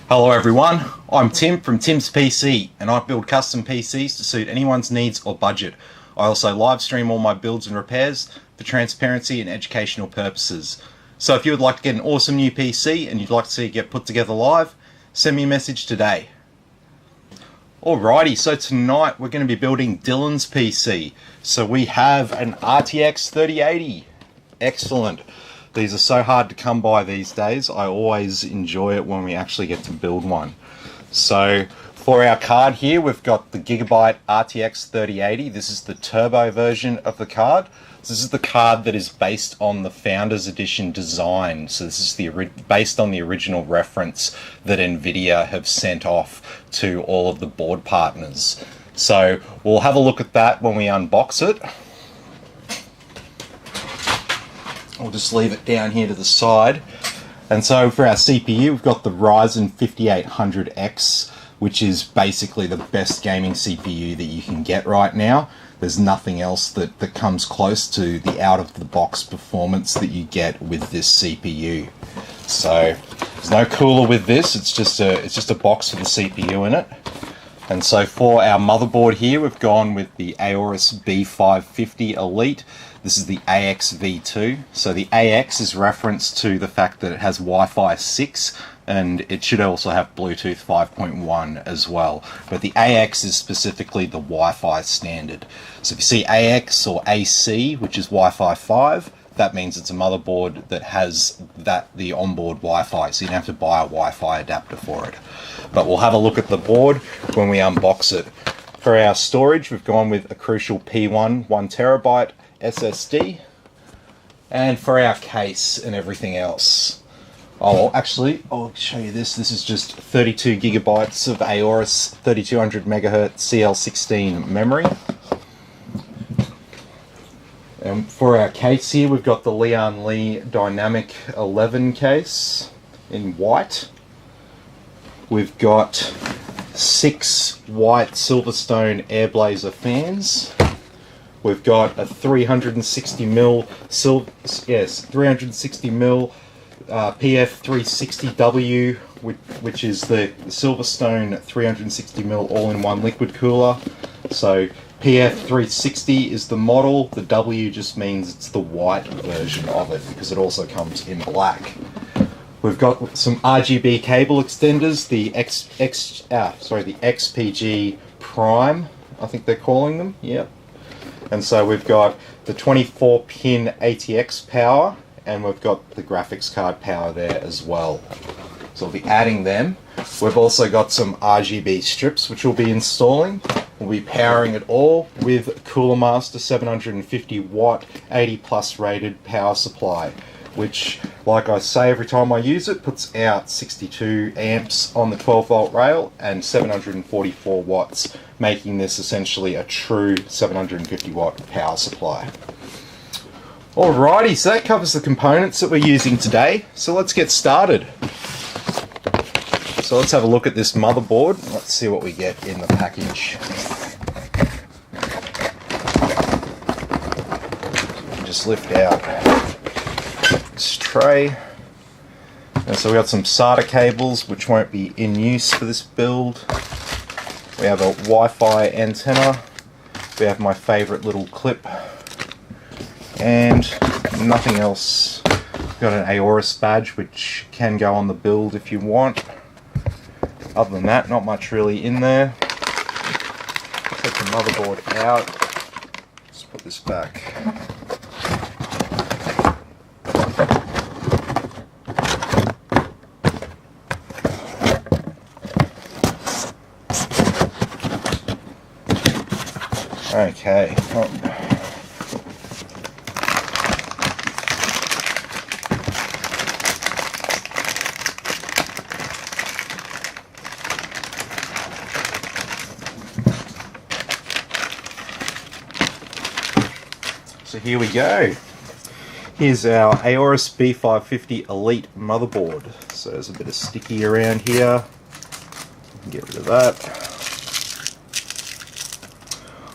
Hello everyone, I'm Tim from Tim's PC and I build custom PCs to suit anyone's needs or budget. I also live stream all my builds and repairs for transparency and educational purposes. So if you would like to get an awesome new PC and you'd like to see it get put together live, send me a message today. Alrighty, so tonight we're going to be building Dillon's PC. So we have an RTX 3080. Excellent. These are so hard to come by these days. I always enjoy it when we actually get to build one. So for our card here, we've got the Gigabyte RTX 3080. This is the turbo version of the card. This is the card that is based on the Founders Edition design. So this is based on the original reference that NVIDIA have sent off to all of the board partners. So we'll have a look at that when we unbox it. We'll just leave it down here to the side. And so for our CPU, we've got the Ryzen 5800X, which is basically the best gaming CPU that you can get right now. There's nothing else that comes close to the out-of-the-box performance that you get with this CPU. So there's no cooler with this. It's just a box with the CPU in it. And so for our motherboard here, we've gone with the Aorus B550 Elite. This is the AX-V2. So the AX is referenced to the fact that it has Wi-Fi 6 and it should also have Bluetooth 5.1 as well. But the AX is specifically the Wi-Fi standard. So if you see AX or AC, which is Wi-Fi 5, that means it's a motherboard that has the onboard Wi-Fi, so you don't have to buy a Wi-Fi adapter for it. But we'll have a look at the board when we unbox it. For our storage, we've gone with a Crucial P1 1TB SSD. And for our case and everything else, I'll show you this. This is just 32 gigabytes of Aorus 3200 megahertz CL16 memory. And for our case here, we've got the Lian Li Dynamic 11 case in white. We've got 6 white Silverstone Airblazer fans. We've got a 360mm PF360W, which is the Silverstone 360mm all-in-one liquid cooler. So PF360 is the model. The W just means it's the white version of it because it also comes in black. We've got some RGB cable extenders, the XPG Prime, I think they're calling them. Yep. And so we've got the 24-pin ATX power, and we've got the graphics card power there as well. So we'll be adding them. We've also got some RGB strips which we'll be installing. We'll be powering it all with Cooler Master 750 watt 80 plus rated power supply, which, like I say every time I use it, puts out 62 amps on the 12 volt rail and 744 watts, making this essentially a true 750 watt power supply. Alrighty, so that covers the components that we're using today. So let's get started. So let's have a look at this motherboard. Let's see what we get in the package. Just lift out this tray. And so we got some SATA cables which won't be in use for this build. We have a Wi-Fi antenna. We have my favorite little clip. And nothing else. We've got an Aorus badge which can go on the build if you want. Other than that, not much really in there. Take the motherboard out. Let's put this back. Okay. So here we go. Here's our Aorus B550 Elite motherboard. So there's a bit of sticky around here. Get rid of that.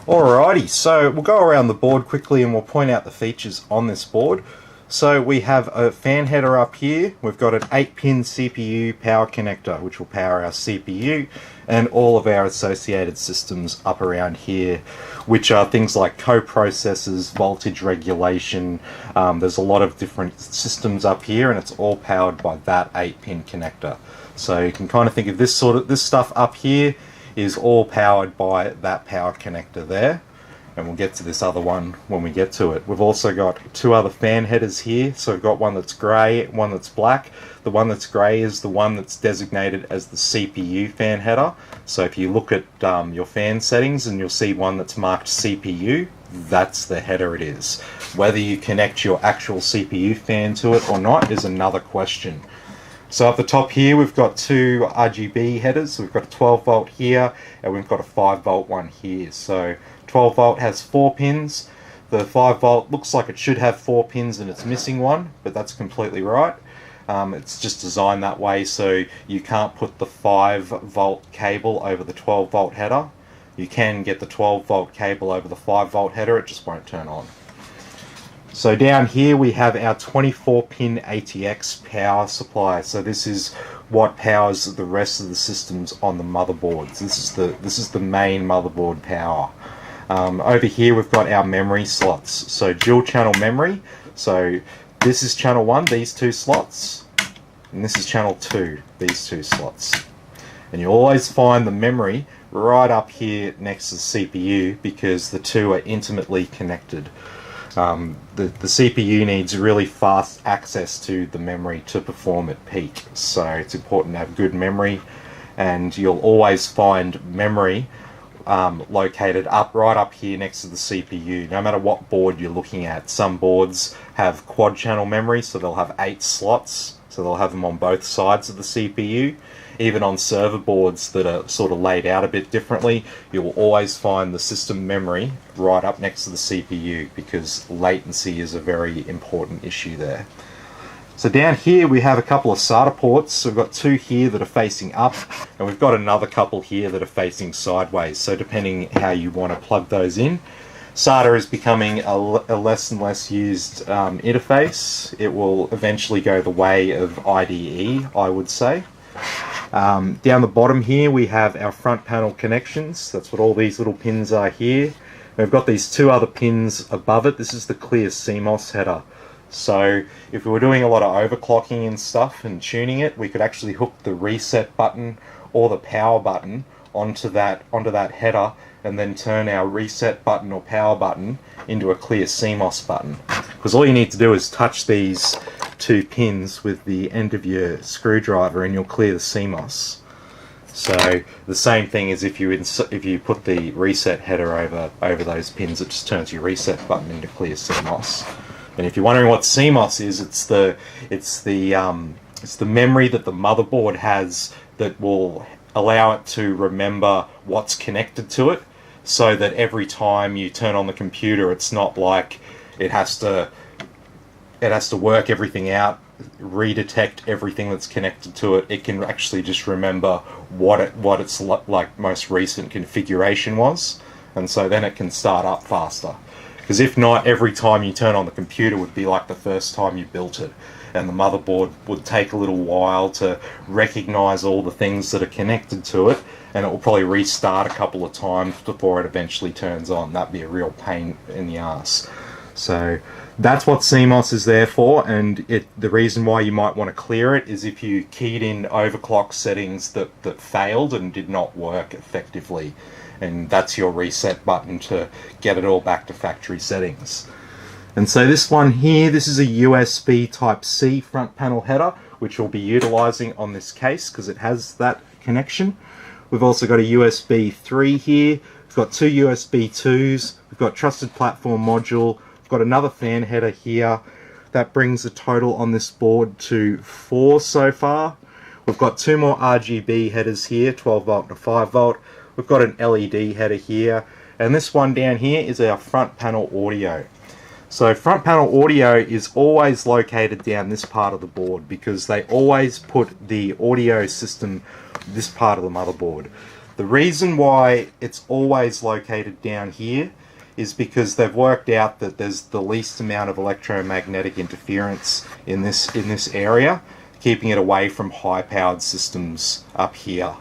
Alrighty, so we'll go around the board quickly and we'll point out the features on this board. So we have a fan header up here. We've got an 8-pin CPU power connector, which will power our CPU and all of our associated systems up around here, which are things like coprocessors, voltage regulation. There's a lot of different systems up here, and it's all powered by that 8-pin connector. So you can kind of think of this stuff up here is all powered by that power connector there. And we'll get to this other one when we get to it. We've also got 2 other fan headers here. So we've got one that's grey, one that's black. The one that's grey is the one that's designated as the CPU fan header. So if you look at your fan settings and you'll see one that's marked CPU, that's the header it is. Whether you connect your actual CPU fan to it or not is another question. So up the top here we've got 2 RGB headers. We've got a 12 volt here and we've got a 5 volt one here. So 12 volt has 4 pins. The 5 volt looks like it should have 4 pins and it's missing one, but that's completely right. It's just designed that way so you can't put the 5 volt cable over the 12 volt header. You can get the 12 volt cable over the 5 volt header, it just won't turn on. So down here we have our 24-pin ATX power supply. So this is what powers the rest of the systems on the motherboards. This is the main motherboard power. Over here we've got our memory slots. So dual channel memory. So this is channel 1, these 2 slots, and this is channel 2, these 2 slots. And you always find the memory right up here next to the CPU because the 2 are intimately connected. The CPU needs really fast access to the memory to perform at peak, so it's important to have good memory, and you'll always find memory located right up here next to the CPU, no matter what board you're looking at. Some boards have quad channel memory, so they'll have 8 slots, so they'll have them on both sides of the CPU. Even on server boards that are sort of laid out a bit differently, you will always find the system memory right up next to the CPU because latency is a very important issue there. So down here we have a couple of SATA ports. So we've got 2 here that are facing up, and we've got another couple here that are facing sideways. So depending how you want to plug those in. SATA is becoming a less and less used interface. It will eventually go the way of IDE, I would say. Down the bottom here we have our front panel connections. That's what all these little pins are here. We've got these 2 other pins above it. This is the clear CMOS header. So if we were doing a lot of overclocking and stuff and tuning it, we could actually hook the reset button or the power button onto that header and then turn our reset button or power button into a clear CMOS button. Because all you need to do is touch these 2 pins with the end of your screwdriver and you'll clear the CMOS. So the same thing as if you put the reset header over those pins, it just turns your reset button into clear CMOS. And if you're wondering what CMOS is, it's the memory that the motherboard has that will allow it to remember what's connected to it, so that every time you turn on the computer, it's not like it has to work everything out, redetect everything that's connected to it. It can actually just remember what its like most recent configuration was, and so then it can start up faster. Because if not, every time you turn on the computer would be like the first time you built it, and the motherboard would take a little while to recognize all the things that are connected to it, and it will probably restart a couple of times before it eventually turns on. That'd be a real pain in the ass. So that's what CMOS is there for, and the reason why you might want to clear it is if you keyed in overclock settings that failed and did not work effectively, and that's your reset button to get it all back to factory settings. And so this one here, this is a USB Type-C front panel header, which we'll be utilizing on this case because it has that connection. We've also got a USB 3 here, we've got 2 USB 2s, we've got trusted platform module, we've got another fan header here. That brings the total on this board to 4 so far. We've got 2 more RGB headers here, 12 volt and a 5 volt. We've got an LED header here, and this one down here is our front panel audio. So front panel audio is always located down this part of the board because they always put the audio system this part of the motherboard. The reason why it's always located down here is because they've worked out that there's the least amount of electromagnetic interference in this area, keeping it away from high-powered systems up here.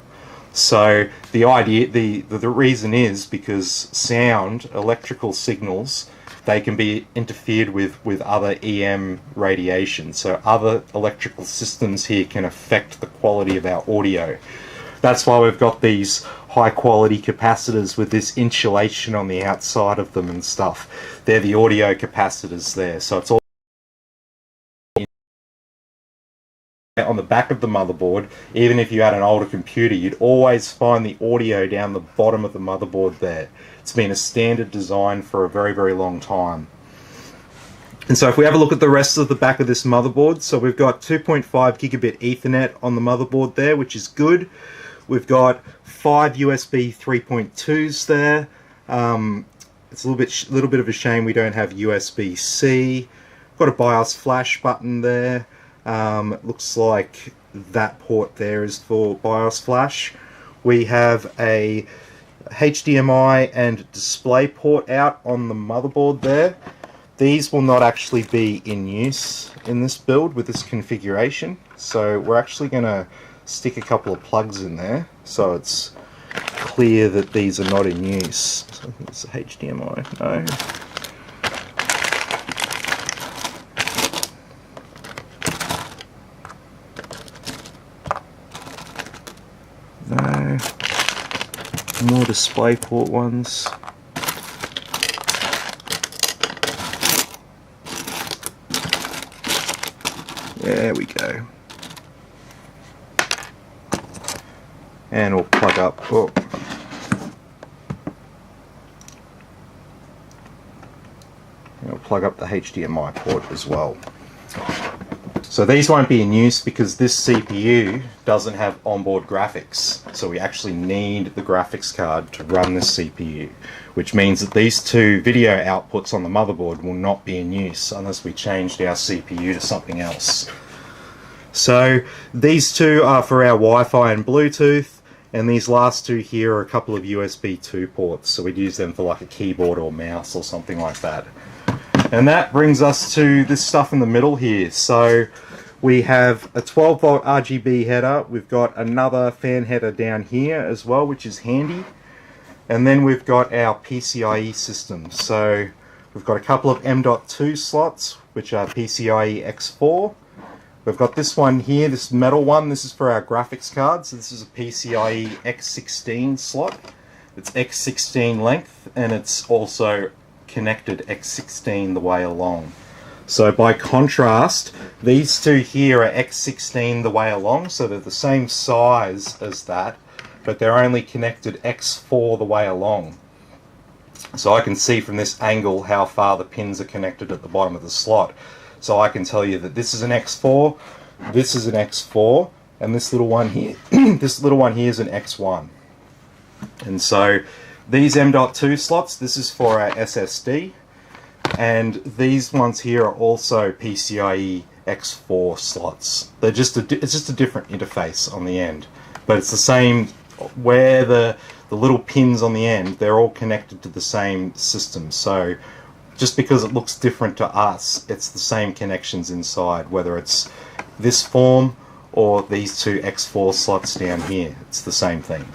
So the reason is because sound, electrical signals, they can be interfered with other EM radiation. So other electrical systems here can affect the quality of our audio. That's why we've got these high quality capacitors with this insulation on the outside of them and stuff. They're the audio capacitors there. So it's all on the back of the motherboard. Even if you had an older computer, you'd always find the audio down the bottom of the motherboard there. It's been a standard design for a very, very long time. And so if we have a look at the rest of the back of this motherboard, so we've got 2.5 gigabit Ethernet on the motherboard there, which is good. We've got 5 USB 3.2s there. It's a little bit of a shame we don't have USB-C. Got a BIOS flash button there. It looks like that port there is for BIOS flash. We have a HDMI and display port out on the motherboard there. These will not actually be in use in this build with this configuration, so we're actually going to stick a couple of plugs in there so it's clear that these are not in use. So I think it's a HDMI. No. More display port ones. There we go. And we'll plug up. Oh. And we'll plug up the HDMI port as well. So these won't be in use because this CPU doesn't have onboard graphics. So we actually need the graphics card to run this CPU, which means that these two video outputs on the motherboard will not be in use unless we changed our CPU to something else. So these two are for our Wi-Fi and Bluetooth, and these last two here are a couple of USB 2 ports, so we'd use them for like a keyboard or mouse or something like that. And that brings us to this stuff in the middle here. So we have a 12 volt RGB header, we've got another fan header down here as well, which is handy, and then we've got our PCIe system. So we've got a couple of M.2 slots, which are PCIe X4. We've got this one here, this metal one, this is for our graphics card. So this is a PCIe X16 slot. It's X16 length, and it's also connected X16 the way along. So by contrast, these two here are X16 the way along, so they're the same size as that, but they're only connected X4 the way along. So I can see from this angle how far the pins are connected at the bottom of the slot. So I can tell you that this is an X4, this is an X4, and this little one here, this little one here is an X1. And so these M.2 slots, this is for our SSD, and these ones here are also PCIe X4 slots. They're just it's just a different interface on the end, but it's the same. Where the little pins on the end, they're all connected to the same system. So just because it looks different to us, it's the same connections inside, whether it's this form or these two X4 slots down here. It's the same thing.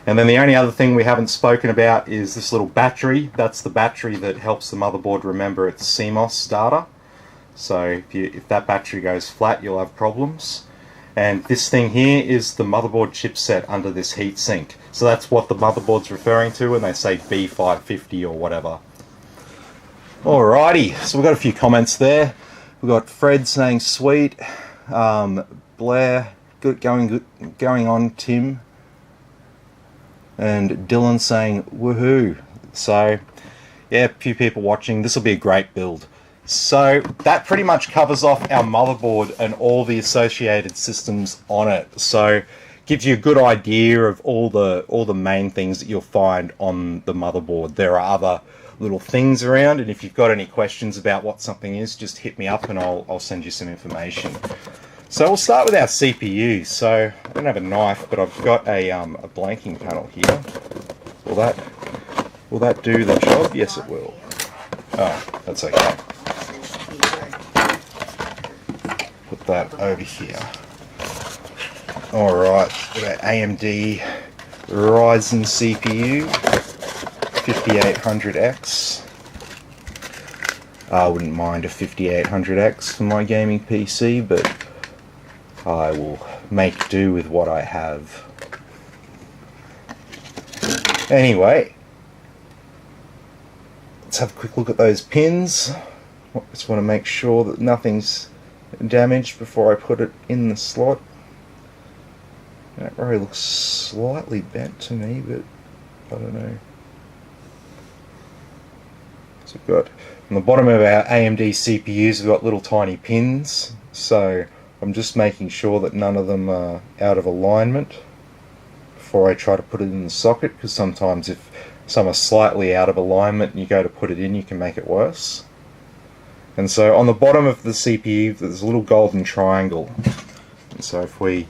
And then the only other thing we haven't spoken about is this little battery. That's the battery that helps the motherboard remember its CMOS data. So if that battery goes flat, you'll have problems. And this thing here is the motherboard chipset under this heatsink. So that's what the motherboard's referring to when they say B550 or whatever. Alrighty, so we've got a few comments there. We've got Fred saying sweet, Blair, good going on, Tim, and Dillon saying woohoo. So yeah, a few people watching. This will be a great build. So that pretty much covers off our motherboard and all the associated systems on it. So gives you a good idea of all the main things that you'll find on the motherboard. There are other little things around, and if you've got any questions about what something is, just hit me up and I'll send you some information. So we'll start with our CPU. So I don't have a knife, but I've got a blanking panel here. Well, that Will that do the job? Yes, it will. Oh, that's okay. Put that over here. Alright, got our AMD Ryzen CPU 5800X. I wouldn't mind a 5800X for my gaming PC, but I will make do with what I have. Anyway, let's have a quick look at those pins. I just want to make sure that nothing's damaged before I put it in the slot. That probably looks slightly bent to me, but I don't know. So we've got on the bottom of our AMD CPUs, we've got little tiny pins, so I'm just making sure that none of them are out of alignment before I try to put it in the socket, because sometimes if some are slightly out of alignment and you go to put it in, you can make it worse. And so on the bottom of the CPU there's a little golden triangle, and so if we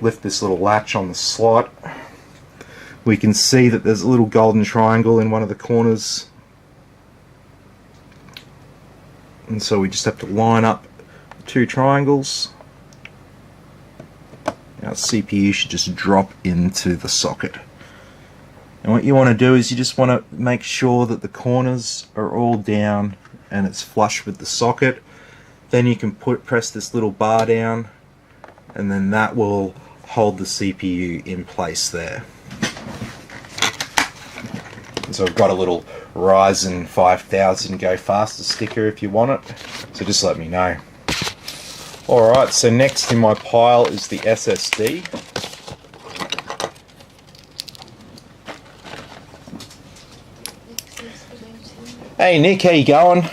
lift this little latch on the slot, we can see that there's a little golden triangle in one of the corners, and so we just have to line up the two triangles. Our CPU should just drop into the socket. And what you want to do is you just want to make sure that the corners are all down and it's flush with the socket. Then you can press this little bar down, and then that will hold the CPU in place there. And so I've got a little Ryzen 5000 Go Faster sticker if you want it, so just let me know. Alright, so next in my pile is the SSD. Hey Nick, how you going?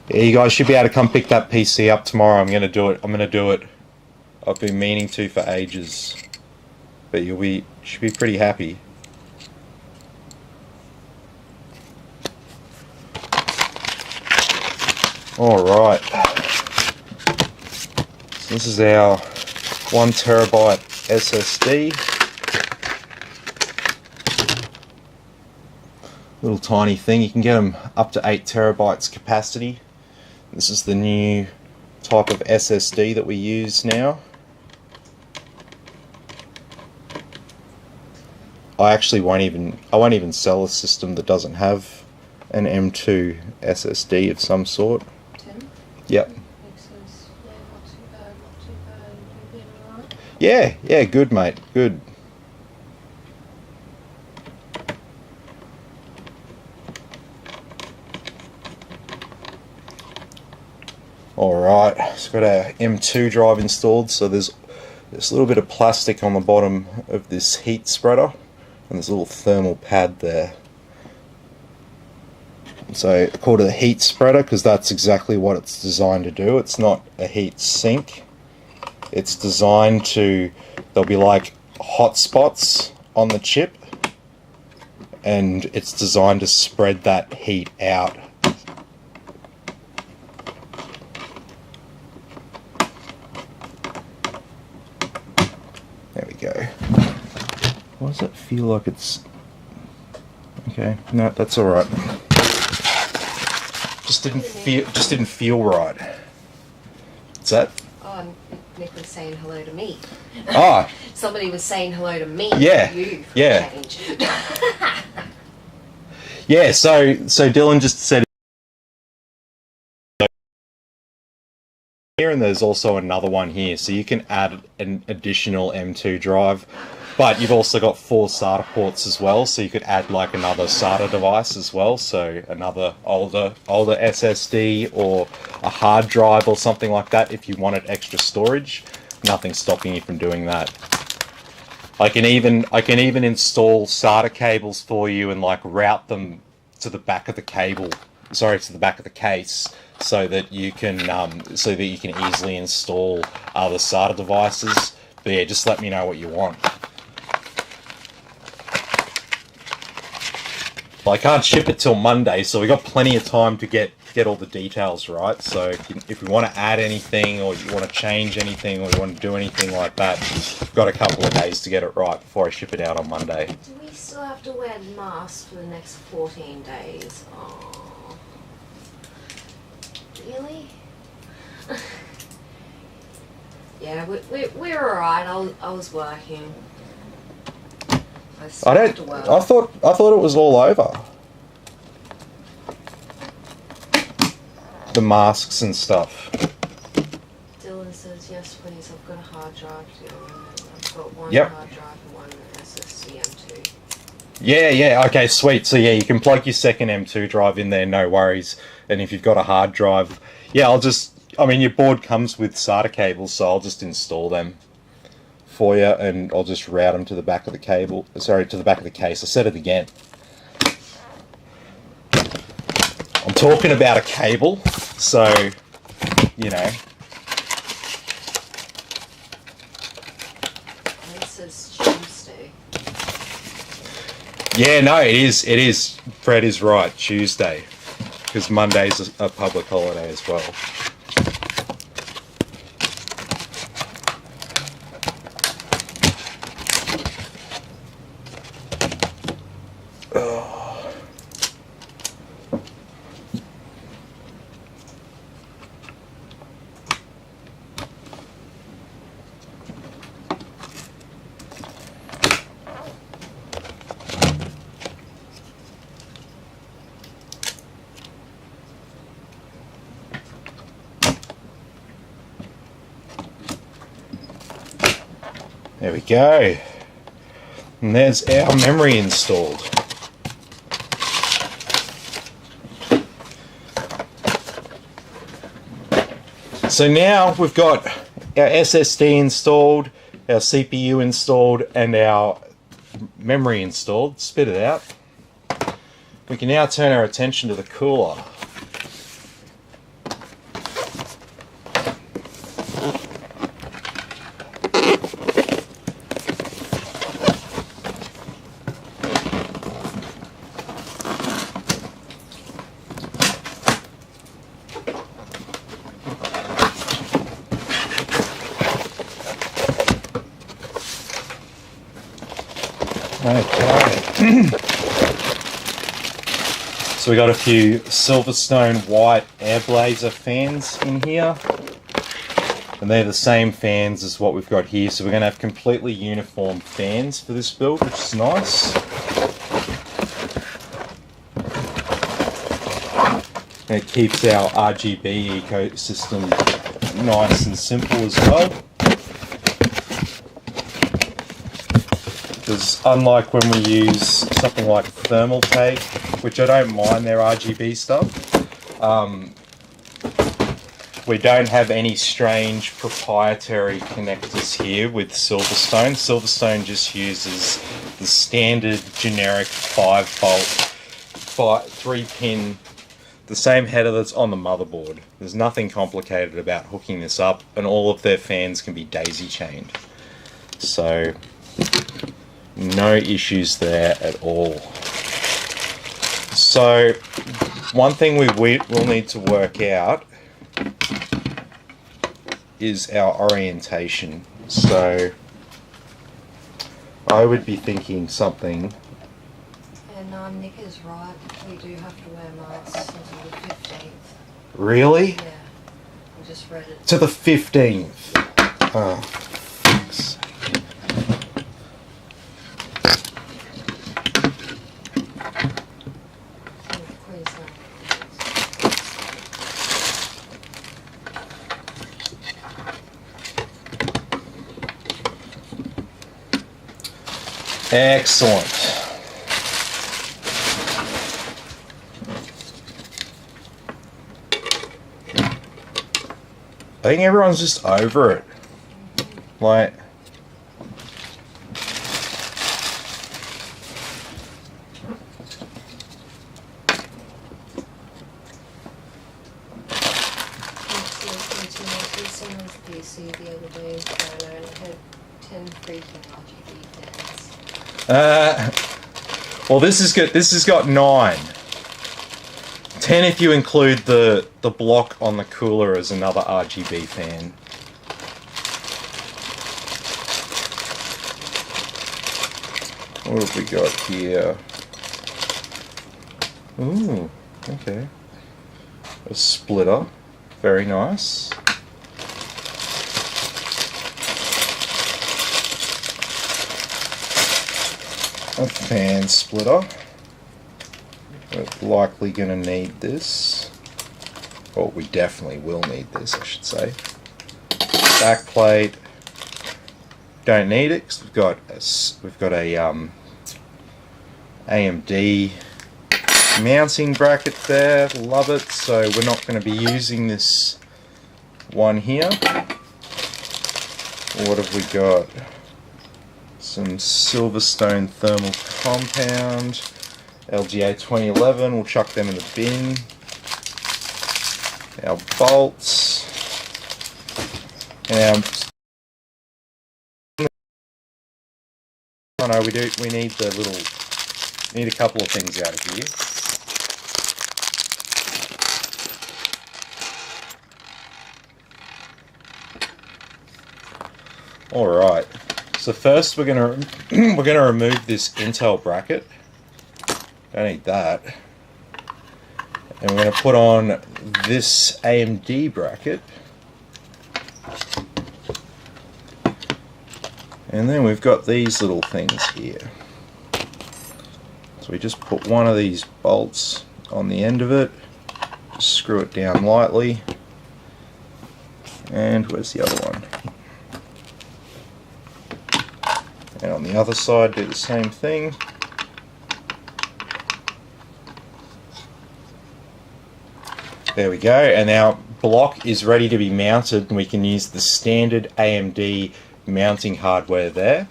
Yeah, you guys should be able to come pick that PC up tomorrow. I'm going to do it. I've been meaning to for ages. But should be pretty happy. Alright. So this is our 1TB SSD. Little tiny thing. You can get them up to 8TB capacity. This is the new type of SSD that we use now. I won't even sell a system that doesn't have an M2 SSD of some sort. Yep. Yeah, good mate, good. Alright, so we've got our M2 drive installed, so there's this little bit of plastic on the bottom of this heat spreader, and there's a little thermal pad there. So I call it a heat spreader because that's exactly what it's designed to do. It's not a heat sink. It's designed to, there'll be like hot spots on the chip, and it's designed to spread that heat out. There we go. Why does that feel like it's... Okay, no, that's alright. Just didn't feel right. What's that? Oh, Nick was saying hello to me. Ah. Somebody was saying hello to me. Yeah. You. Yeah. Change. Yeah. So Dillon just said here, and there's also another one here, so you can add an additional M2 drive. But you've also got 4 SATA ports as well, so you could add like another SATA device as well, so another older SSD or a hard drive or something like that if you wanted extra storage. Nothing's stopping you from doing that. I can even install SATA cables for you and like route them to the back of the to the back of the case, so that you can easily install other SATA devices. But yeah, just let me know what you want. I can't ship it till Monday, so we got plenty of time to get get all the details right. So if we want to add anything, or you want to change anything, or you want to do anything like that, we've got a couple of days to get it right before I ship it out on Monday. Do we still have to wear masks for the next 14 days? Oh, really? Yeah, we're alright. I was working. I don't. I thought it was all over. The masks and stuff. Dillon says yes, please. I've got a hard drive. I've got one Yep. hard drive and one SSD M2. Yeah. Okay, sweet. So yeah, you can plug your second M2 drive in there, no worries. And if you've got a hard drive, yeah, I mean, your board comes with SATA cables, so I'll just install them for you, and I'll just route them to the back of the cable. Sorry, to the back of the case. I said it again. I'm talking about a cable, so you know. It says Tuesday. Yeah, no, it is. It is. Fred is right. Tuesday, because Monday's a public holiday as well. There we go. And there's our memory installed. So now we've got our SSD installed, our CPU installed, and our memory installed. Spit it out. We can now turn our attention to the cooler. Okay. So we got a few Silverstone white air blazer fans in here, and they're the same fans as what we've got here, so we're going to have completely uniform fans for this build, which is nice. And it keeps our RGB ecosystem nice and simple as well. Because unlike when we use something like thermal tape, which I don't mind their RGB stuff, we don't have any strange proprietary connectors here with Silverstone. Silverstone just uses the standard generic 5-volt, 3-pin, the same header that's on the motherboard. There's nothing complicated about hooking this up, and all of their fans can be daisy chained. So no issues there at all. So one thing we will need to work out is our orientation. So I would be thinking something. And Nick is right. We do have to wear masks until the 15th. Really? Yeah. I just read it. To the 15th. Oh, fuck's sake. Excellent. I think everyone's just over it. Like, PC the other day, and I only had 10 freaking RGB fans. well, this has got 9. 10 if you include the block on the cooler as another RGB fan. What have we got here? Ooh, okay. A splitter, very nice. A fan splitter. We're likely going to need this. Well, we definitely will need this, I should say. Back plate. Don't need it because we've got a AMD mounting bracket there. Love it. So we're not going to be using this one here. What have we got? Some Silverstone thermal compound. LGA 2011, we'll chuck them in the bin. Our bolts. And oh no, we need the need a couple of things out of here. Alright. So first we're gonna remove this Intel bracket. Don't need that. And we're going to put on this AMD bracket. And then we've got these little things here. So we just put one of these bolts on the end of it. Just screw it down lightly. And where's the other one? And on the other side do the same thing. There we go, and our block is ready to be mounted, and we can use the standard AMD mounting hardware there.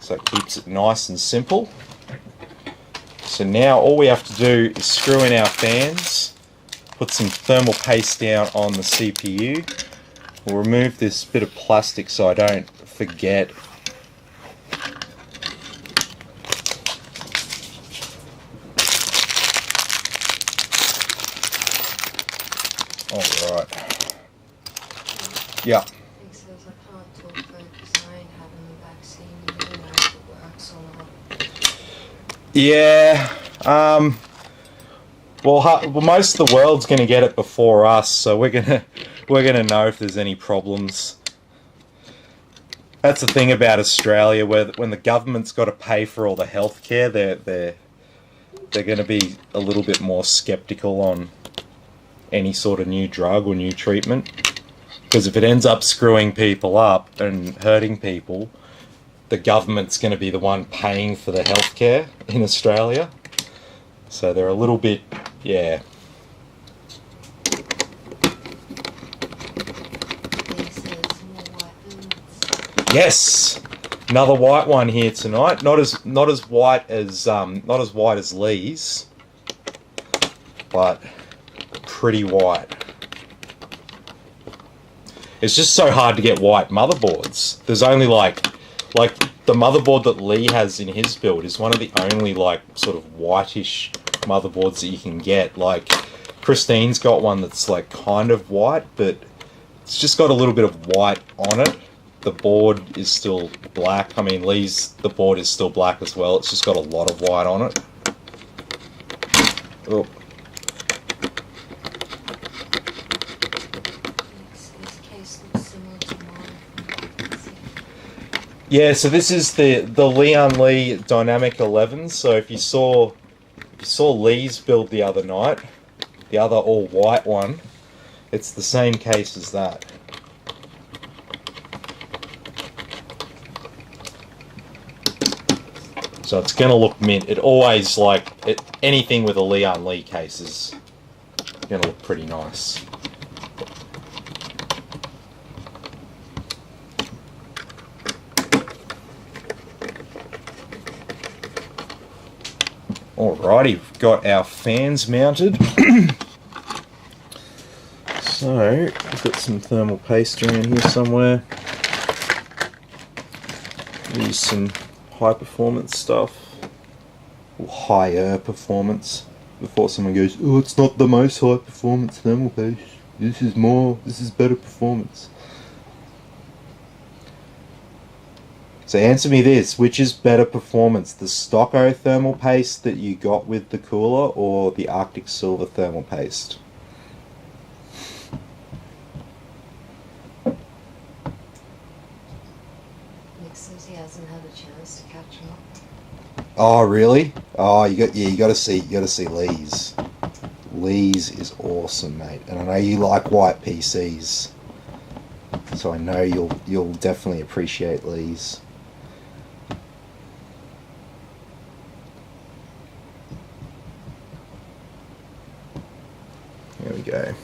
So it keeps it nice and simple. So now all we have to do is screw in our fans, put some thermal paste down on the CPU. We'll remove this bit of plastic so I don't forget. Alright. Yeah. He says I can't talk though because I ain't having the vaccine. You don't know if it works or not. Yeah. Well, most of the world's going to get it before us, so we're gonna know if there's any problems. That's the thing about Australia, where when the government's got to pay for all the healthcare, they're going to be a little bit more skeptical on any sort of new drug or new treatment, because if it ends up screwing people up and hurting people, the government's going to be the one paying for the healthcare in Australia. So they're a little bit, yeah. Yes, another white one here tonight. Not as white as Lee's, but pretty white. It's just so hard to get white motherboards. There's only like the motherboard that Lee has in his build is one of the only like sort of whitish motherboards that you can get. Like Christine's got one that's like kind of white, but it's just got a little bit of white on it. The board is still black. I mean, the board is still black as well. It's just got a lot of white on it. Oh. Yeah, so this is the Leon Lee Dynamic 11. So if you saw Lee's build the other night, the other all white one, it's the same case as that. So it's gonna look mint. It always anything with a Leon Lee case is gonna look pretty nice. Alrighty, we've got our fans mounted. So, we've got some thermal paste around here somewhere. Use some high performance stuff. Or higher performance. before someone goes, oh, it's not the most high performance thermal paste. This is better performance. So answer me this, which is better performance, the Stocko thermal paste that you got with the cooler or the Arctic Silver thermal paste? Nick says he hasn't had a chance to catch up. Oh really? Oh, you got to see Lee's. Lee's is awesome, mate, and I know you like white PCs, so I know you'll definitely appreciate Lee's. There we go.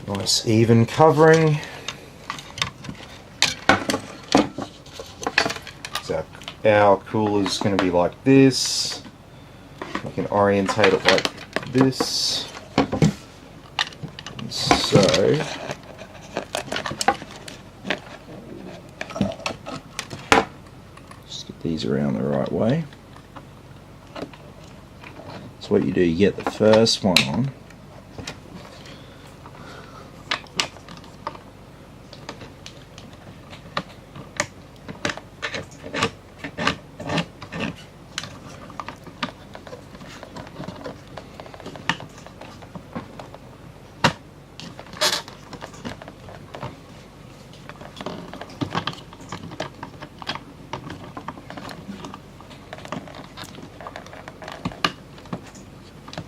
Nice even covering. So our cooler's going to be like this. We can orientate it like this. And so just get these around the right way. So what you do, you get the first one on.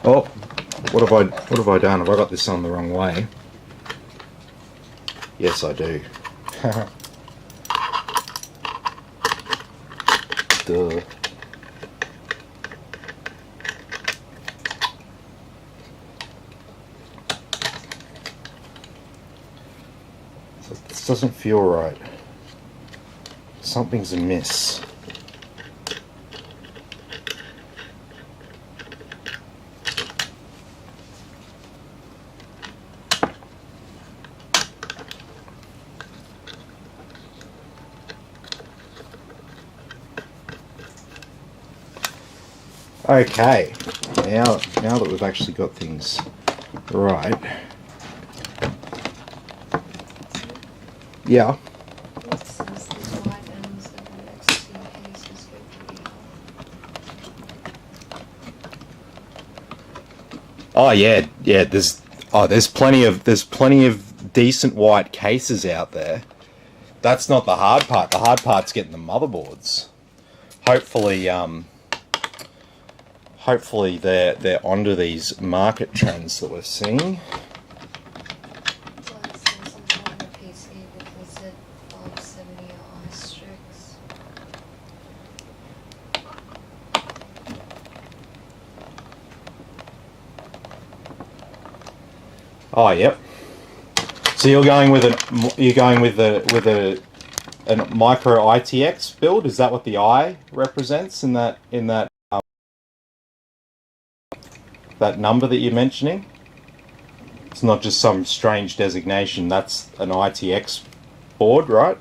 Oh, what have I done? Have I got this on the wrong way? Yes, I do. Duh. So this doesn't feel right. Something's amiss. Okay, now that we've actually got things right. Yeah. Nick says the white ends of the XT cases get pretty hot. Oh yeah. There's plenty of decent white cases out there. That's not the hard part. The hard part's getting the motherboards. Hopefully they're onto these market trends that we're seeing. So I saw something on the PC that they said 570 ice tricks. Oh yep. So you're going with a micro ITX build? Is that what the I represents in that that number that you're mentioning? It's not just some strange designation. That's an ITX board, right?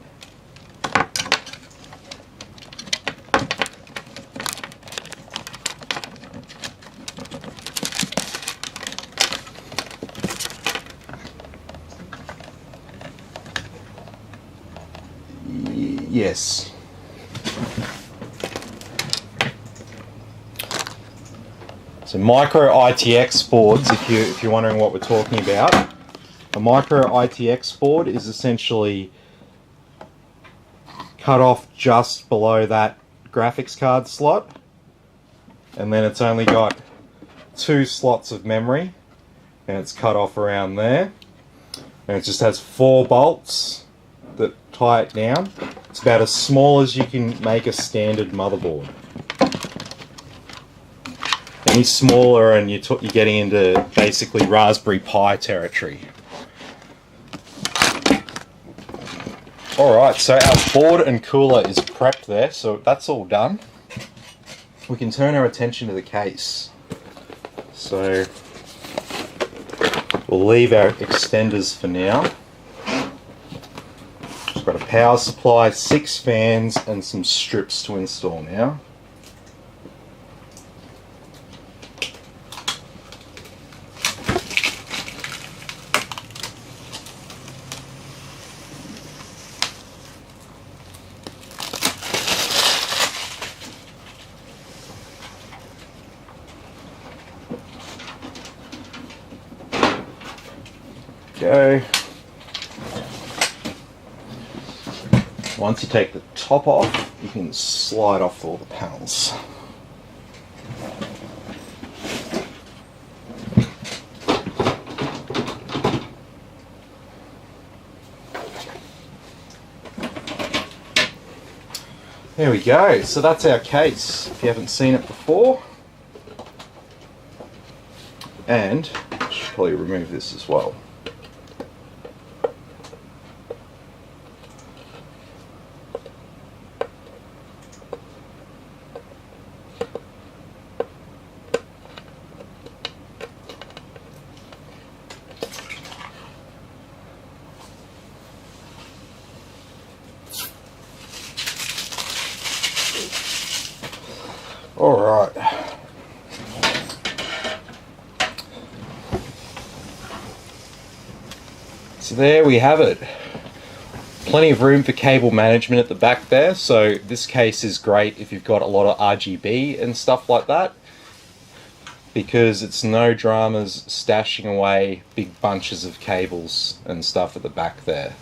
Yes. So micro ITX boards, if you're wondering what we're talking about, a micro ITX board is essentially cut off just below that graphics card slot, and then it's only got 2 slots of memory, and it's cut off around there, and it just has 4 bolts that tie it down. It's about as small as you can make a standard motherboard. Any smaller and you're getting into basically Raspberry Pi territory. Alright, so our board and cooler is prepped there, so that's all done. We can turn our attention to the case. So we'll leave our extenders for now. Just got a power supply, 6 fans and some strips to install now. go. Once you take the top off, you can slide off all the panels. There we go, so that's our case, if you haven't seen it before. And I should probably remove this as well. All right. So there we have it. Plenty of room for cable management at the back there. So this case is great if you've got a lot of RGB and stuff like that, because it's no dramas stashing away big bunches of cables and stuff at the back there.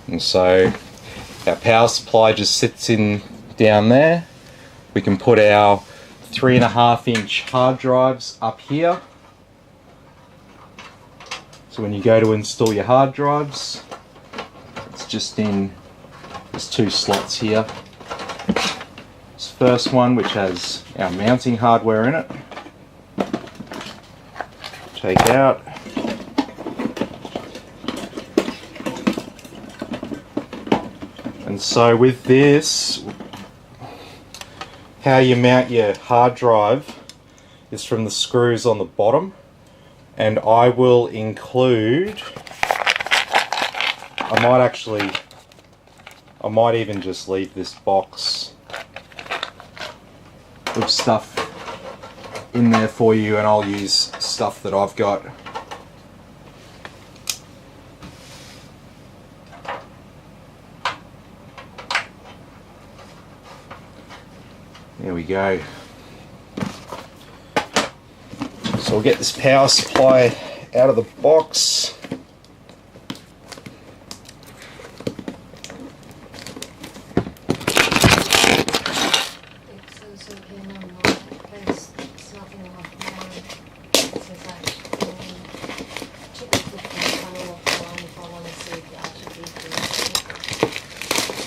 And so our power supply just sits in down there. We can put our 3.5-inch hard drives up here. So when you go to install your hard drives, it's just in, there's 2 slots here. This first one, which has our mounting hardware in it. Take out. And so with this, how you mount your hard drive is from the screws on the bottom, and I will include, I might even just leave this box with stuff in there for you, and I'll use stuff that I've got. There we go. So we'll get this power supply out of the box.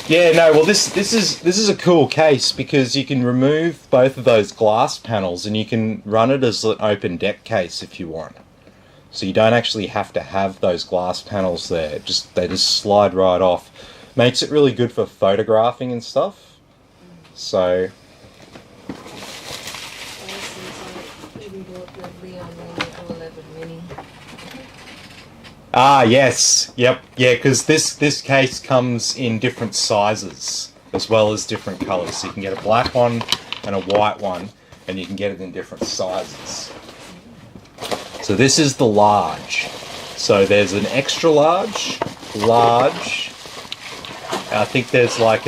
Yeah, no, well this is a cool case because you can remove both of those glass panels and you can run it as an open deck case if you want. So you don't actually have to have those glass panels there. They just slide right off. Makes it really good for photographing and stuff. So ah, yes, yep, yeah, because this case comes in different sizes as well as different colours. So you can get a black one and a white one, and you can get it in different sizes. So this is the large. So there's an extra large, large. I think there's like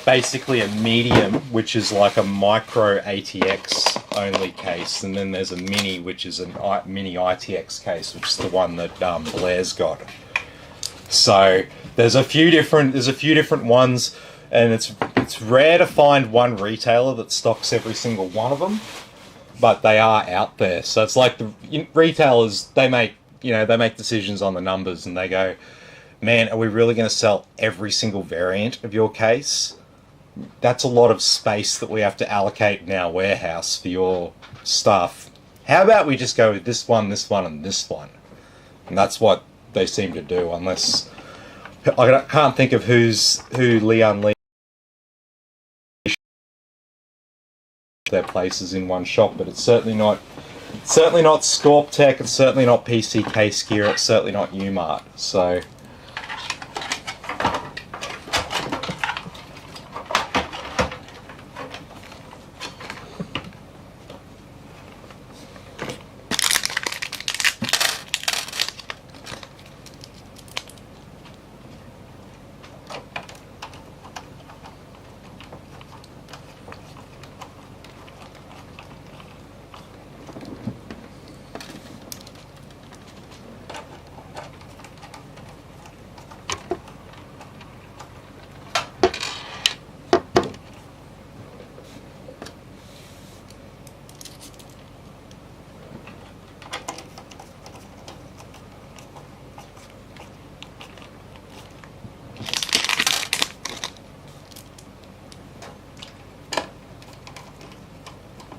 basically a medium, which is like a micro ATX only case, and then there's a mini, which is a mini ITX case, which is the one that Blair's got. So there's a few different ones, and it's rare to find one retailer that stocks every single one of them, but they are out there. So it's like the retailers, they make decisions on the numbers, and they go, man, are we really going to sell every single variant of your case? That's a lot of space that we have to allocate in our warehouse for your stuff. How about we just go with this one, and this one? And that's what they seem to do, unless I can't think of who Leon Lee their places in one shop, but it's certainly not Scorp Tech, it's certainly not PC Case Gear, it's certainly not Umart. So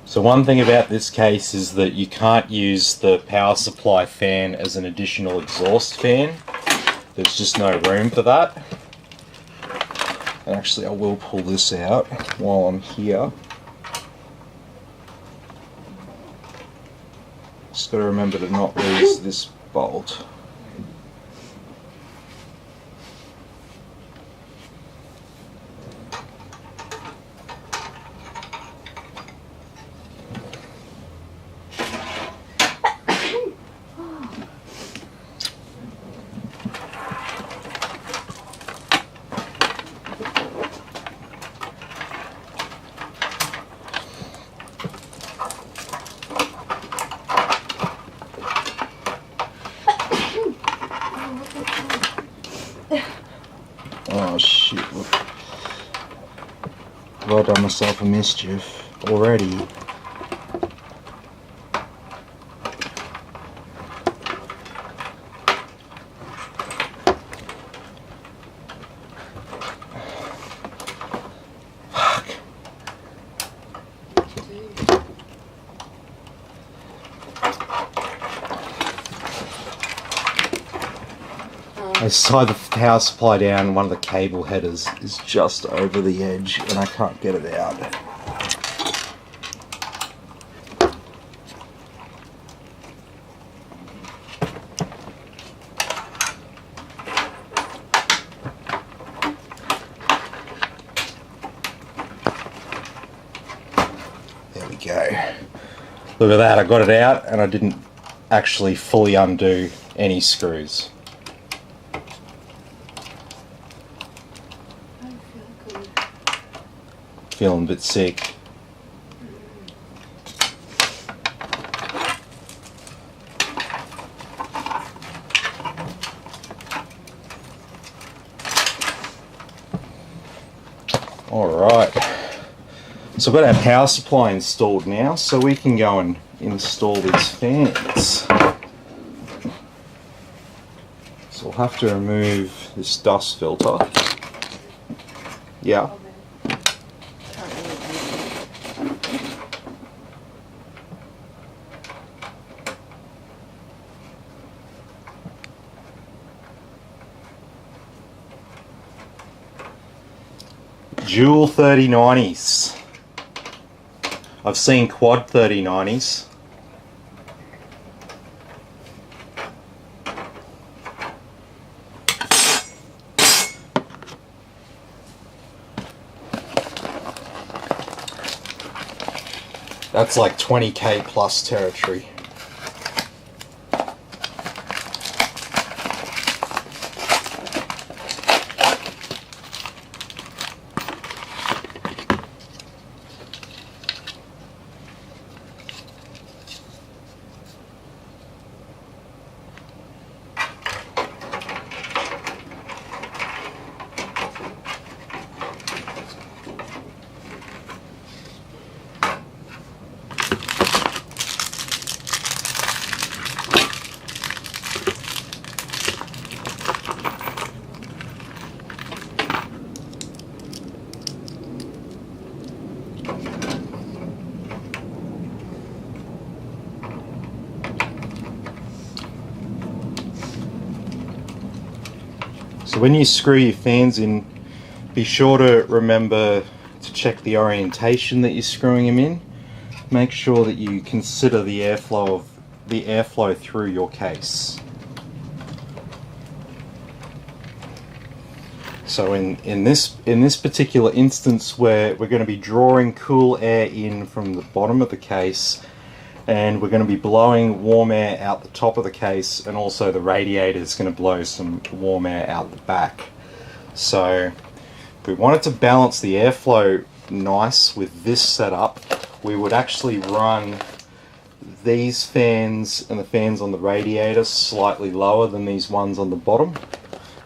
So one thing about this case is that you can't use the power supply fan as an additional exhaust fan. There's just no room for that. And actually I will pull this out while I'm here. Just got to remember to not lose this bolt. Oh shit, look. Well done myself a mischief already. Fuck. I slide the power supply down, one of the cable headers is just over the edge and I can't get it out. There we go. Look at that, I got it out and I didn't actually fully undo any screws. Feeling a bit sick. Alright, so we've got our power supply installed now, so we can go and install these fans. So we'll have to remove this dust filter. Yeah. Dual 3090s. I've seen quad 3090s. That's like 20k plus territory. So when you screw your fans in, be sure to remember to check the orientation that you're screwing them in. Make sure that you consider the airflow through your case. So in this particular instance, where we're going to be drawing cool air in from the bottom of the case, and we're going to be blowing warm air out the top of the case, and also the radiator is going to blow some warm air out the back. So if we wanted to balance the airflow nice with this setup, we would actually run these fans and the fans on the radiator slightly lower than these ones on the bottom,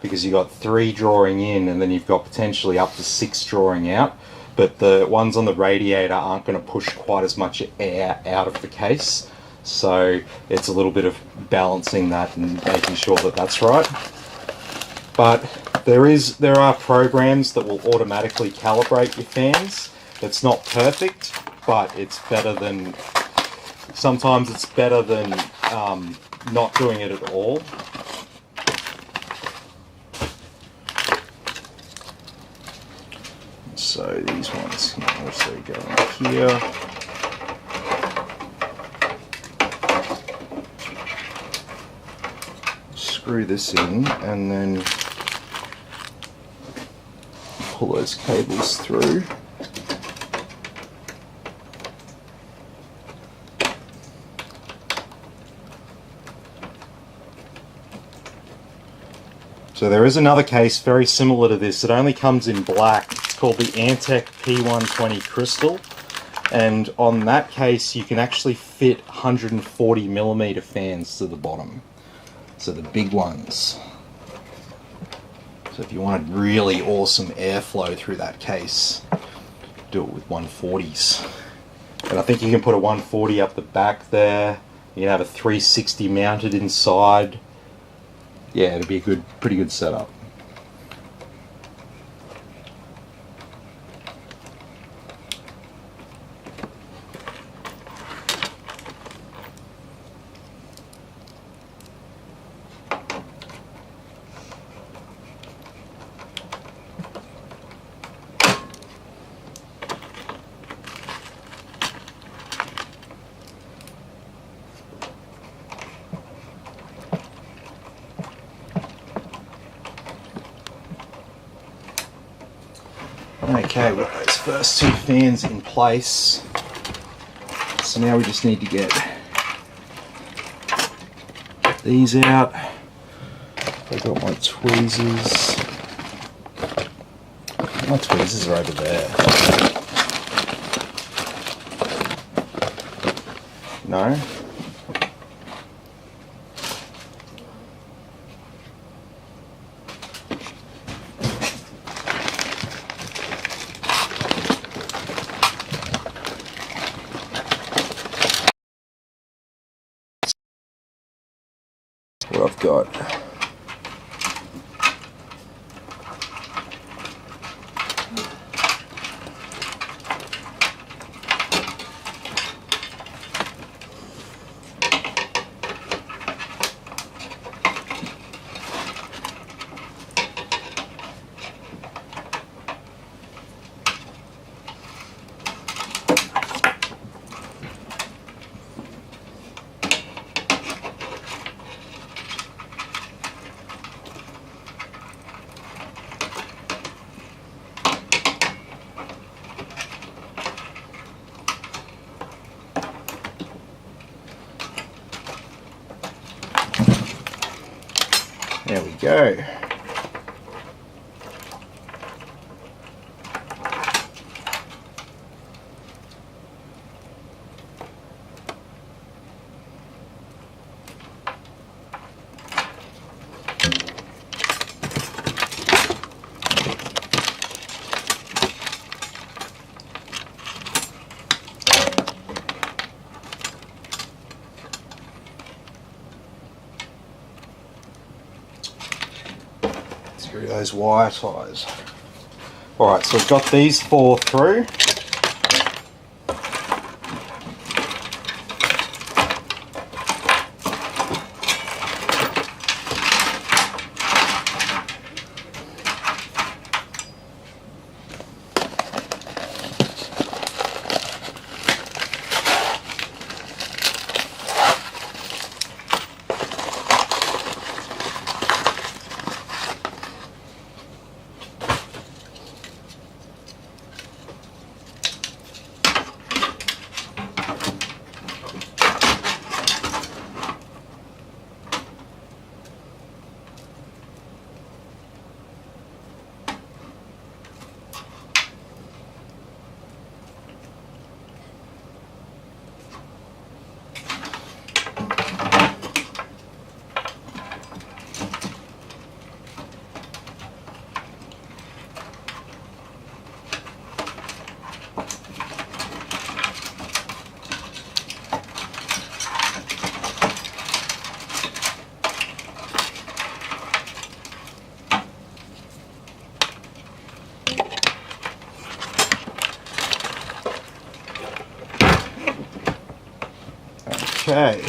because you've got 3 drawing in and then you've got potentially up to 6 drawing out. But the ones on the radiator aren't going to push quite as much air out of the case, so it's a little bit of balancing that and making sure that that's right. But there are programs that will automatically calibrate your fans. It's not perfect, but it's better than, sometimes it's better than not doing it at all. So these ones can also go in here. Screw this in and then pull those cables through. So there is another case very similar to this. It only comes in black. It's called the Antec P120 Crystal. And on that case, you can actually fit 140mm fans to the bottom. So the big ones. So if you wanted really awesome airflow through that case, do it with 140s. And I think you can put a 140 up the back there. You can have a 360 mounted inside. Yeah, it'd be a pretty good setup. Okay, we've got those first two fans in place. So now we just need to get these out. I've got my tweezers. My tweezers are over there. No? What I've got. There we go. Through those wire ties. Alright, so we've got these four through. Okay.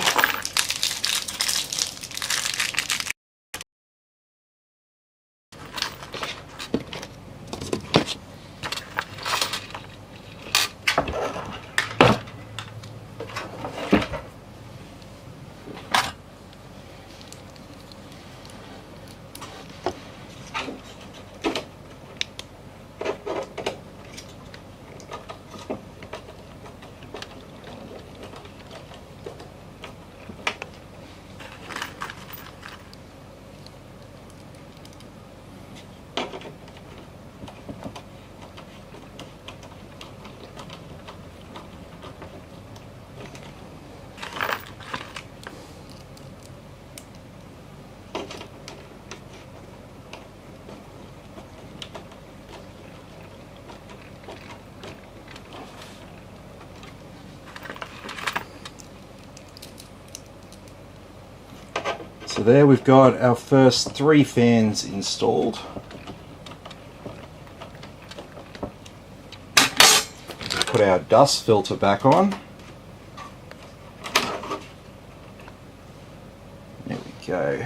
So there we've got our first 3 fans installed. Put our dust filter back on. There we go.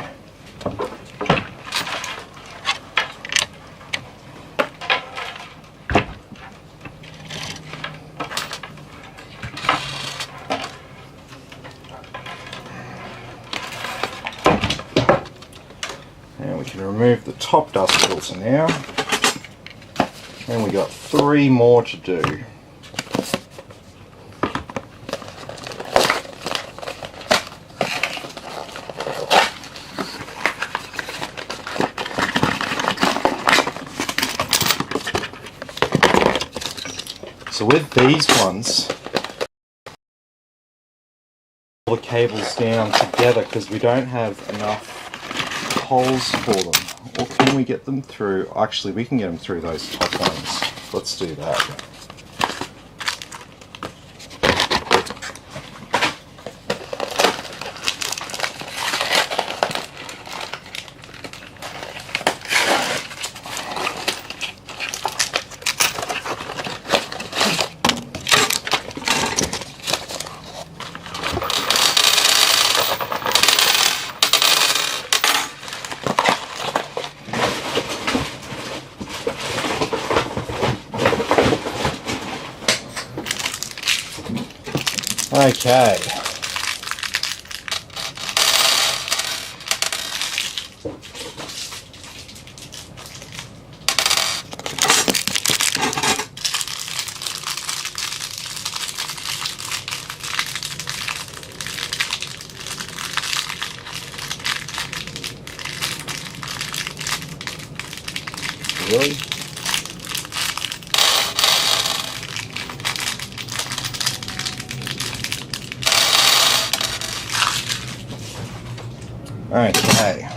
And we can remove the top dust filter now. And we got 3 more to do. So with these ones, all the cables down together because we don't have enough holes for them. Or can we get them through? Actually, we can get them through those top ones. Let's do that. Okay. Really? Okay.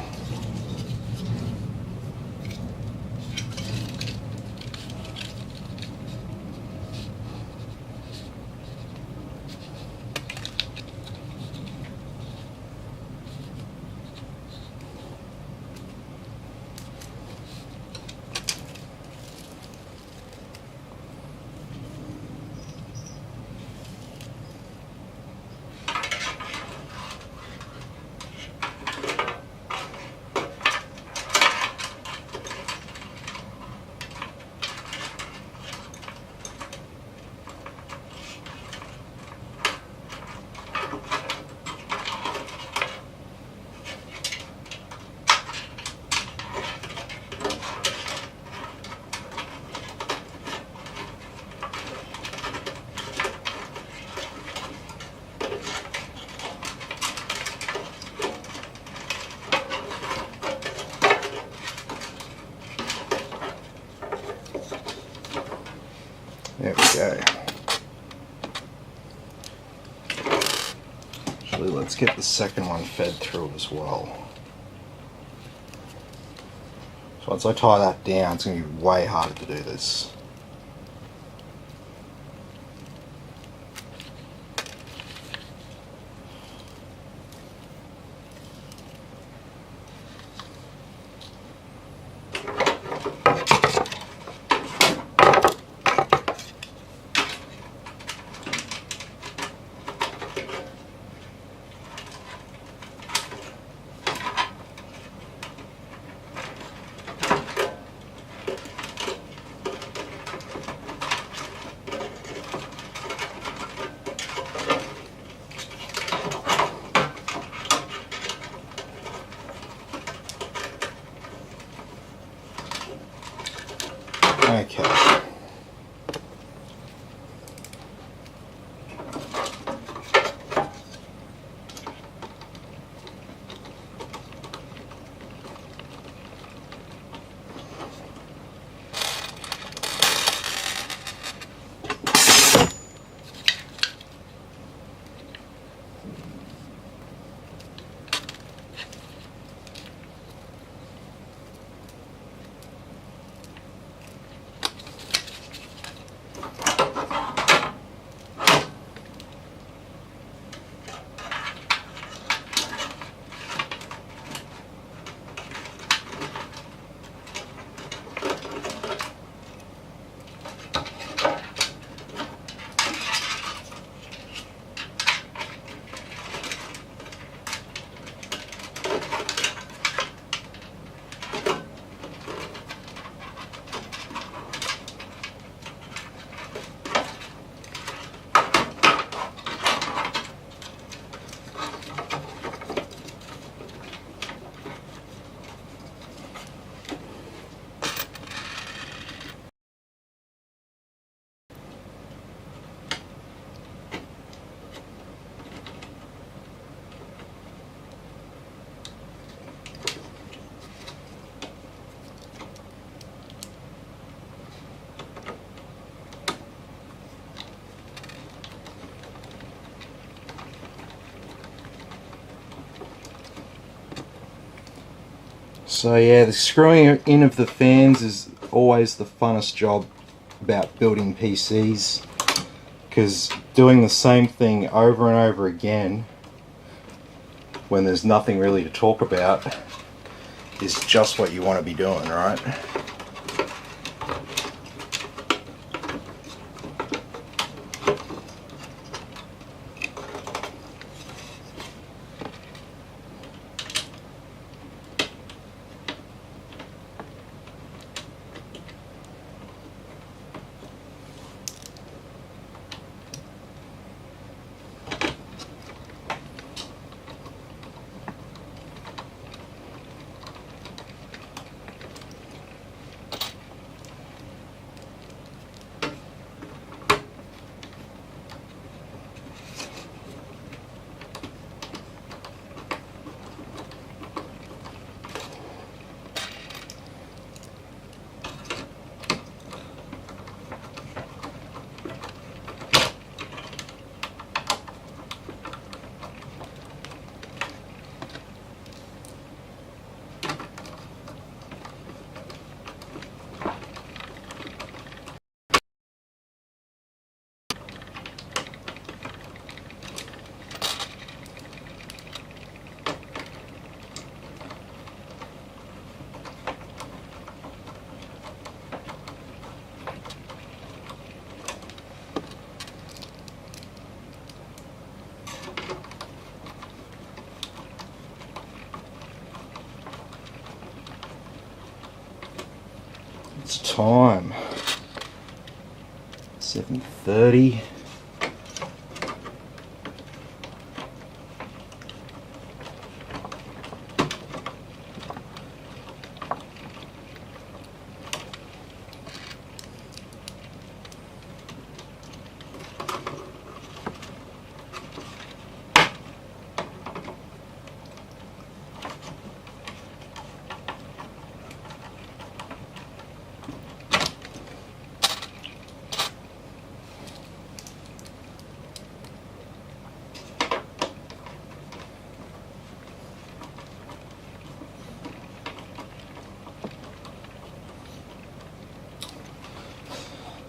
There we go. Actually, let's get the second one fed through as well. So once I tie that down, it's going to be way harder to do this. So yeah, the screwing in of the fans is always the funnest job about building PCs, because doing the same thing over and over again when there's nothing really to talk about is just what you want to be doing, right? It's time. 7:30.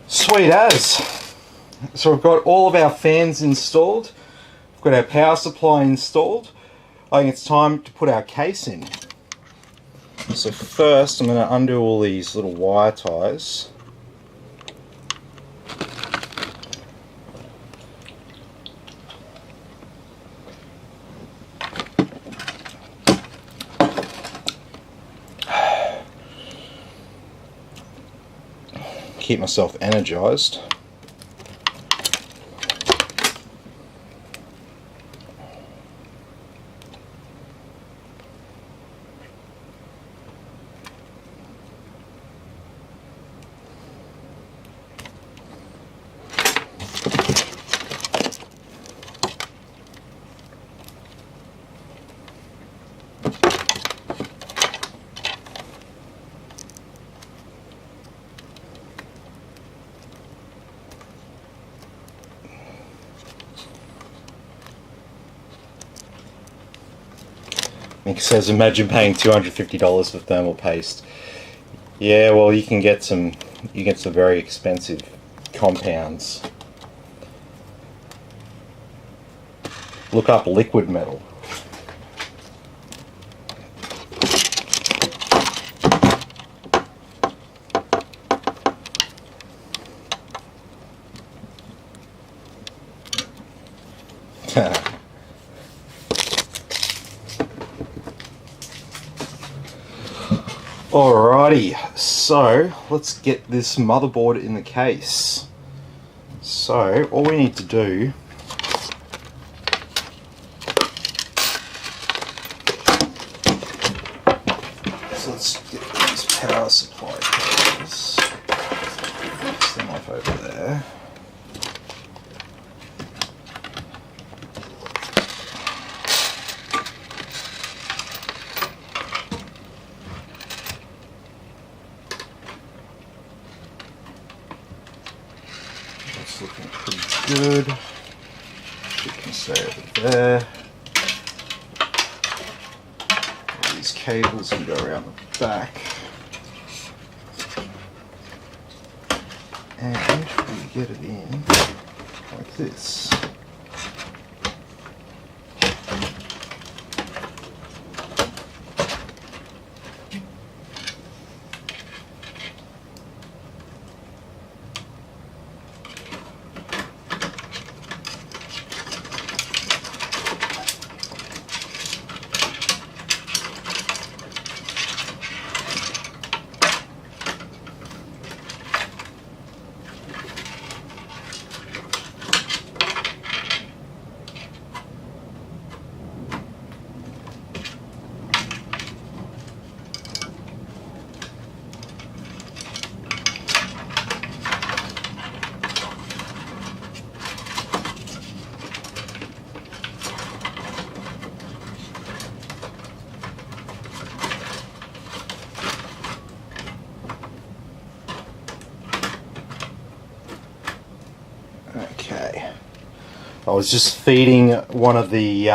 Sweet as. So we've got all of our fans installed. We've got our power supply installed. I think it's time to put our case in. So first I'm going to undo all these little wire ties. Keep myself energized. Nick says, imagine paying $250 for thermal paste. Yeah, well, you can get some very expensive compounds. Look up liquid metal. Alrighty, so let's get this motherboard in the case. So all we need to do is let's get these power supply cables. Fix them off over there. Looking pretty good. You can stay over there. these cables and go around the back. And we get it in like this. Okay, I was just feeding one of the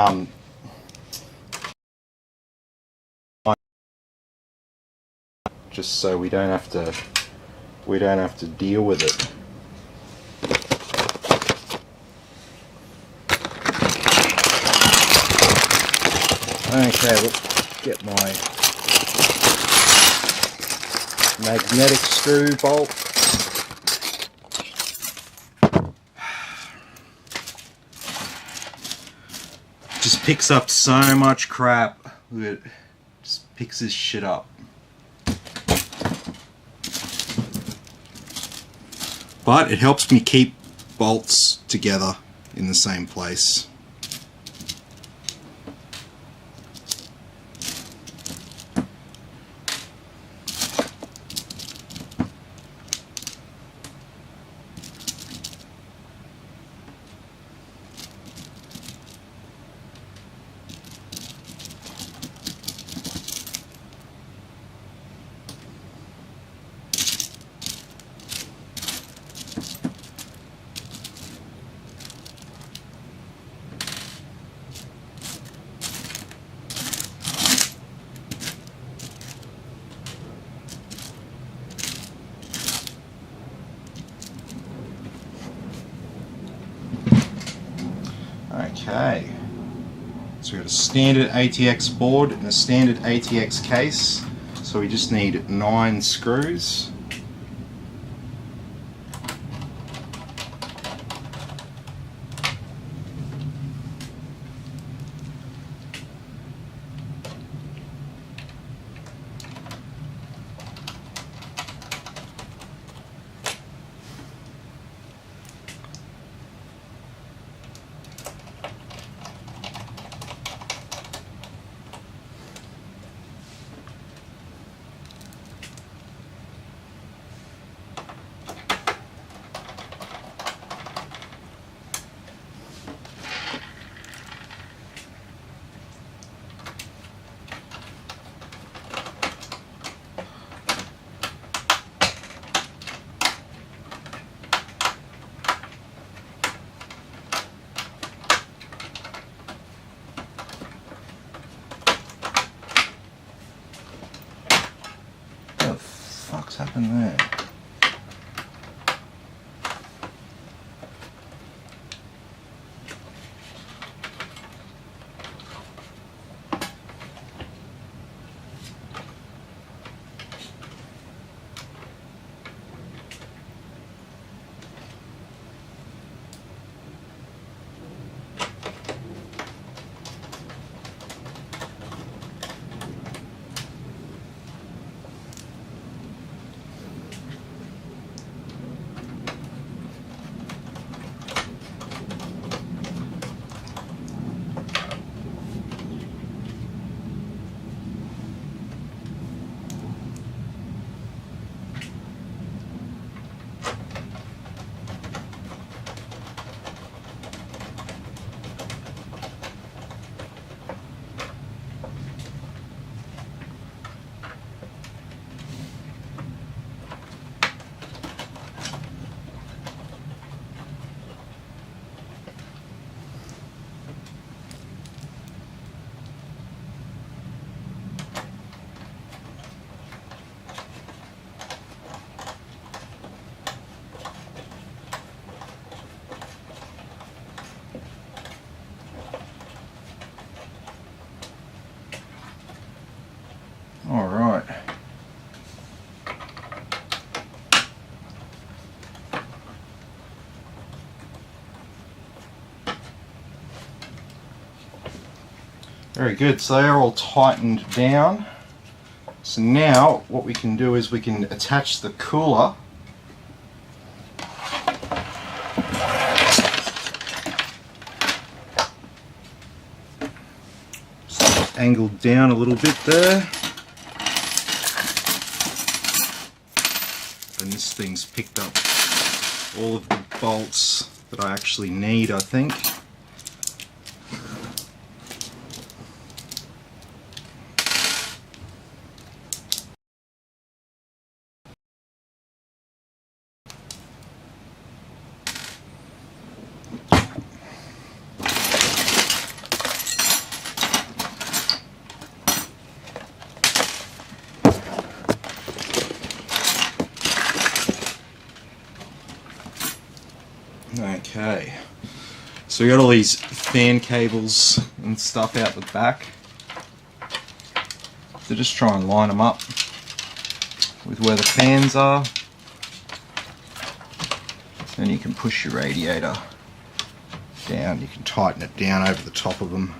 just so we don't have to deal with it. Okay, let's get my magnetic screw bolt. Just picks up so much crap. It just picks this shit up. But it helps me keep bolts together in the same place. Okay, so we've got a standard ATX board and a standard ATX case, so we just need 9 screws. What the fuck's happened there? Very good, so they're all tightened down. So now what we can do is we can attach the cooler angled down a little bit there, and this thing's picked up all of the bolts that I actually need, I think. Okay, so we got all these fan cables and stuff out the back. So just try and line them up with where the fans are. Then you can push your radiator down, you can tighten it down over the top of them.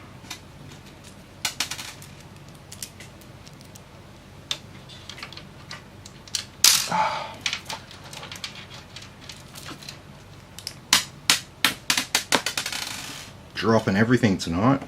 Dropping everything tonight.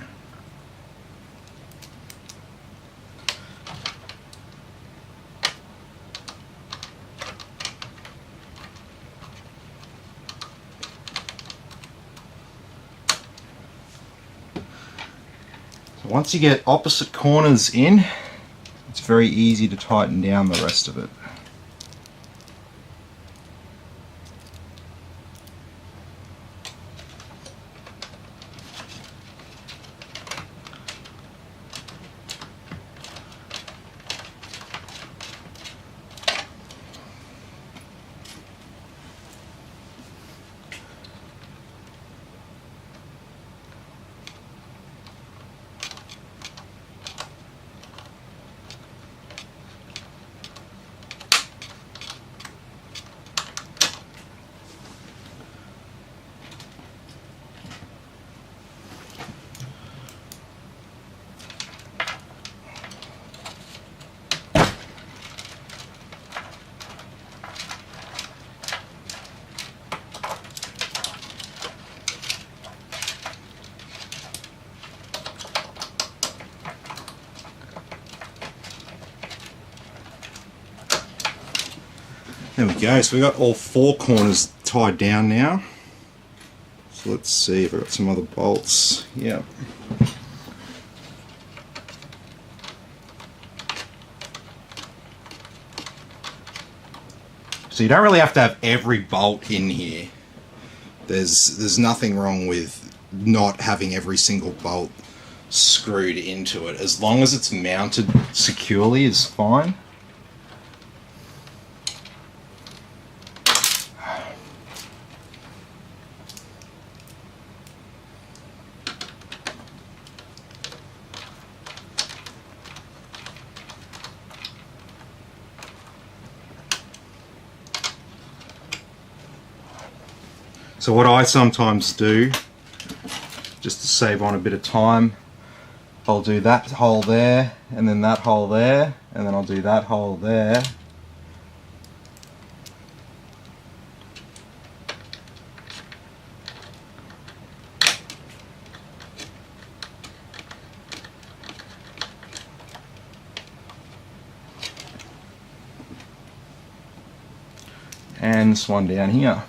So once you get opposite corners in, it's very easy to tighten down the rest of it. There we go, so we've got all four corners tied down now. So let's see if I've got some other bolts. Yeah. So you don't really have to have every bolt in here. There's nothing wrong with not having every single bolt screwed into it. As long as it's mounted securely is fine. So what I sometimes do, just to save on a bit of time, I'll do that hole there, and then that hole there, and then I'll do that hole there. And this one down here.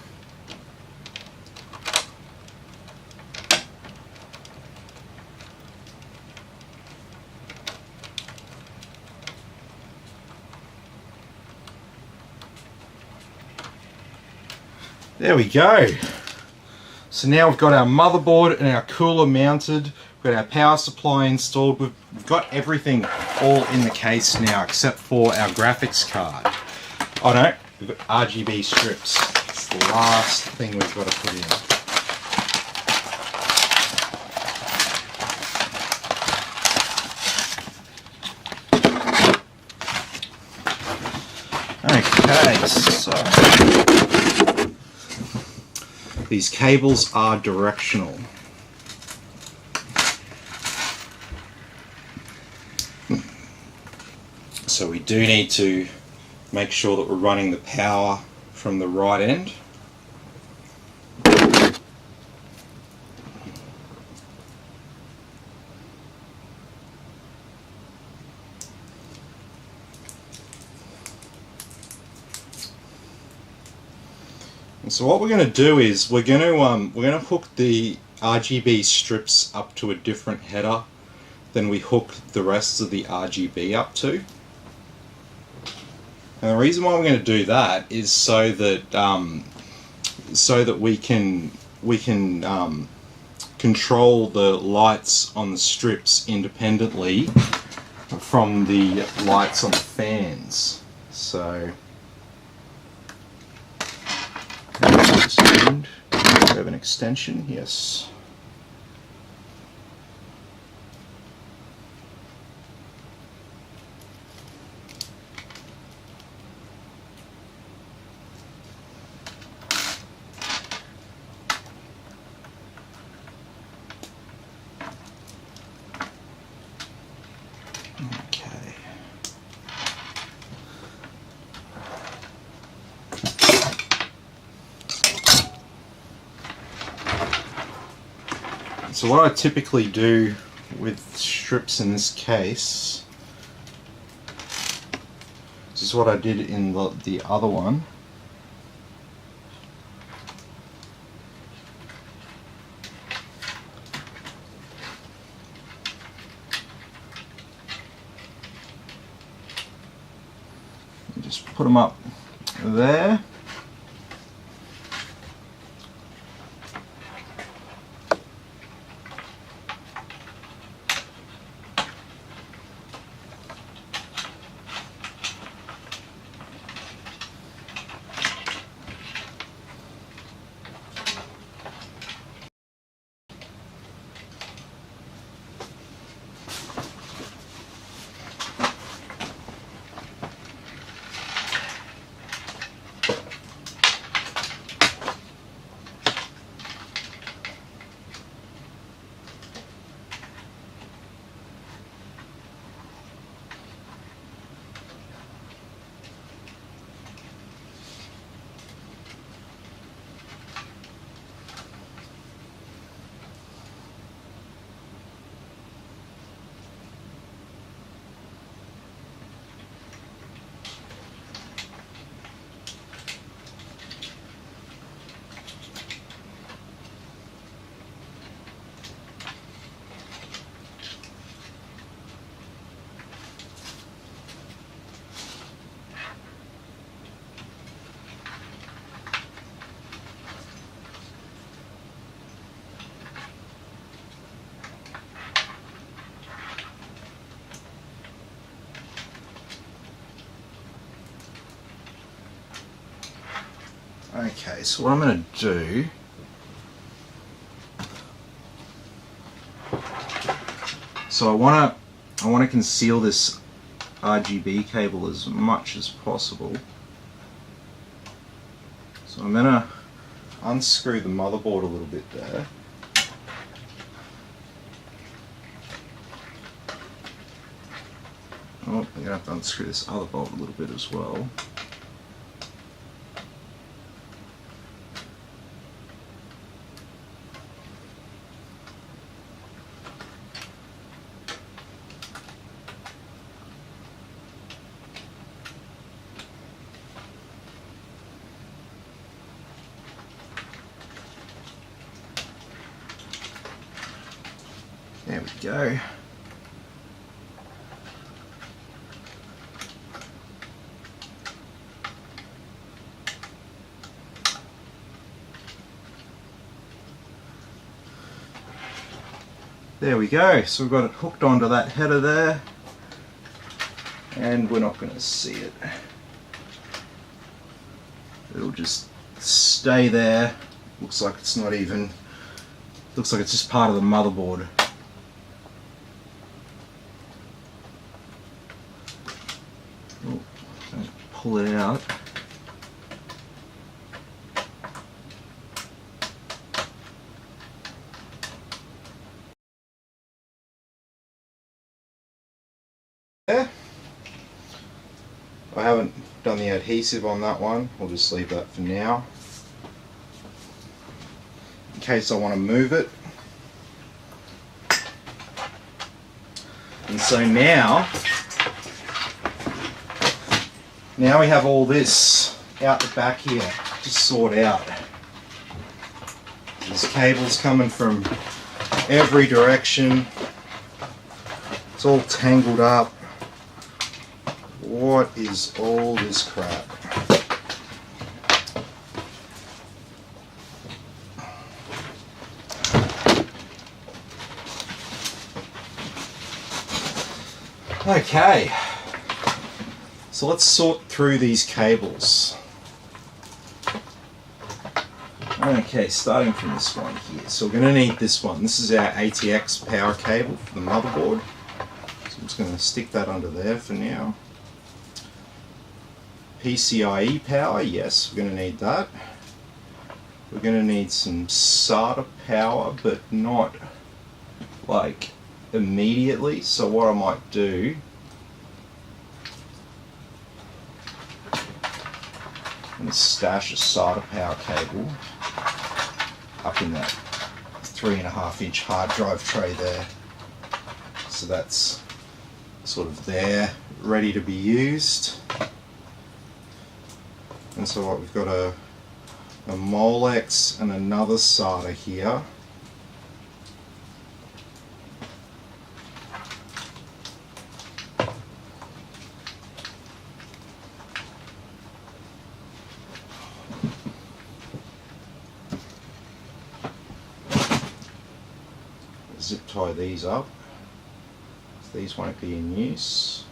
There we go. So now we've got our motherboard and our cooler mounted, we've got our power supply installed, we've got everything all in the case now except for our graphics card. Oh no, we've got RGB strips. It's the last thing we've got to put in. Okay, so these cables are directional. So we do need to make sure that we're running the power from the right end. And so what we're going to do is we're going to hook the RGB strips up to a different header than we hook the rest of the RGB up to. And the reason why we're going to do that is so that we can control the lights on the strips independently from the lights on the fans. So we have an extension, yes. Okay. So what I typically do with strips in this case, this is what I did in the other one. Just put them up there. Okay, so what I'm going to do, so I want to conceal this RGB cable as much as possible. So I'm going to unscrew the motherboard a little bit there. Oh, I'm going to have to unscrew this other bolt a little bit as well. There we go. There we go. So we've got it hooked onto that header there, and we're not going to see it. It'll just stay there. Looks like it's not even, looks like it's just part of the motherboard. Oh, don't pull it out. There. I haven't done the adhesive on that one. We'll just leave that for now. In case I want to move it. And so now we have all this out the back here to sort out. There's cables coming from every direction. It's all tangled up. What is all this crap? Okay, so let's sort through these cables. Okay, starting from this one here. So we're going to need this one. This is our RTX power cable for the motherboard. So I'm just going to stick that under there for now. PCIe power, yes, we're going to need that. We're going to need some SATA power, but not like immediately. So what I might do, I'm going to stash a SATA power cable up in that 3.5-inch hard drive tray there. So that's sort of there, ready to be used. And so what, we've got a Molex and another SATA here. Zip tie these up, so these won't be in use.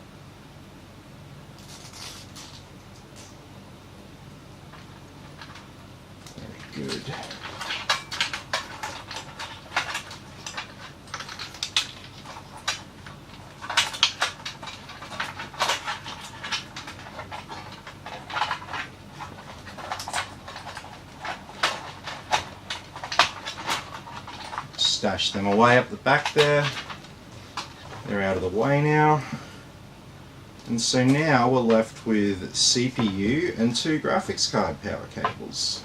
Very good. Stash them away up the back there. They're out of the way now. And so now we're left with CPU and 2 graphics card power cables.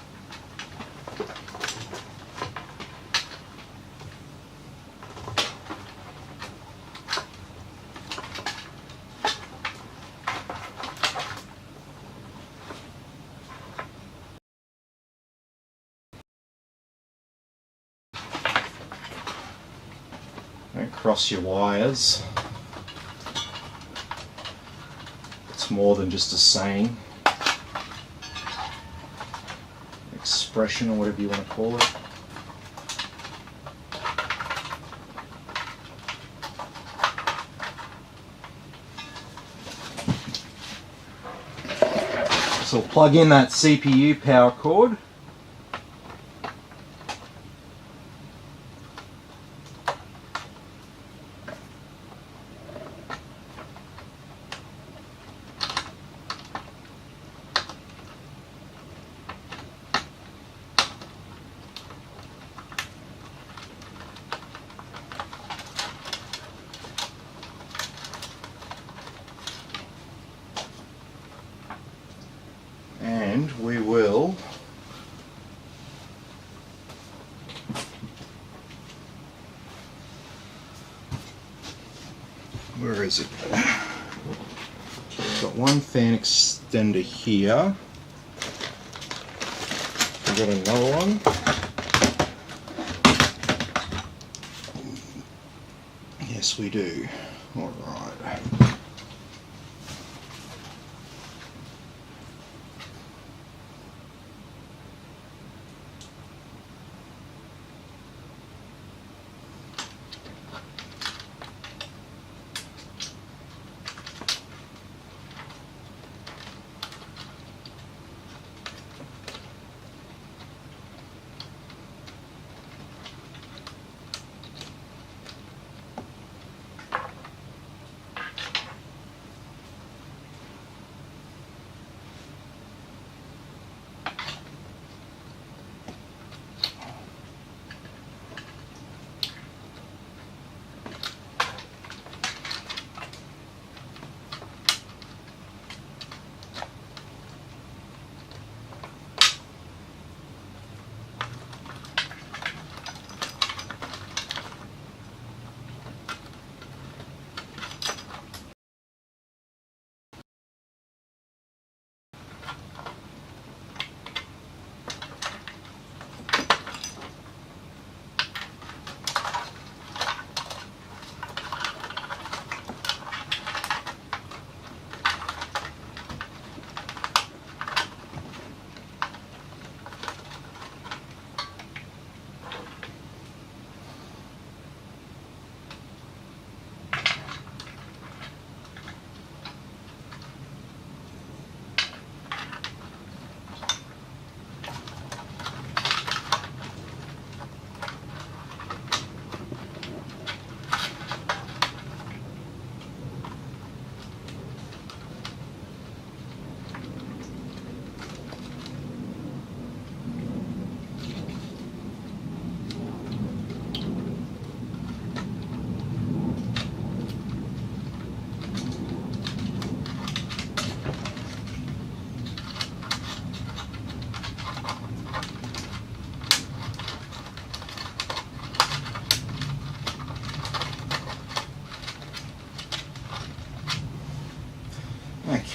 Don't cross your wires. It's more than just a saying, expression, or whatever you want to call it. So we'll plug in that CPU power cord. And we will where is it? Got one fan extender here. We've got another one. Yes, we do. All right.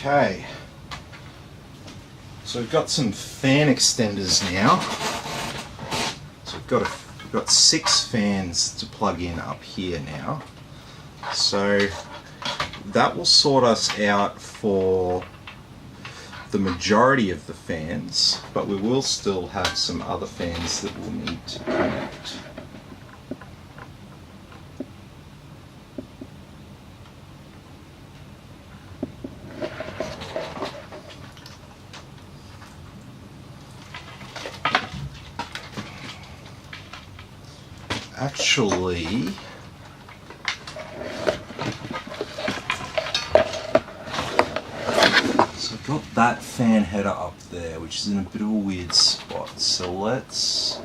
Okay. So we've got some fan extenders now. So we've got 6 fans to plug in up here now. So that will sort us out for the majority of the fans, but we will still have some other fans that we'll need to connect. Actually, so I've got that fan header up there, which is in a bit of a weird spot. So let's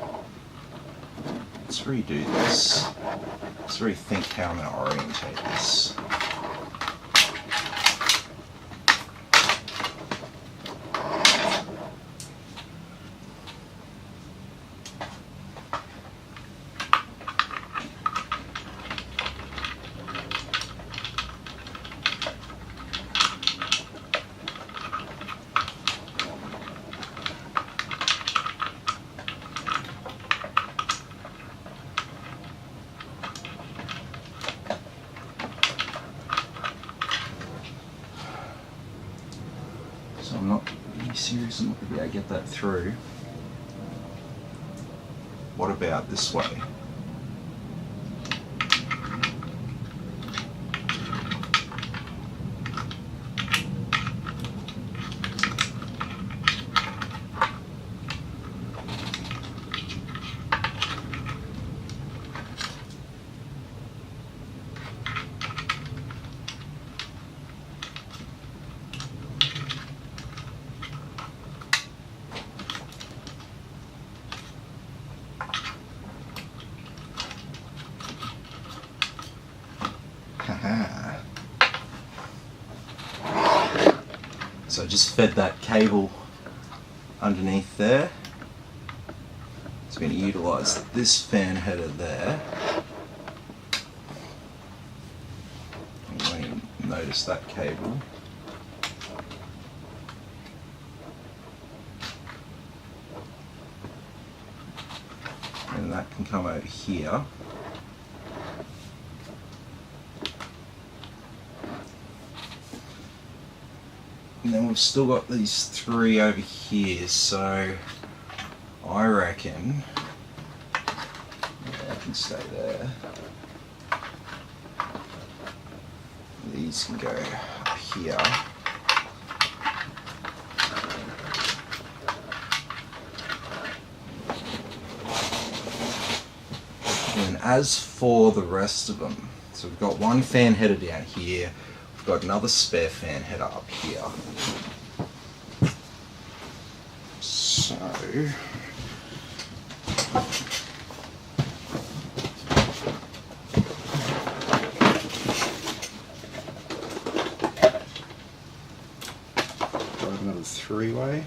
redo this. Let's rethink how I'm going to orientate this. So I'm not really serious, I'm not going to be able to get that through. What about this way? So I just fed that cable underneath there. So we're going to utilise this fan header there. You won't notice that cable. And that can come over here. And then we've still got these 3 over here, so I reckon I can stay there. These can go up here. And as for the rest of them, so we've got one fan header down here. Got another spare fan header up here. So got another 3-way.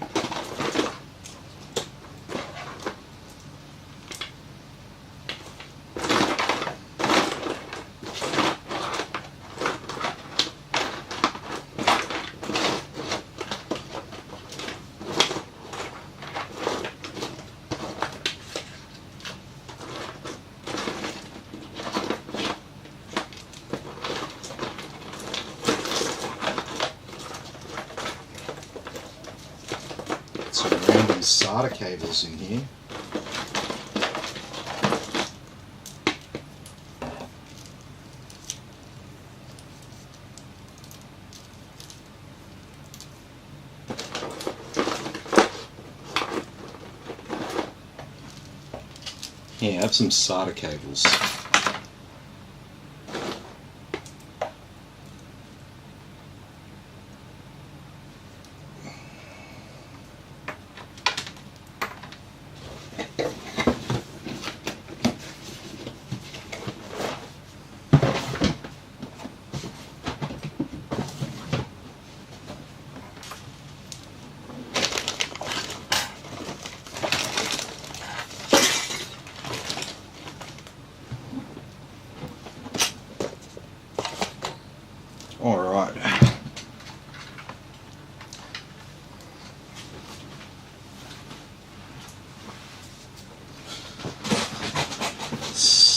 Some random SATA cables in here. Yeah, I have some SATA cables.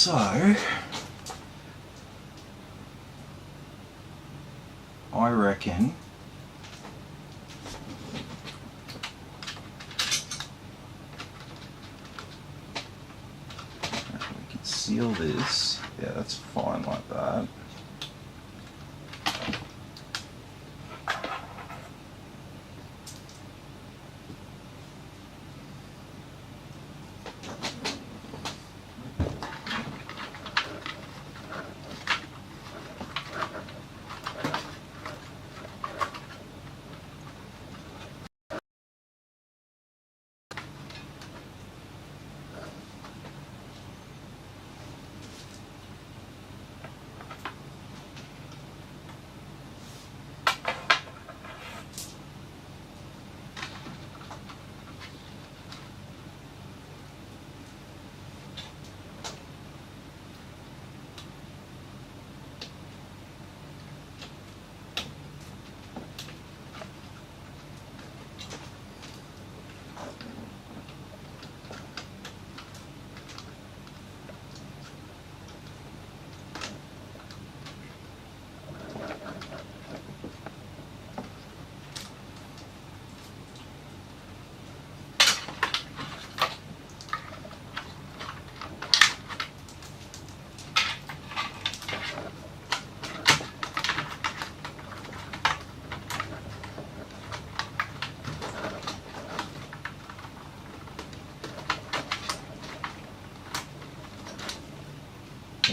So I reckon we can seal this. Yeah, that's fine like that.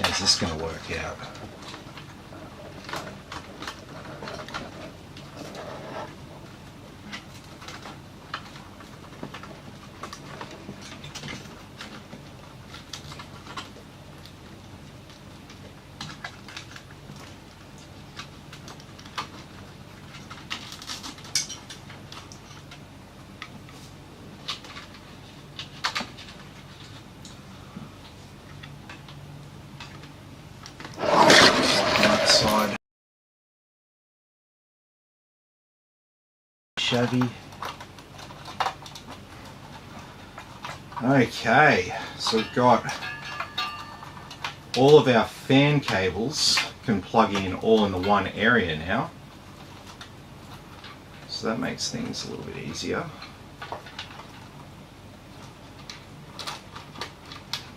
How's this going to work out? Side shabby. Okay, so we've got all of our fan cables can plug in all in the one area now, so that makes things a little bit easier.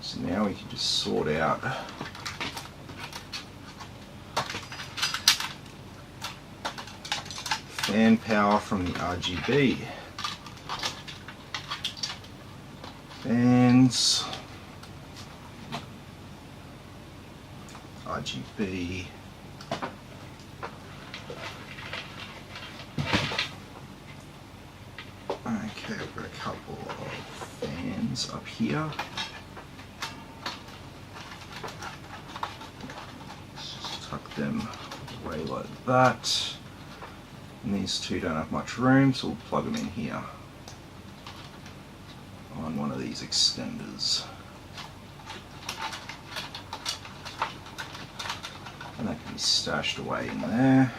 So now we can just sort out fan power from the RGB. Fans, RGB, okay, I've got a couple of fans up here. Just tuck them away like that. And these two don't have much room, so we'll plug them in here on one of these extenders. And that can be stashed away in there.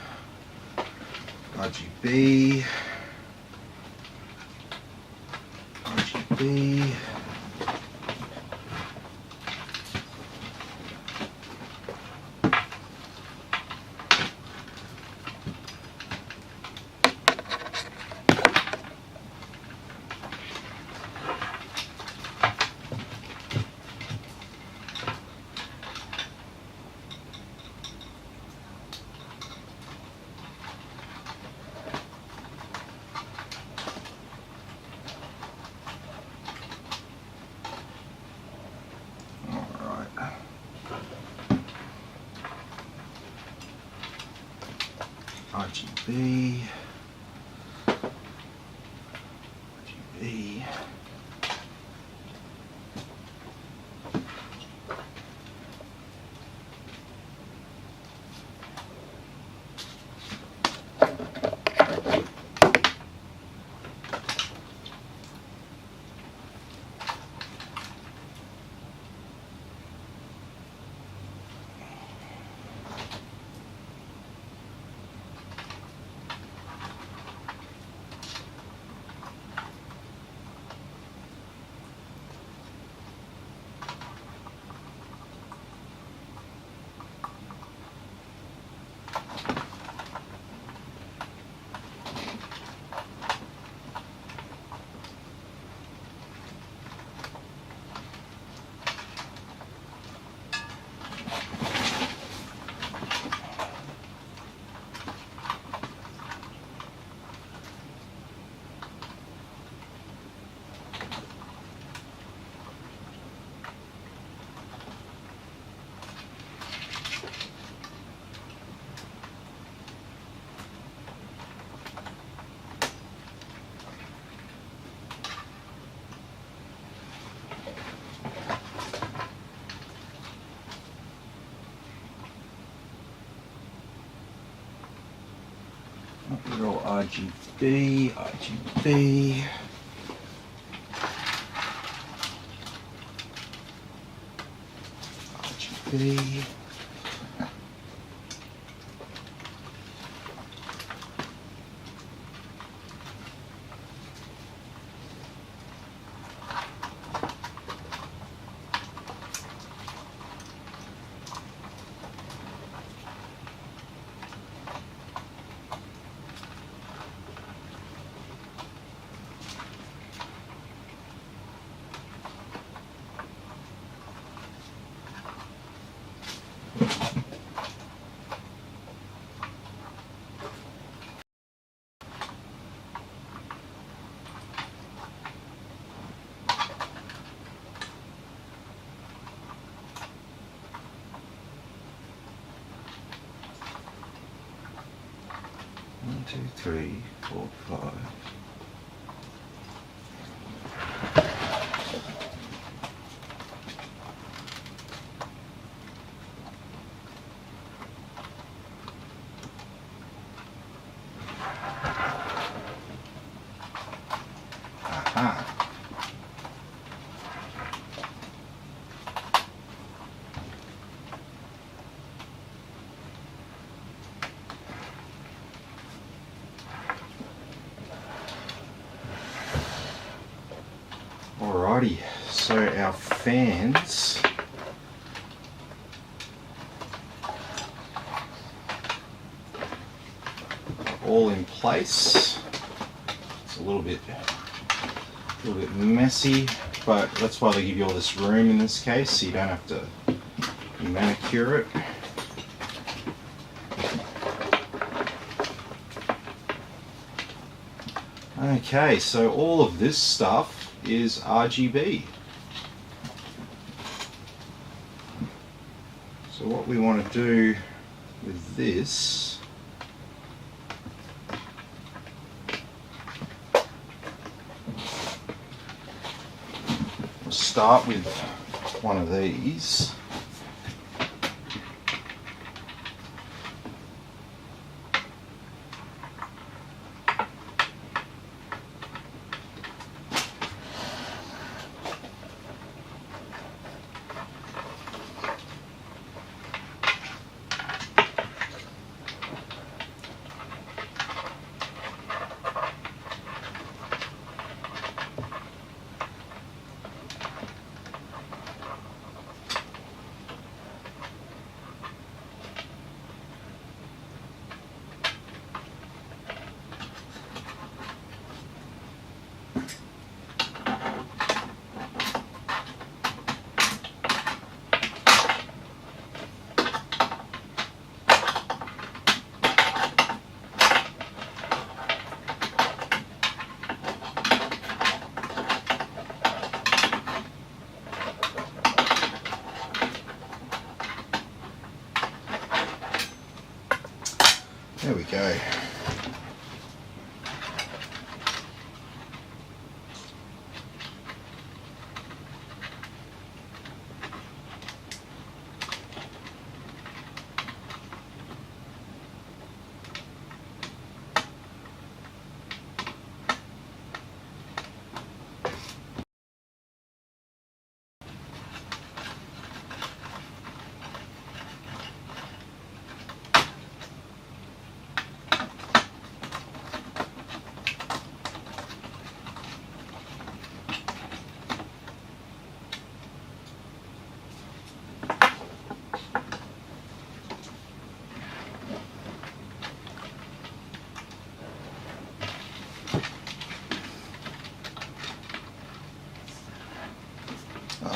RGB, RGB. RGB, RGB. Good old RGB, RGB. RGB. One, two, three, four, five. Aha. Alrighty, so our fans are all in place. It's a little bit messy, but that's why they give you all this room in this case, so you don't have to manicure it. Okay, so all of this stuff is RGB. So what we want to do with this we'll start with one of these. There we go.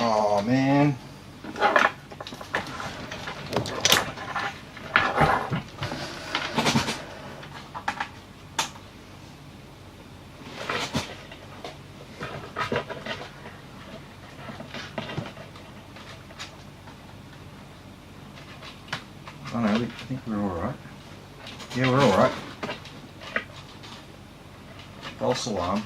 Oh man. Oh no, I think we're alright. Yeah, we're alright. False alarm.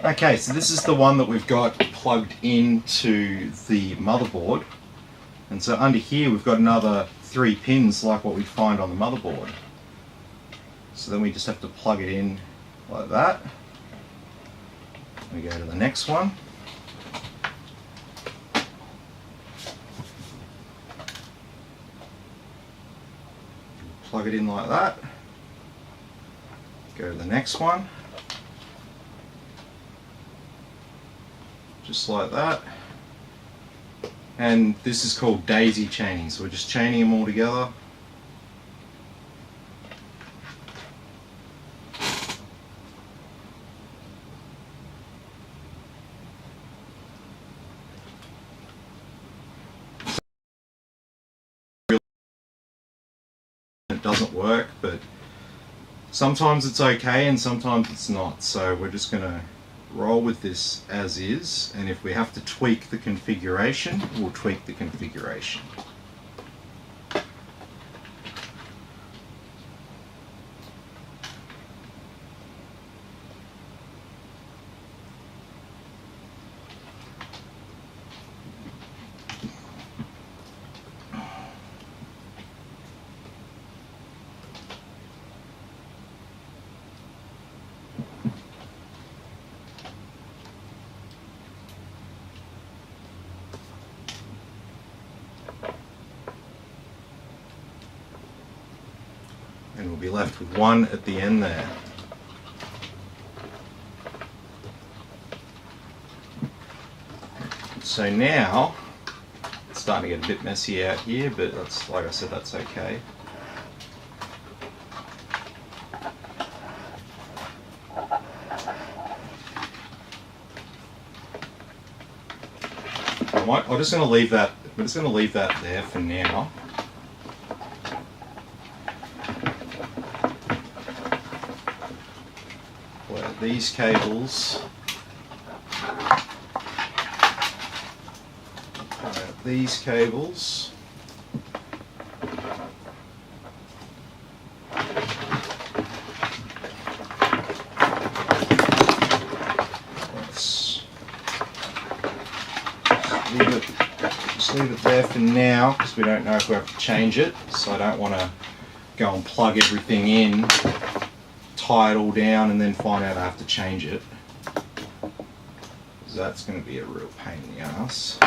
Okay, so this is the one that we've got plugged into the motherboard. And so under here we've got another 3 pins like what we'd find on the motherboard. So then we just have to plug it in like that. We go to the next one. Plug it in like that. Go to the next one. Just like that. And this is called daisy chaining, so we're just chaining them all together. It doesn't work, but sometimes it's okay and sometimes it's not, so we're just going to roll with this as is, and if we have to tweak the configuration, we'll tweak the configuration. And we'll be left with one at the end there. So now, it's starting to get a bit messy out here, but that's, like I said, that's okay. I'm just going to leave that. I'm just going to leave that there for now. Where these cables. These cables. Just leave it there for now because we don't know if we have to change it, so I don't want to go and plug everything in, tie it all down and then find out I have to change it, because that's going to be a real pain in the ass.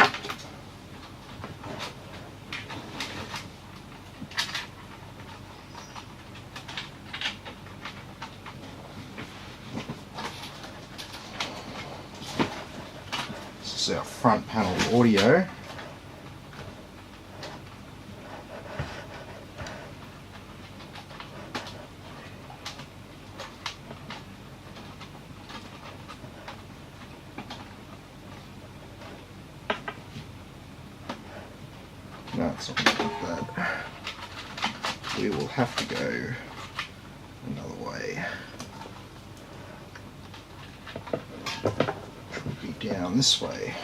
This is our front panel audio. No, it's not like that. We will have to go another way. Which will be down this way.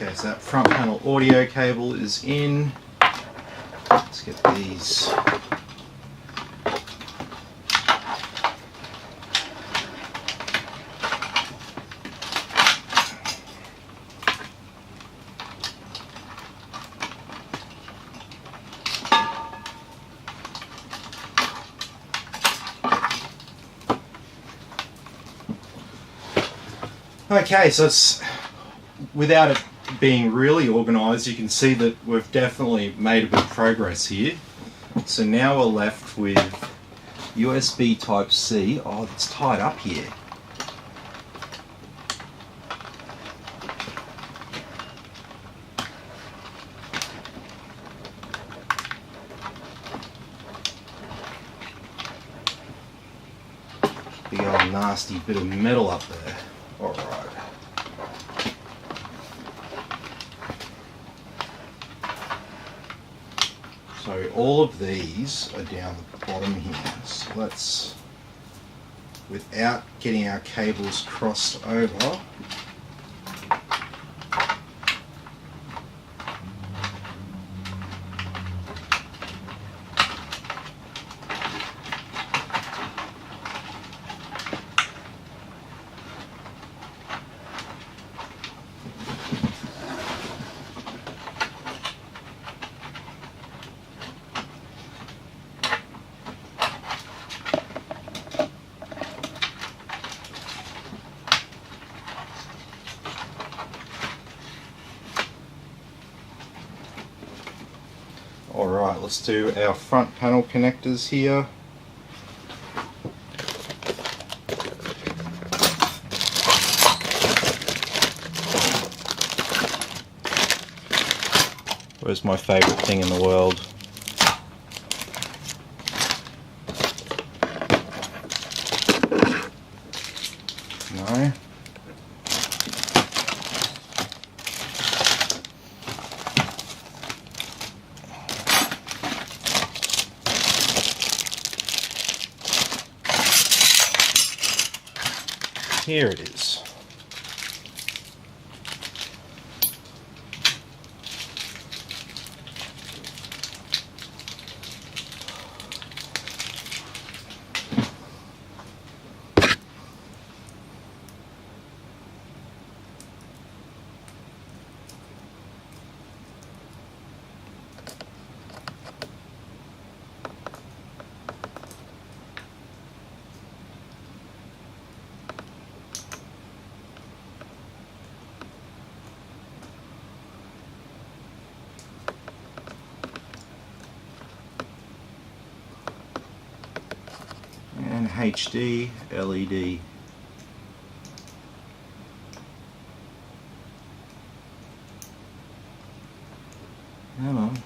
Okay, so that front panel audio cable is in. Let's get these. Okay, so it's, without it being really organised, you can see that we've definitely made a bit of progress here. So now we're left with USB Type-C. Oh, it's tied up here. Big old nasty bit of metal up there. Alright. So all of these are down the bottom here. So let's, without getting our cables crossed over, alright, let's do our front panel connectors here. Where's my favourite thing in the world? No. Here it is. And HD LED. Come on.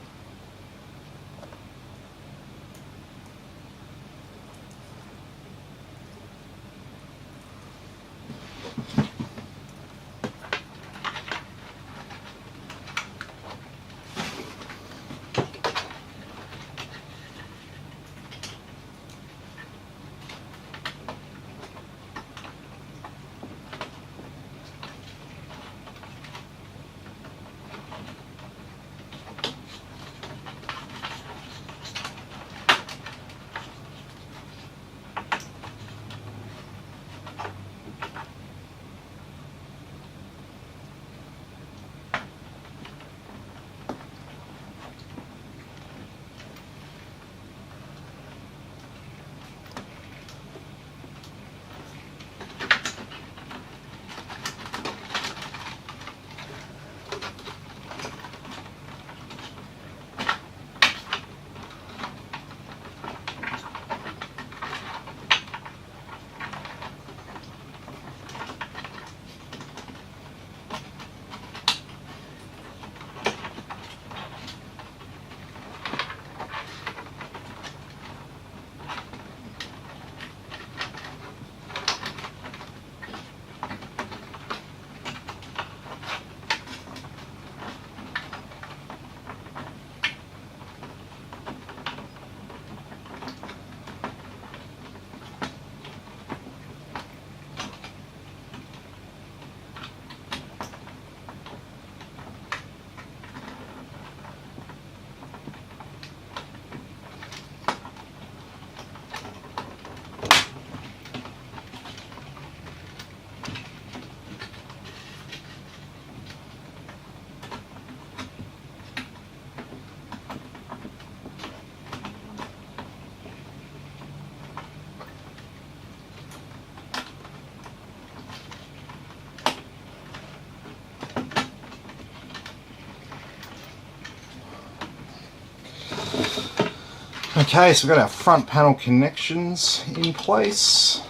Okay, so we've got our front panel connections in place.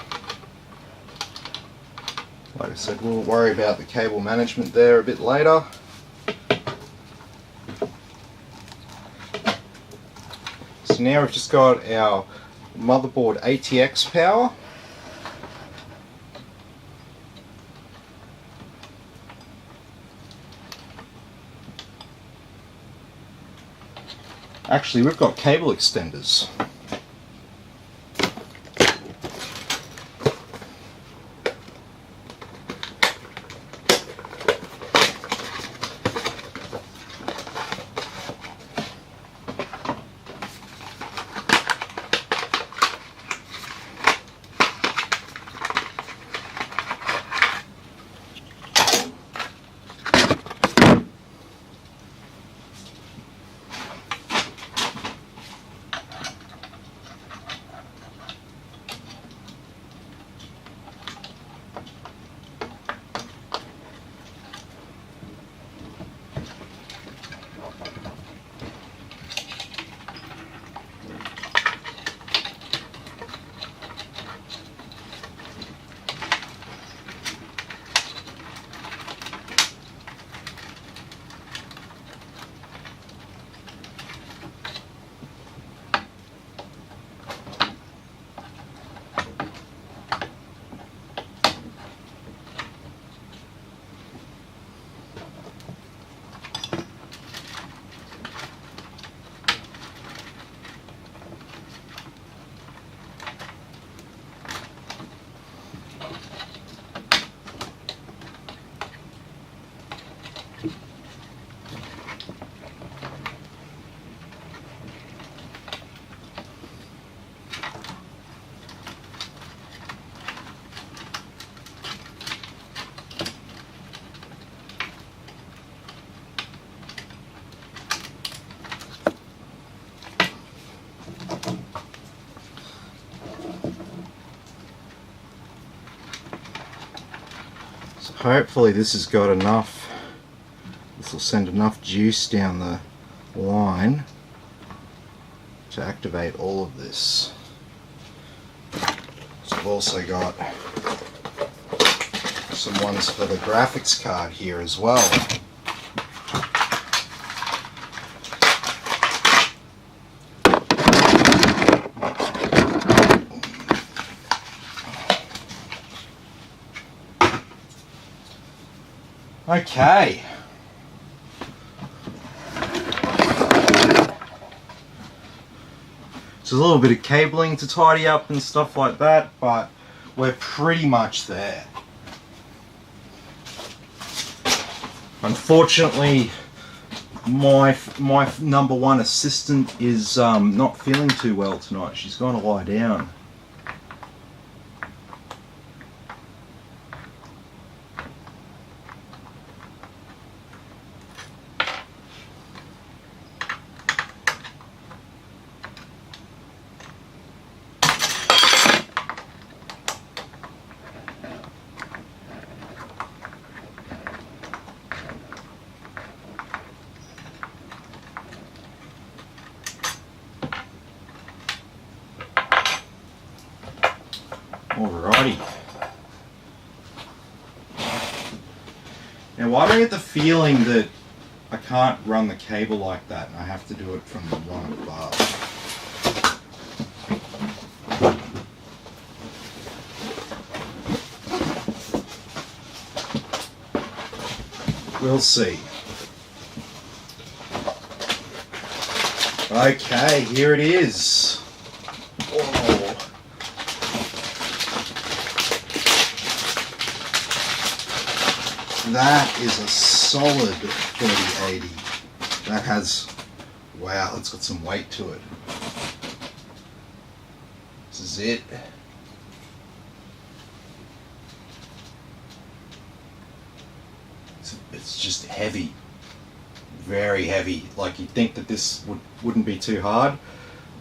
Like I said, we'll worry about the cable management there a bit later. So now we've just got our motherboard RTX power. Actually, we've got cable extenders. Hopefully this has got enough, this will send enough juice down the line to activate all of this. So I've also got some ones for the graphics card here as well. Okay. So a little bit of cabling to tidy up and stuff like that, but we're pretty much there. Unfortunately, my number one assistant is not feeling too well tonight. She's gone to lie down. Alrighty. Now why do I get the feeling that I can't run the cable like that and I have to do it from the one above? We'll see. Okay, here it is. Whoa. That is a solid 3080. That has, wow, it's got some weight to it. This is it. It's just heavy, very heavy. Like you'd think that this wouldn't be too hard,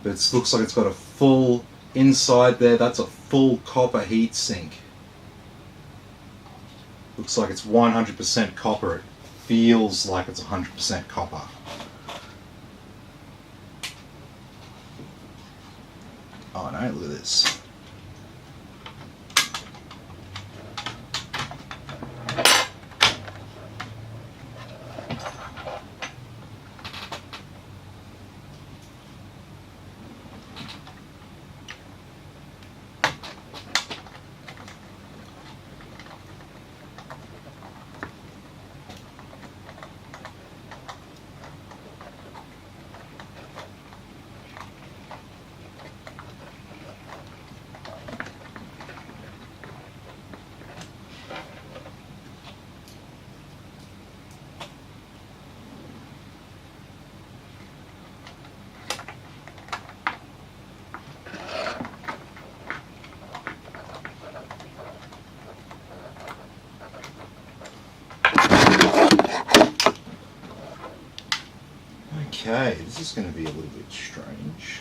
but it looks like it's got a full inside there. That's a full copper heat sink. Looks like it's 100% copper. It feels like it's 100% copper. Oh no, look at this. That's going to be a little bit strange.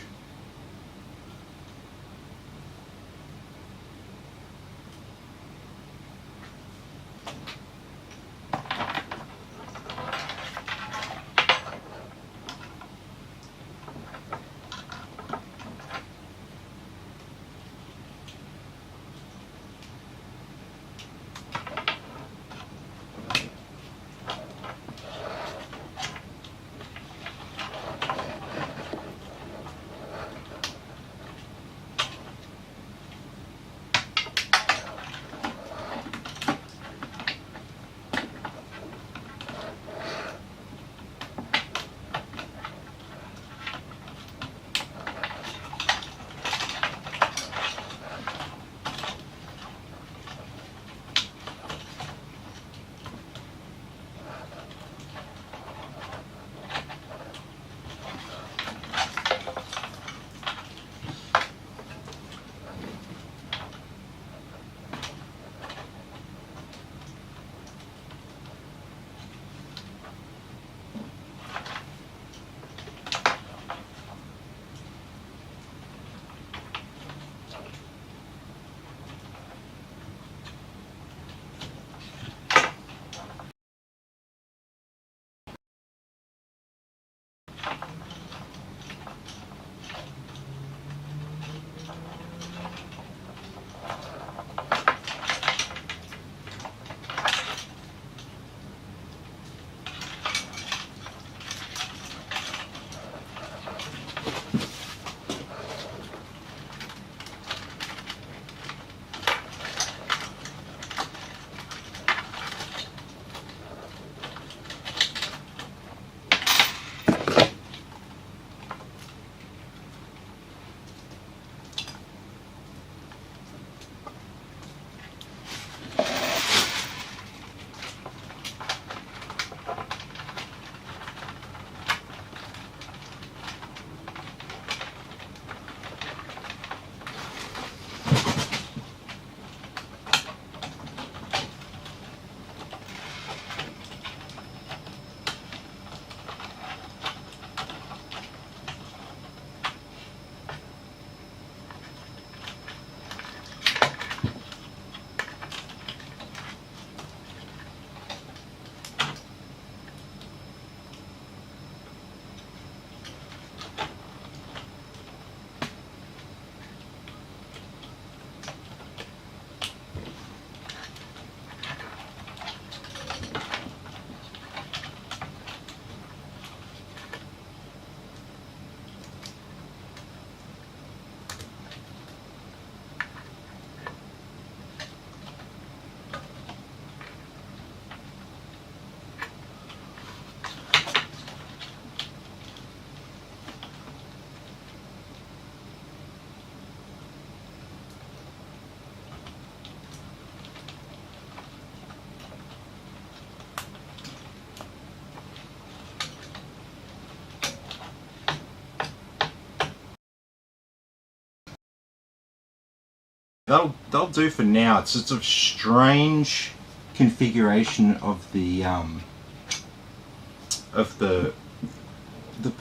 They'll do for now. It's just a strange configuration of the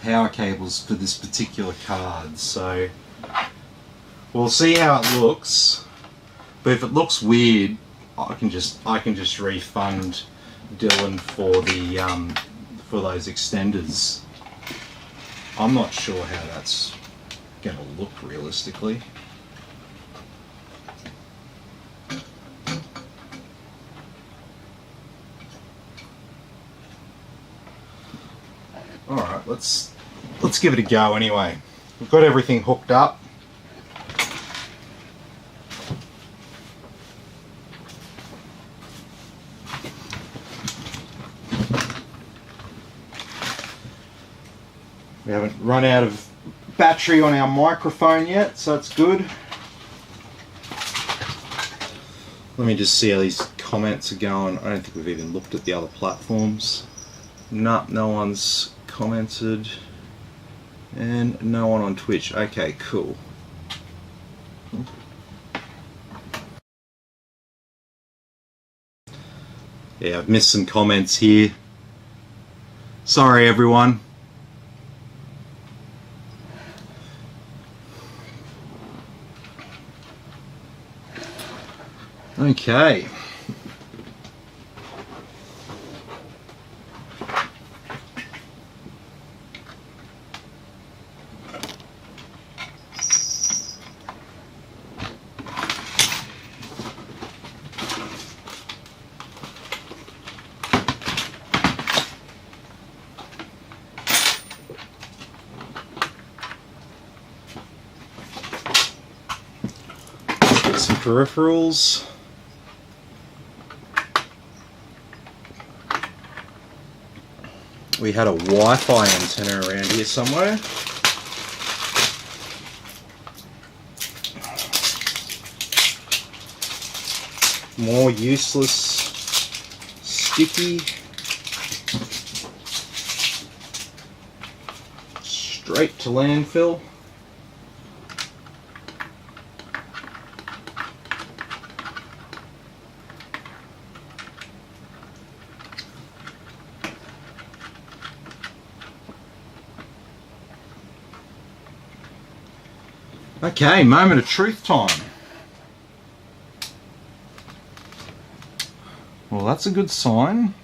power cables for this particular card. So we'll see how it looks. But if it looks weird, I can just refund Dillon for the for those extenders. I'm not sure how that's going to look realistically. All right, let's give it a go anyway. We've got everything hooked up. We haven't run out of battery on our microphone yet, so that's good. Let me just see how these comments are going. I don't think we've even looked at the other platforms. No one's commented. And no one on Twitch. Okay, cool. Yeah, I've missed some comments here. Sorry, everyone. Okay. Some peripherals. We had a Wi-Fi antenna around here somewhere. More useless sticky. Straight to landfill. Okay, moment of truth time. Well, that's a good sign.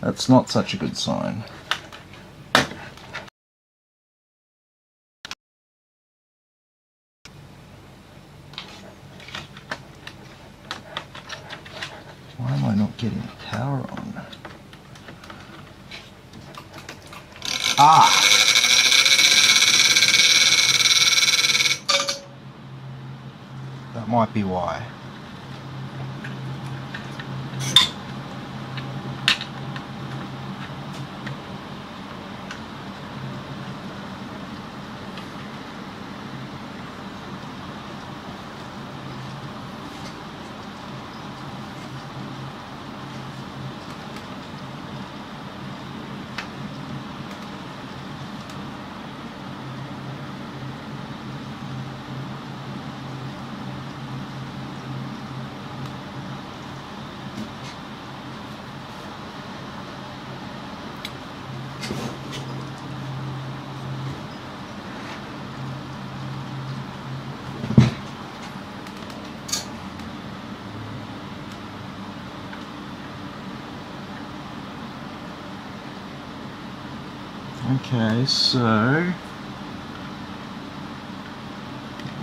That's not such a good sign. Why am I not getting the power on? Ah! That might be why. Okay, so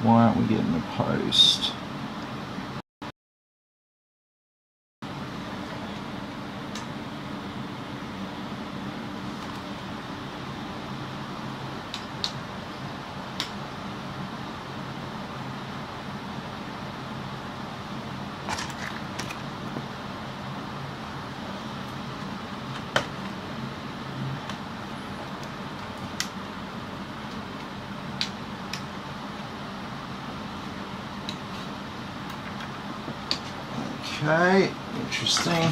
why aren't we getting the post? Okay, interesting.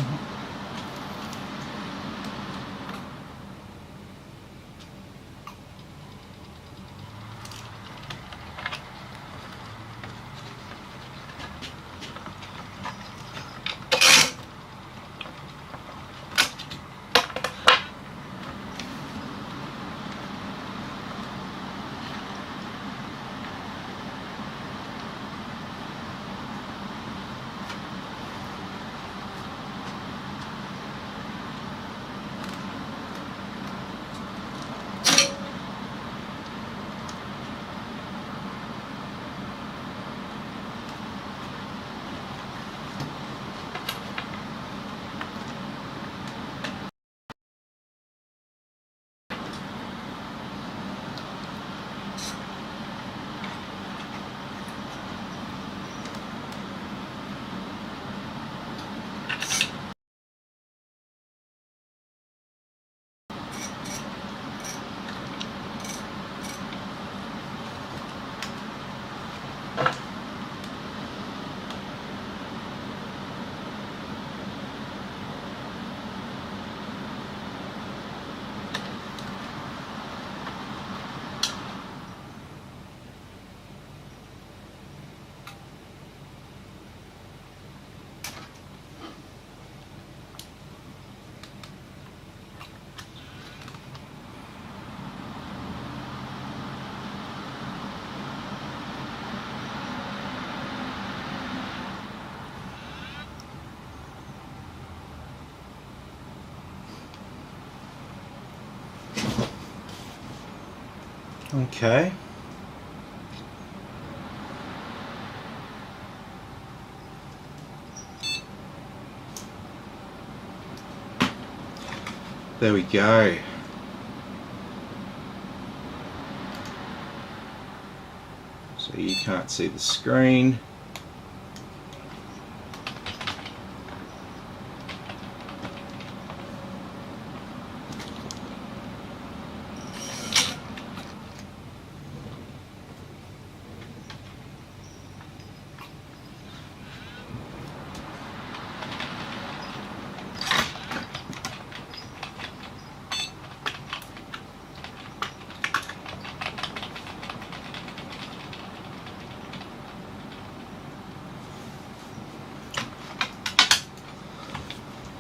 Okay. There we go. So you can't see the screen.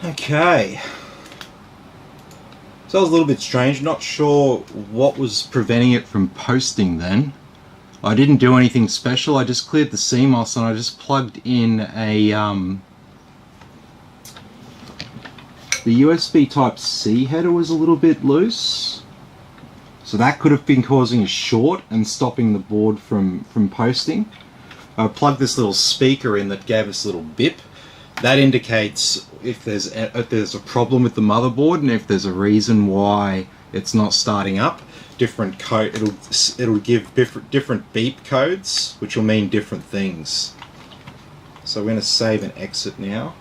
Okay, so that was a little bit strange, not sure what was preventing it from posting then. I didn't do anything special, I just cleared the CMOS and I just plugged in a the USB Type-C header was a little bit loose, so that could have been causing a short and stopping the board from posting. I plugged this little speaker in that gave us a little bip. That indicates if there's a problem with the motherboard and if there's a reason why it's not starting up. Different code, it'll give different beep codes, which will mean different things. So we're going to save and exit now.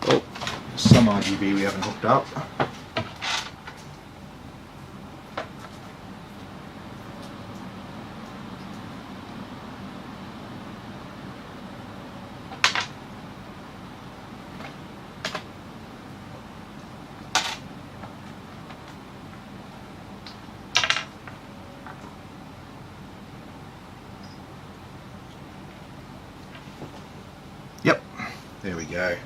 Oh, some RGB we haven't hooked up. Yep, there we go.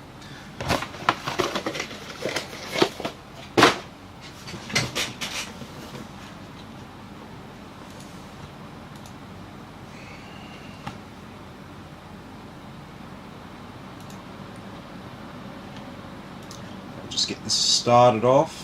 I'll just get this started off.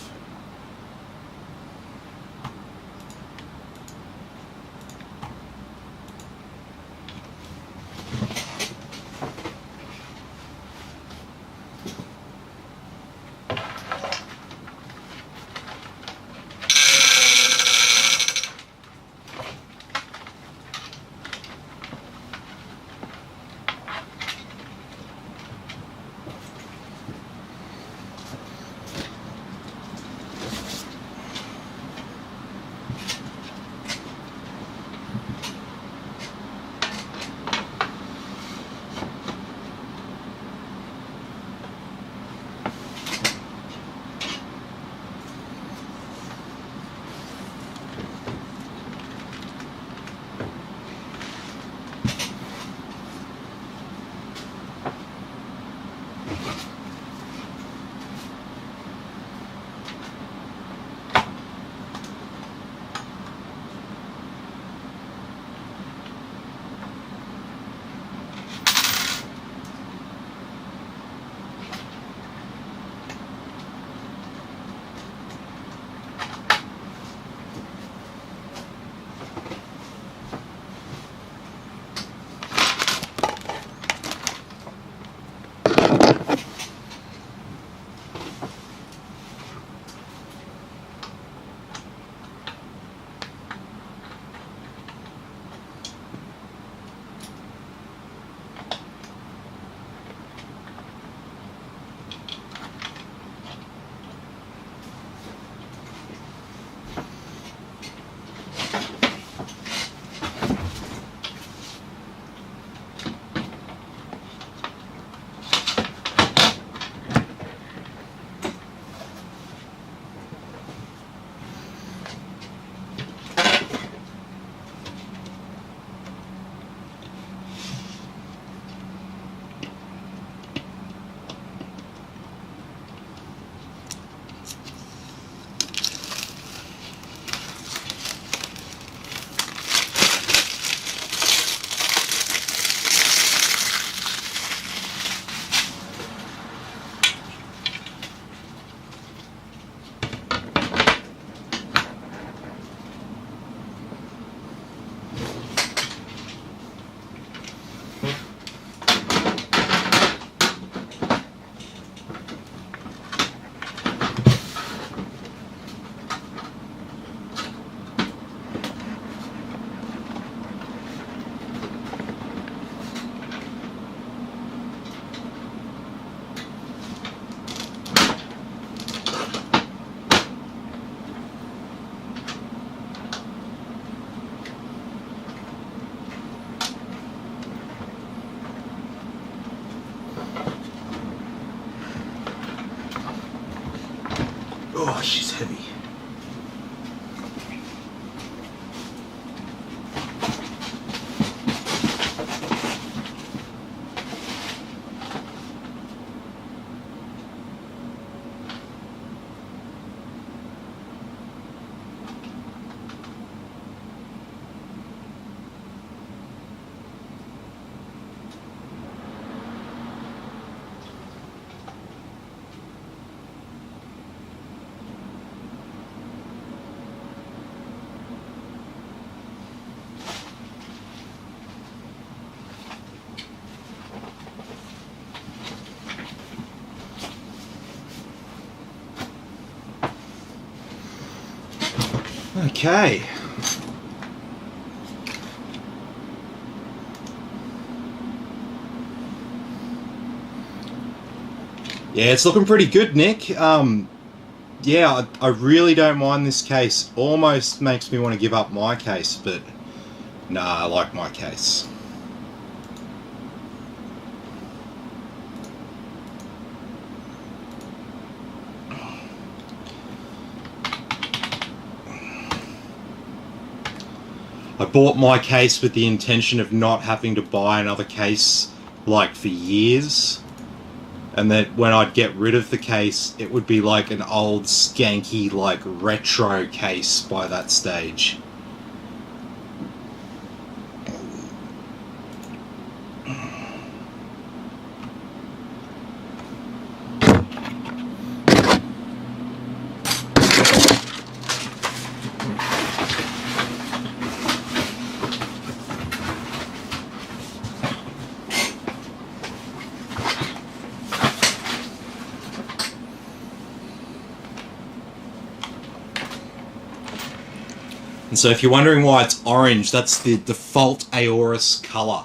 Oh, she's heavy. Okay. Yeah, it's looking pretty good, Nick. Yeah, I really don't mind this case. Almost makes me want to give up my case, but nah, I like my case. I bought my case with the intention of not having to buy another case like for years, and that when I'd get rid of the case it would be like an old skanky like retro case by that stage. And so if you're wondering why it's orange, that's the default Aorus color.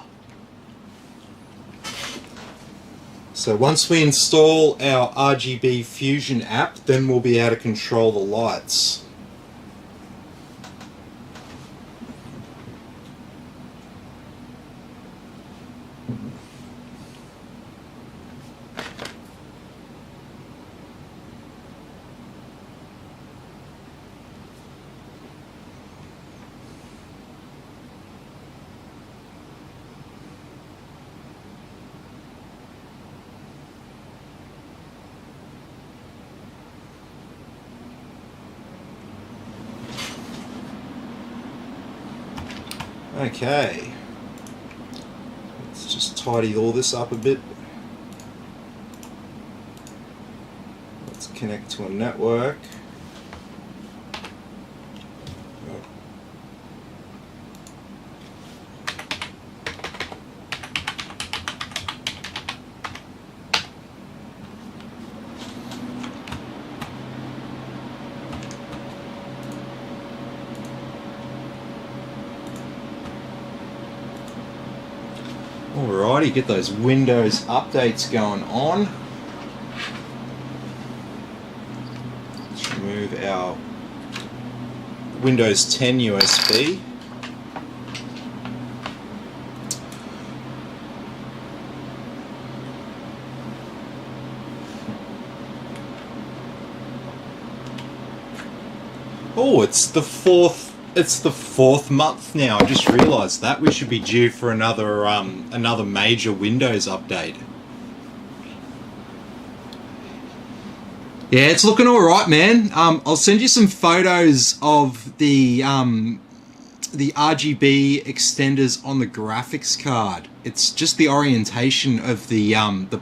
So once we install our RGB Fusion app, then we'll be able to control the lights. Okay, let's just tidy all this up a bit. Let's connect to a network. Alrighty, get those Windows updates going on. Let's remove our Windows 10 USB. Oh, it's the fourth month now. I just realised that we should be due for another major Windows update. Yeah, it's looking all right, man. I'll send you some photos of the RGB extenders on the graphics card. It's just the orientation of the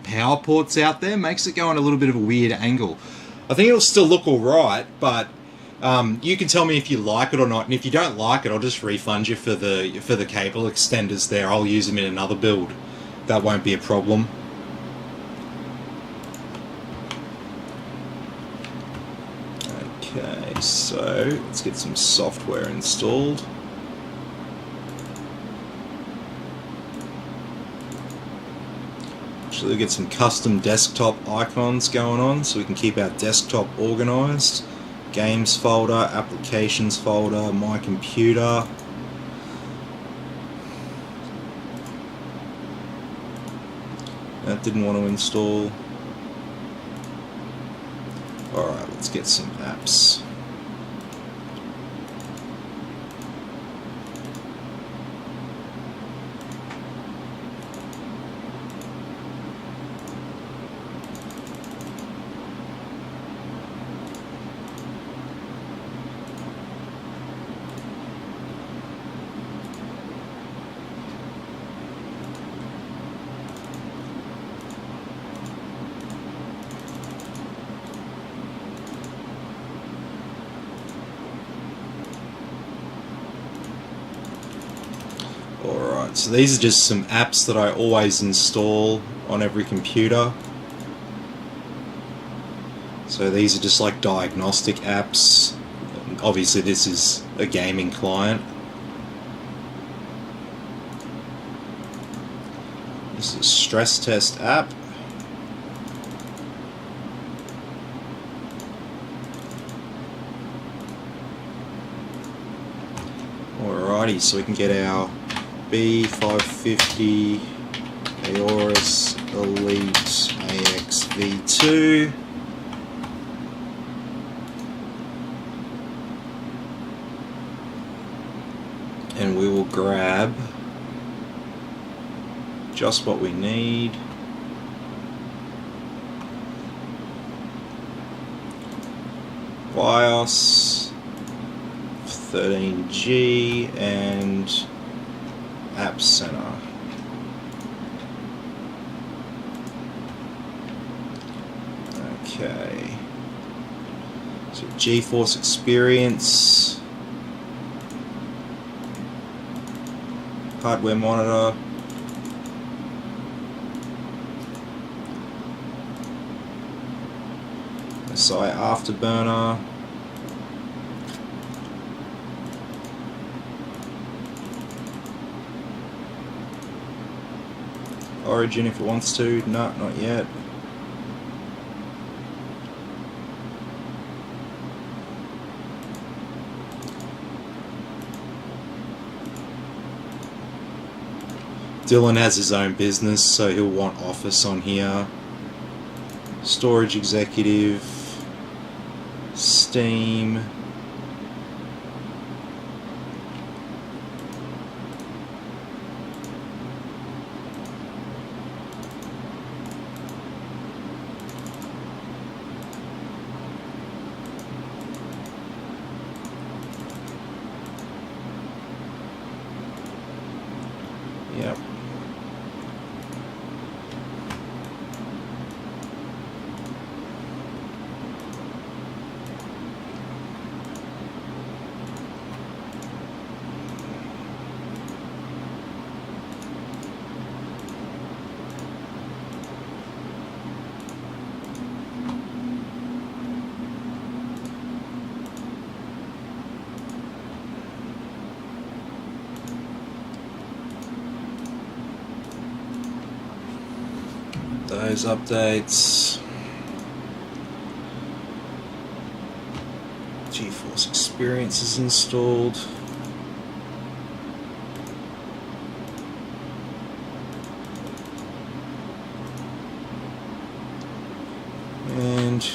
power ports out there makes it go on a little bit of a weird angle. I think it'll still look all right, but you can tell me if you like it or not, and if you don't like it, I'll just refund you for the cable extenders there. I'll use them in another build. That won't be a problem. Okay, so let's get some software installed. Actually, we'll get some custom desktop icons going on so we can keep our desktop organized. Games folder, applications folder, my computer. That didn't want to install. Alright, let's Let's get some apps. Alright, so these are just some apps that I always install on every computer. So these are just like diagnostic apps. Obviously this is a gaming client. This is a stress test app. Alrighty, so we can get our B550 Aorus Elite AX V2. And we will grab just what we need. BIOS 13G and App Center. Okay. So GeForce Experience. Hardware monitor. SI Afterburner. Origin if it wants to. No, not yet. Dillon has his own business, so he'll want Office on here. Storage Executive, Steam. Yep. Those updates. GeForce Experience is installed. And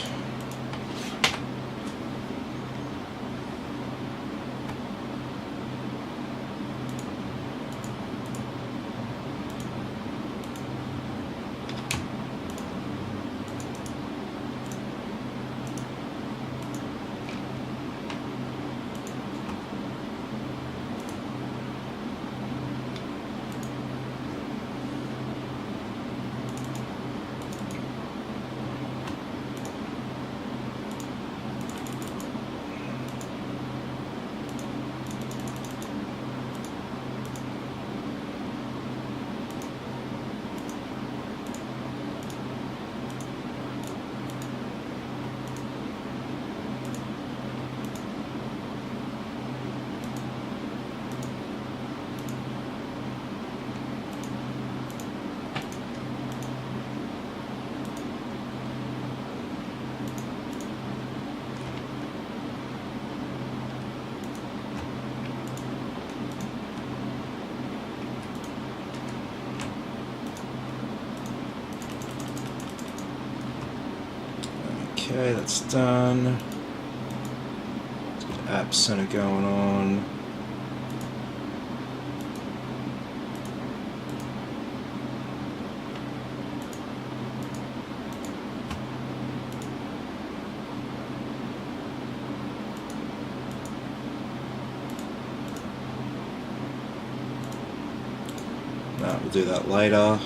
Okay, that's done. Let's get App Center going on. No, we'll do that later.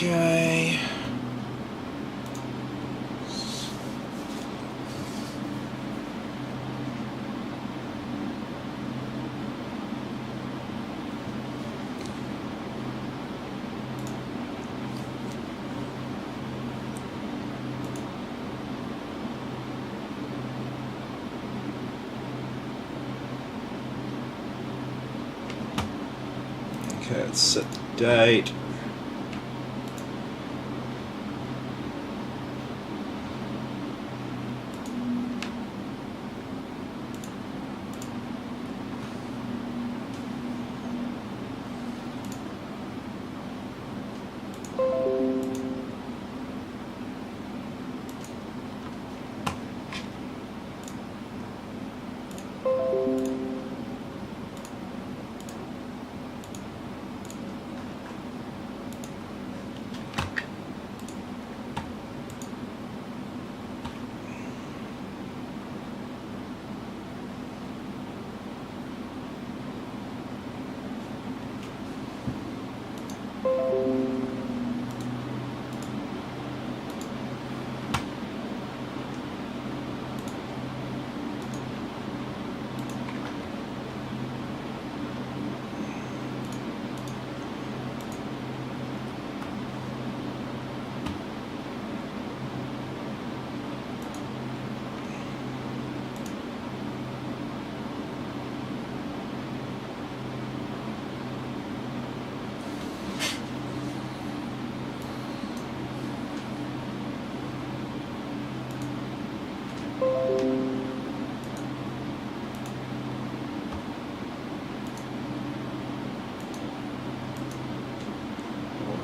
Okay. Okay, let's set the date.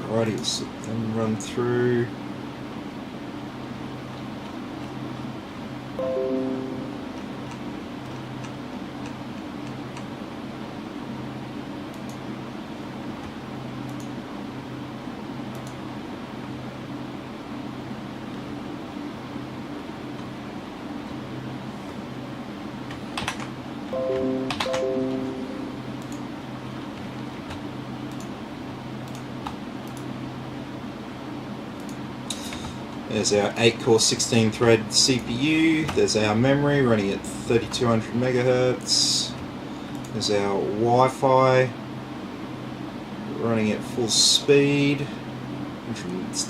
Alrighty, let's let them run through. There's our 8-core 16-thread CPU. There's our memory running at 3200 megahertz. There's our Wi-Fi running at full speed,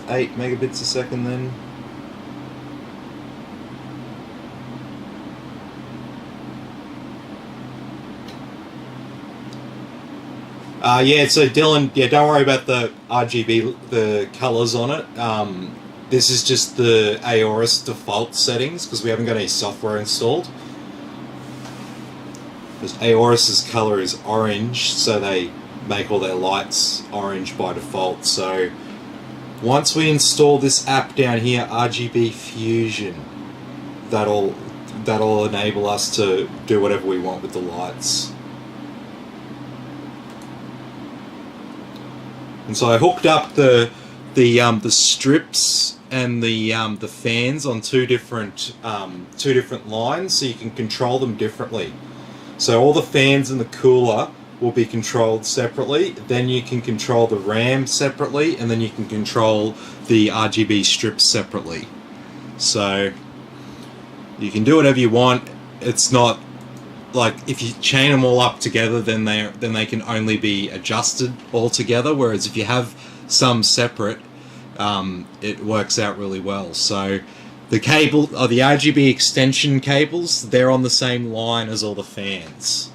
8 megabits a second then. Yeah, so Dillon, yeah, don't worry about the RGB, the colors on it. This is just the Aorus default settings because we haven't got any software installed. Because Aorus's color is orange, so they make all their lights orange by default. So once we install this app down here, RGB Fusion, that'll enable us to do whatever we want with the lights. And so I hooked up the strips and the fans on two different lines, so you can control them differently. So all the fans and the cooler will be controlled separately. Then you can control the RAM separately, and then you can control the RGB strips separately. So you can do whatever you want. It's not like if you chain them all up together, then they can only be adjusted all together. Whereas if you have some separate, it works out really well. So the cable, or the RGB extension cables, they're on the same line as all the fans.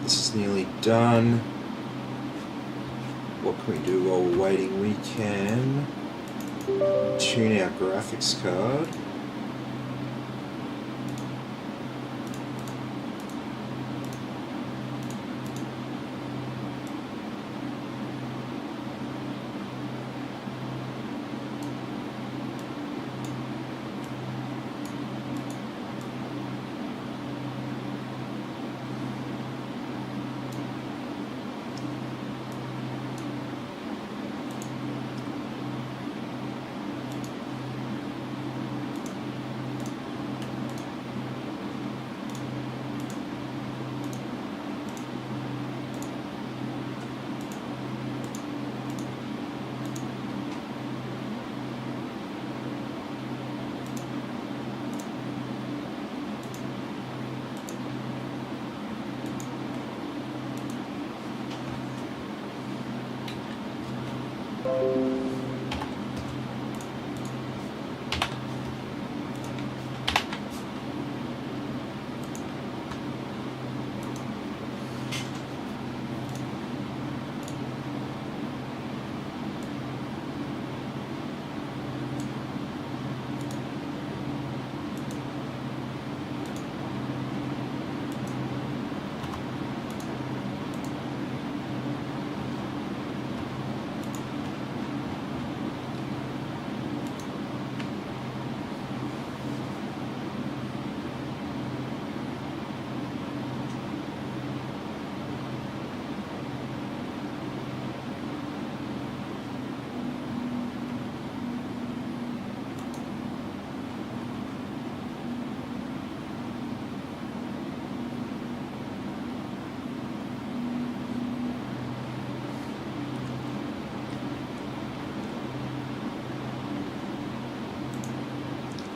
This is nearly done. What can we do while we're waiting? We can tune our graphics card.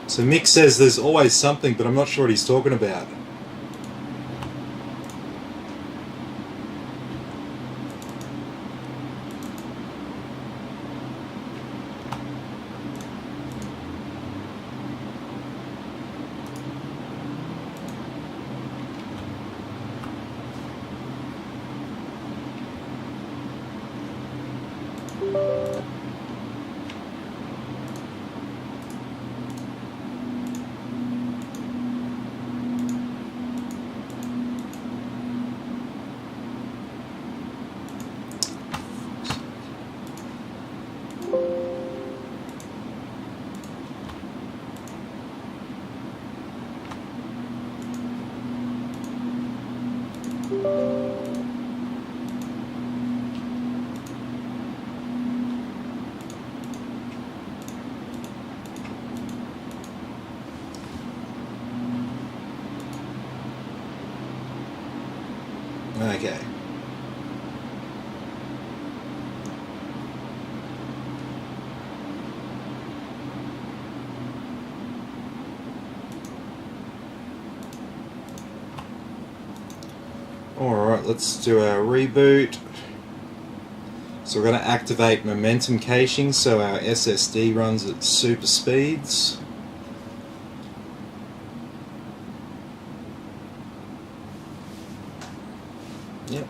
So Mick says there's always something, but I'm not sure what he's talking about. Okay. Alright, let's do our reboot. So we're going to activate momentum caching so our SSD runs at super speeds. Yep.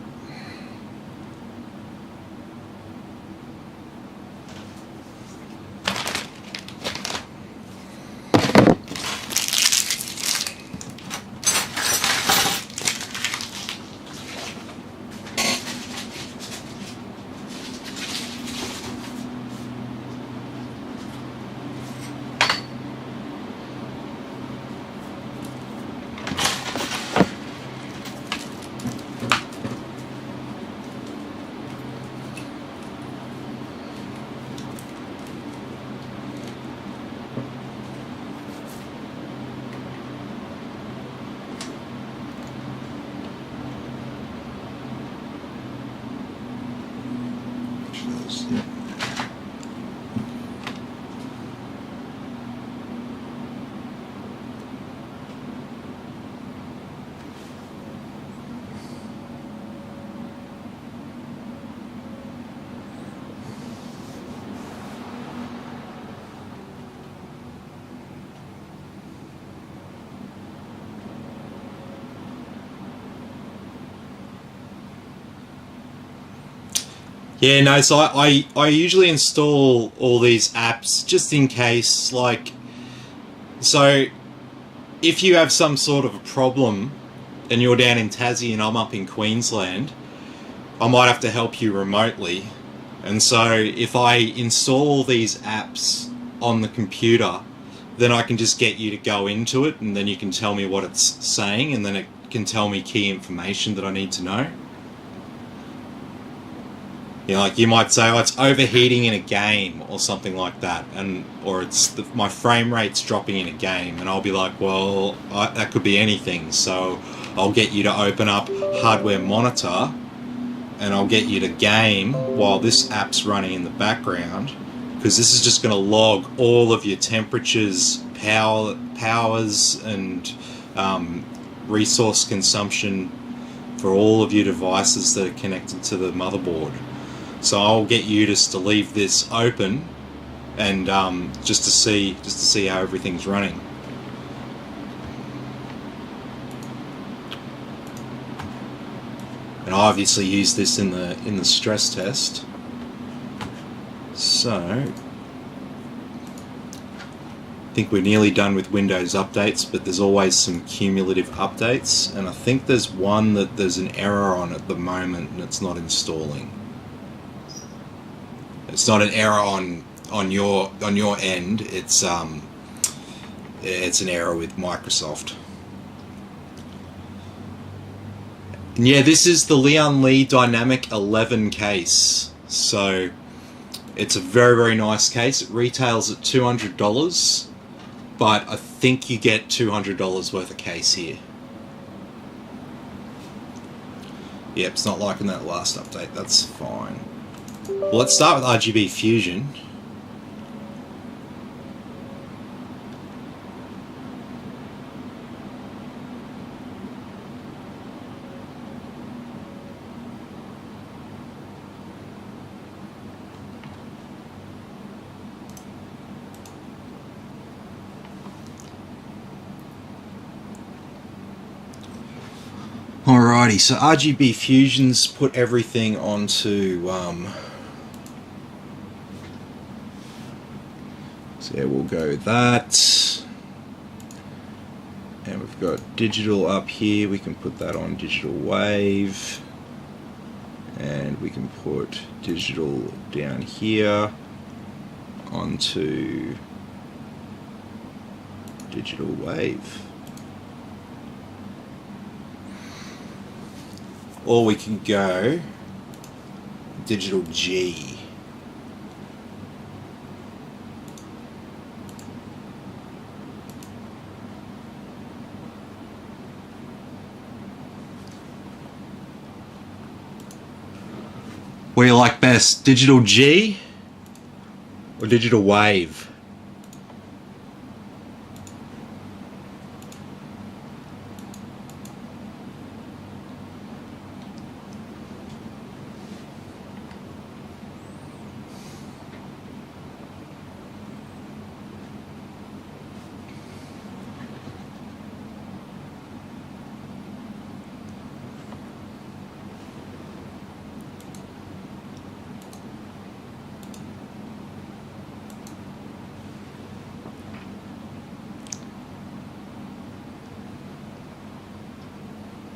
Yeah, no, so I usually install all these apps just in case, like, so if you have some sort of a problem and you're down in Tassie and I'm up in Queensland, I might have to help you remotely. And so if I install these apps on the computer, then I can just get you to go into it and then you can tell me what it's saying and then it can tell me key information that I need to know. You know, like you might say, oh, it's overheating in a game or something like that, and or it's my frame rate's dropping in a game, and I'll be like, well, that could be anything. So I'll get you to open up hardware monitor, and I'll get you to game while this app's running in the background, because this is just going to log all of your temperatures, powers, and resource consumption for all of your devices that are connected to the motherboard. So I'll get you just to leave this open and just to see how everything's running. And I obviously use this in the stress test. So I think we're nearly done with Windows updates, but there's always some cumulative updates, and I think there's one that there's an error on at the moment and it's not installing. It's not an error on your end. It's an error with Microsoft. And yeah, this is the Lian Li Dynamic 11 case. So it's a very, very nice case. It retails at $200, but I think you get $200 worth of case here. Yep, it's not liking that last update. That's fine. Well, let's start with RGB Fusion. Alrighty, so RGB Fusion's put everything onto so yeah, we'll go with that, and we've got digital up here. We can put that on digital wave, and we can put digital down here onto digital wave. Or we can go digital G. What do you like best, digital G or digital wave?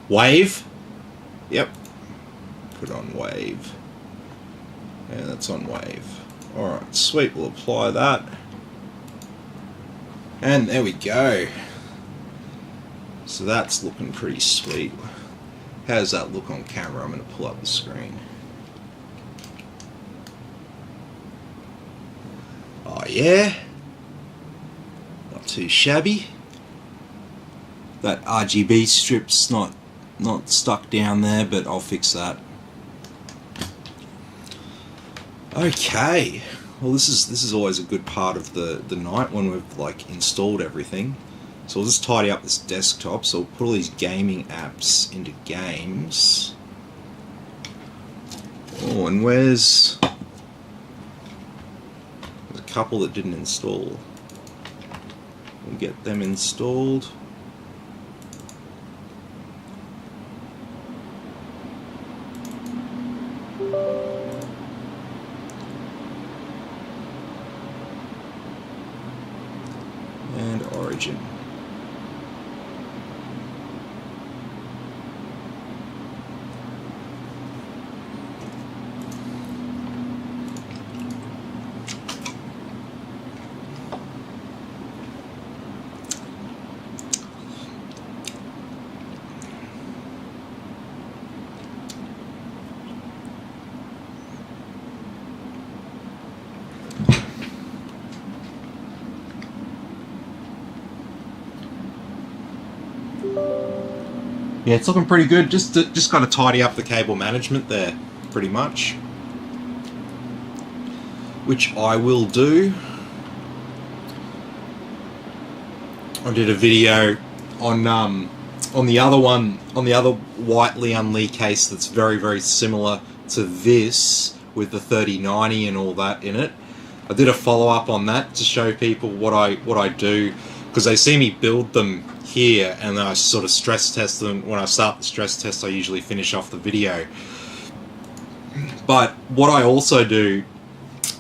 Wave. Yep. Put on wave. Yeah, that's on wave. Alright, sweet, we'll apply that. And there we go. So that's looking pretty sweet. How does that look on camera? I'm going to pull up the screen. Oh yeah. Not too shabby. That RGB strip's not stuck down there, but I'll fix that. Okay, well this is always a good part of the night when we've like installed everything. So we'll just tidy up this desktop. So we'll put all these gaming apps into games. Oh, and there's a couple that didn't install. We'll get them installed. And Origin. Yeah, it's looking pretty good. Just got to tidy up the cable management there, pretty much, which I will do. I did a video on the other one, on the other white Lian Li case that's very similar to this with the 3090 and all that in it. I did a follow up on that to show people what I do, because they see me build them here and then I sort of stress test them. When I start the stress test, I usually finish off the video. But what I also do,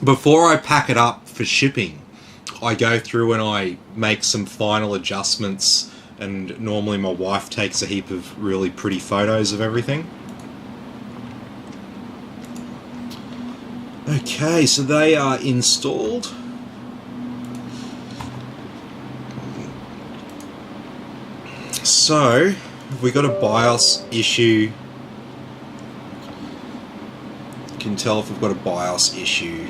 before I pack it up for shipping, I go through and I make some final adjustments, and normally my wife takes a heap of really pretty photos of everything. Okay, so they are installed. So, we got a BIOS issue. You can tell if we've got a BIOS issue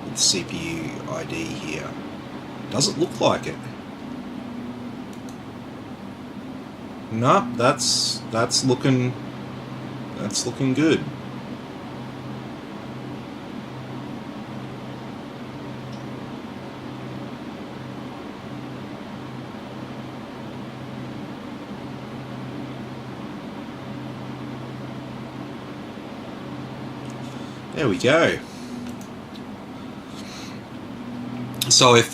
with CPU ID here. Doesn't look like it. No, that's looking good. There we go. So if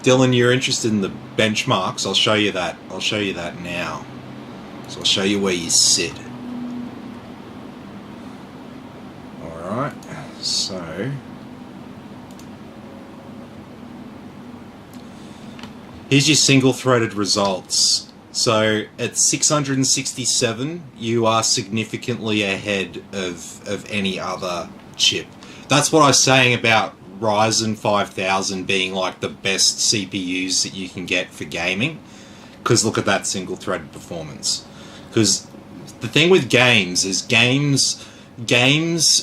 Dillon, you're interested in the benchmarks, I'll show you that. I'll show you that now. So I'll show you where you sit. Alright, so here's your single-threaded results. So at 667, you are significantly ahead of any other chip. That's what I was saying about Ryzen 5000 being like the best CPUs that you can get for gaming. Because look at that single-threaded performance. Because the thing with games is games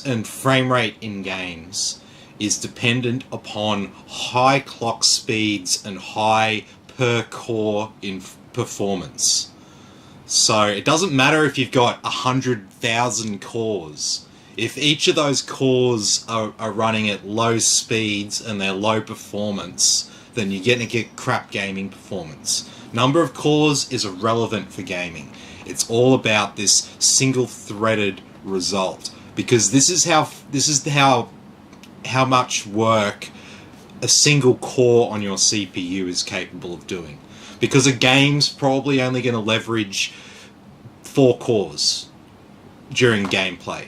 and frame rate in games is dependent upon high clock speeds and high per core in performance. So it doesn't matter if you've got 100,000 cores. If each of those cores are running at low speeds and they're low performance, then you're going to get crap gaming performance. Number of cores is irrelevant for gaming. It's all about this single-threaded result, because this is how much work a single core on your CPU is capable of doing. Because a game's probably only going to leverage 4 cores during gameplay.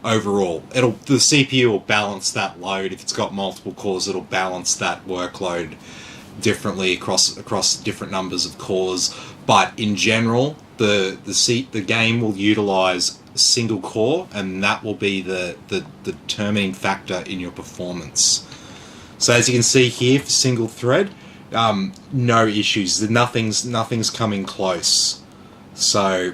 Overall, the CPU will balance that load. If it's got multiple cores, it'll balance that workload differently across different numbers of cores. But in general, the game will utilize a single core, and that will be the determining factor in your performance. So as you can see here, for single thread, no issues. Nothing's coming close. So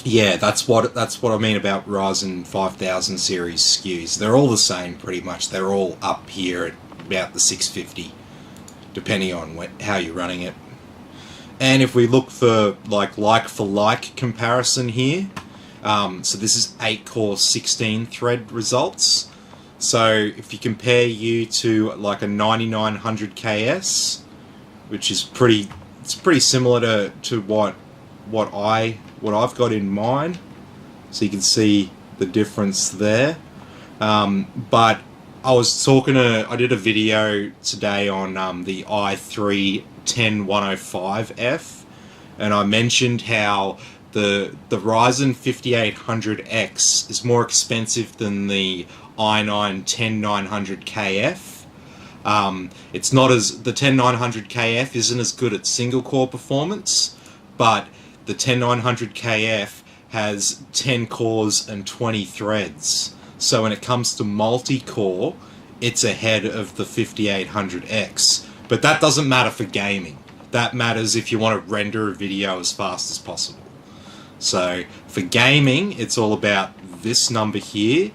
yeah, that's what I mean about Ryzen 5000 series SKUs. They're all the same pretty much. They're all up here at about the 650, depending on how you're running it. And if we look for like for like comparison here, so this is 8-core 16 thread results. So if you compare you to like a 9900 KS, which is pretty similar to what I've got in mine, so you can see the difference there. But I did a video today on the i3 10105F, and I mentioned how the Ryzen 5800X is more expensive than the i9 10900KF. It's not as the 10900KF isn't as good at single core performance, but the 10900KF has 10 cores and 20 threads. So when it comes to multi-core, it's ahead of the 5800X. But that doesn't matter for gaming. That matters if you want to render a video as fast as possible. So for gaming, it's all about this number here.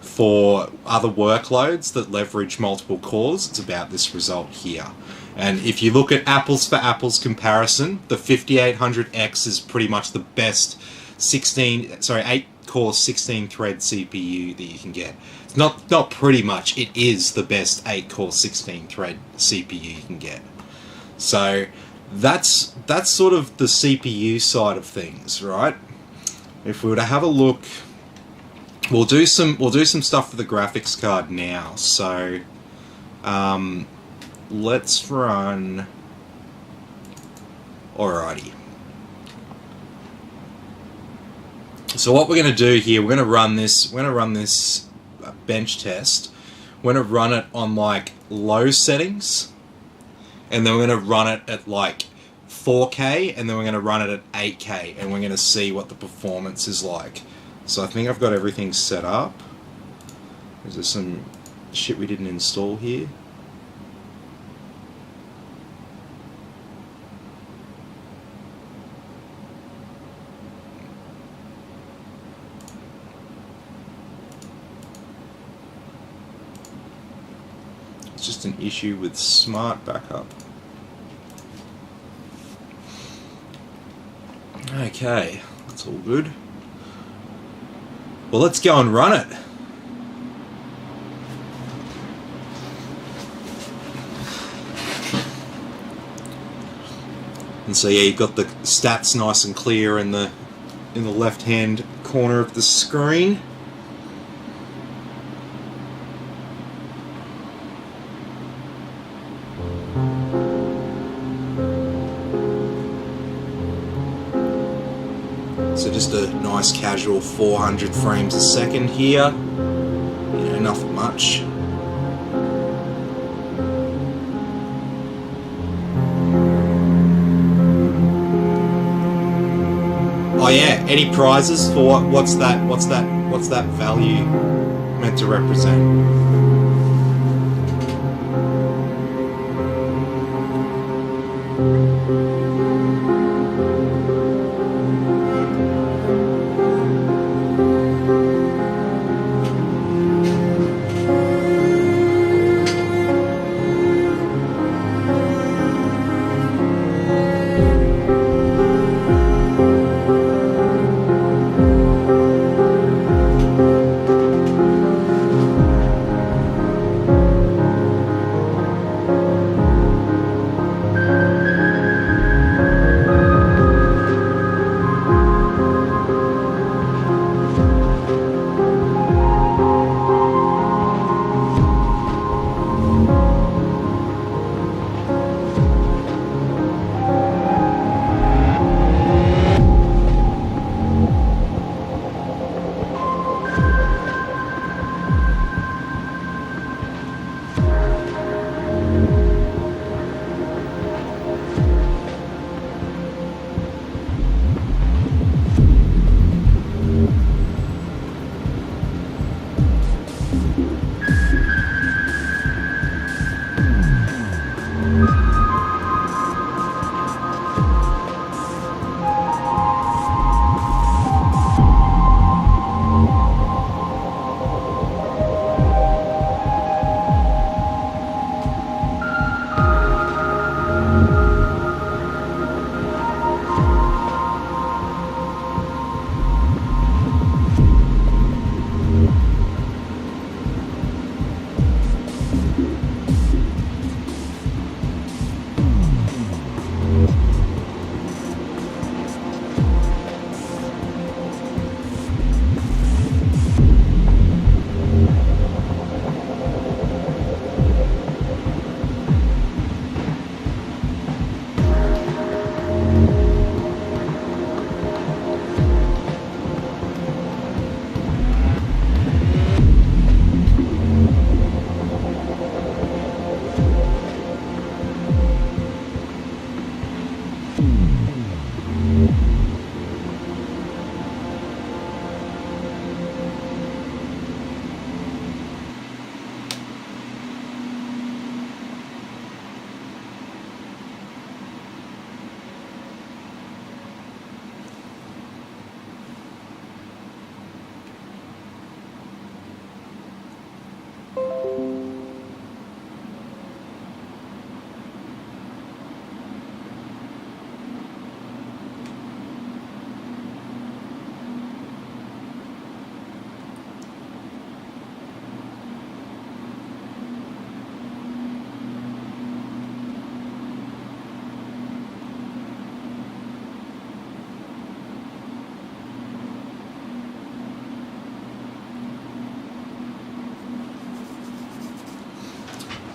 For other workloads that leverage multiple cores, it's about this result here. And if you look at apples for apples comparison, the 5800X is pretty much the best 8-core 16-thread CPU that you can get. It's not pretty much, it is the best 8-core 16-thread CPU you can get. So that's sort of the CPU side of things, right? If we were to have a look, we'll do some stuff for the graphics card now. So let's run. Alrighty. So what we're going to do here, we're going to run this bench test. We're going to run it on like low settings, and then we're going to run it at like 4K, and then we're going to run it at 8K, and we're going to see what the performance is like. So I think I've got everything set up. Is there some shit we didn't install here? It's just an issue with Smart Backup. Okay, that's all good. Well, let's go and run it. And so yeah, you've got the stats nice and clear in the left-hand corner of the screen. So just a nice casual 400 frames a second here. You know, nothing much. Oh yeah, any prizes for what's that value meant to represent?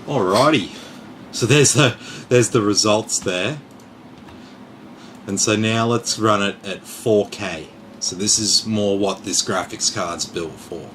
Alrighty, so there's the results there, and so now let's run it at 4K. So this is more what this graphics card's built for.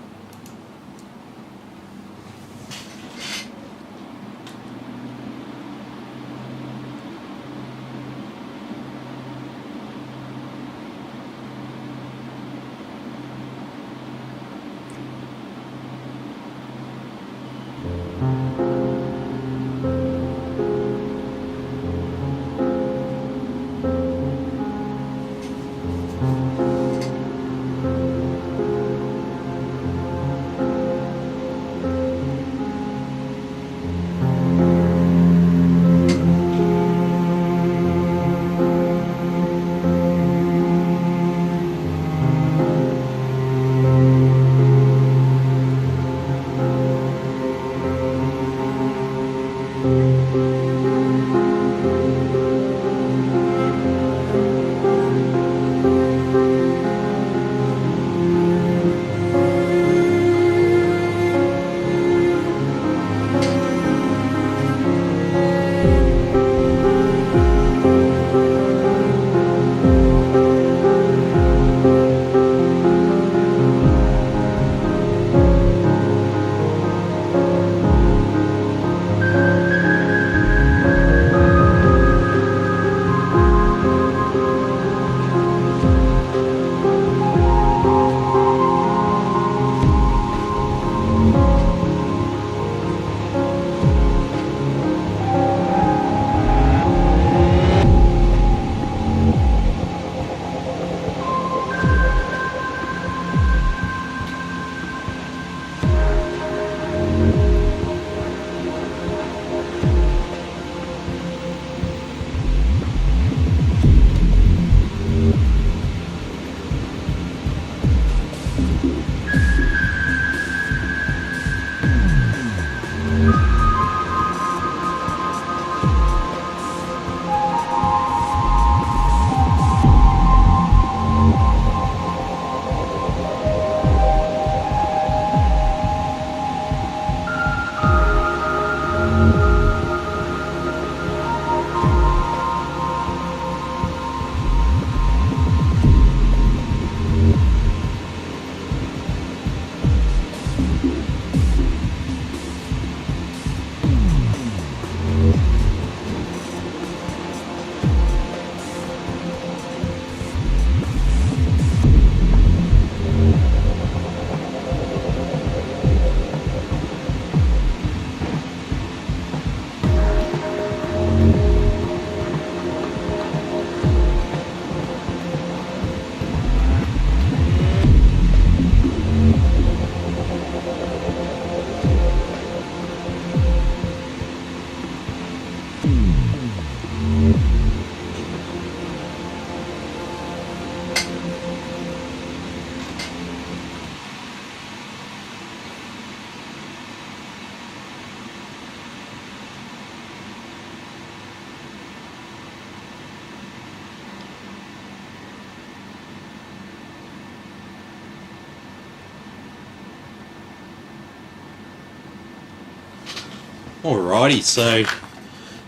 Alrighty, so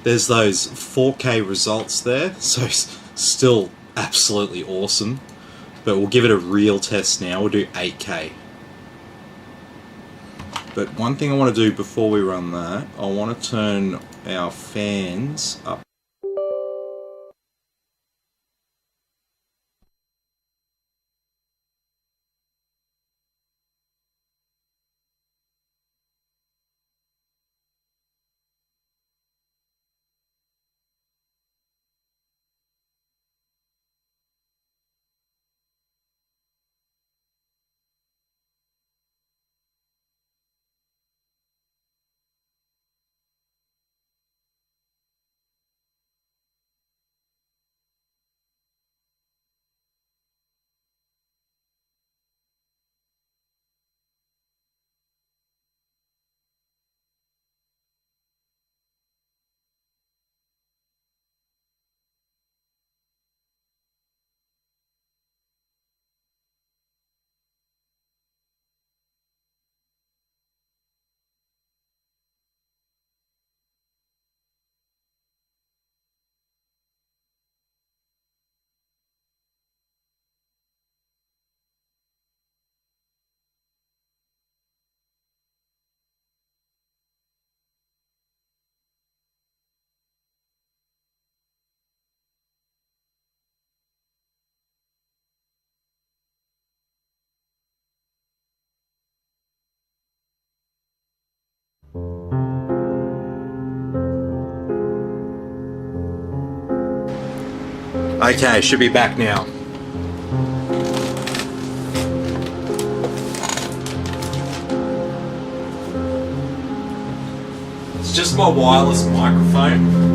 there's those 4K results there, so still absolutely awesome, but we'll give it a real test now. We'll do 8K. But one thing I want to do before we run that, I want to turn our fans up. Okay, should be back now. It's just my wireless microphone.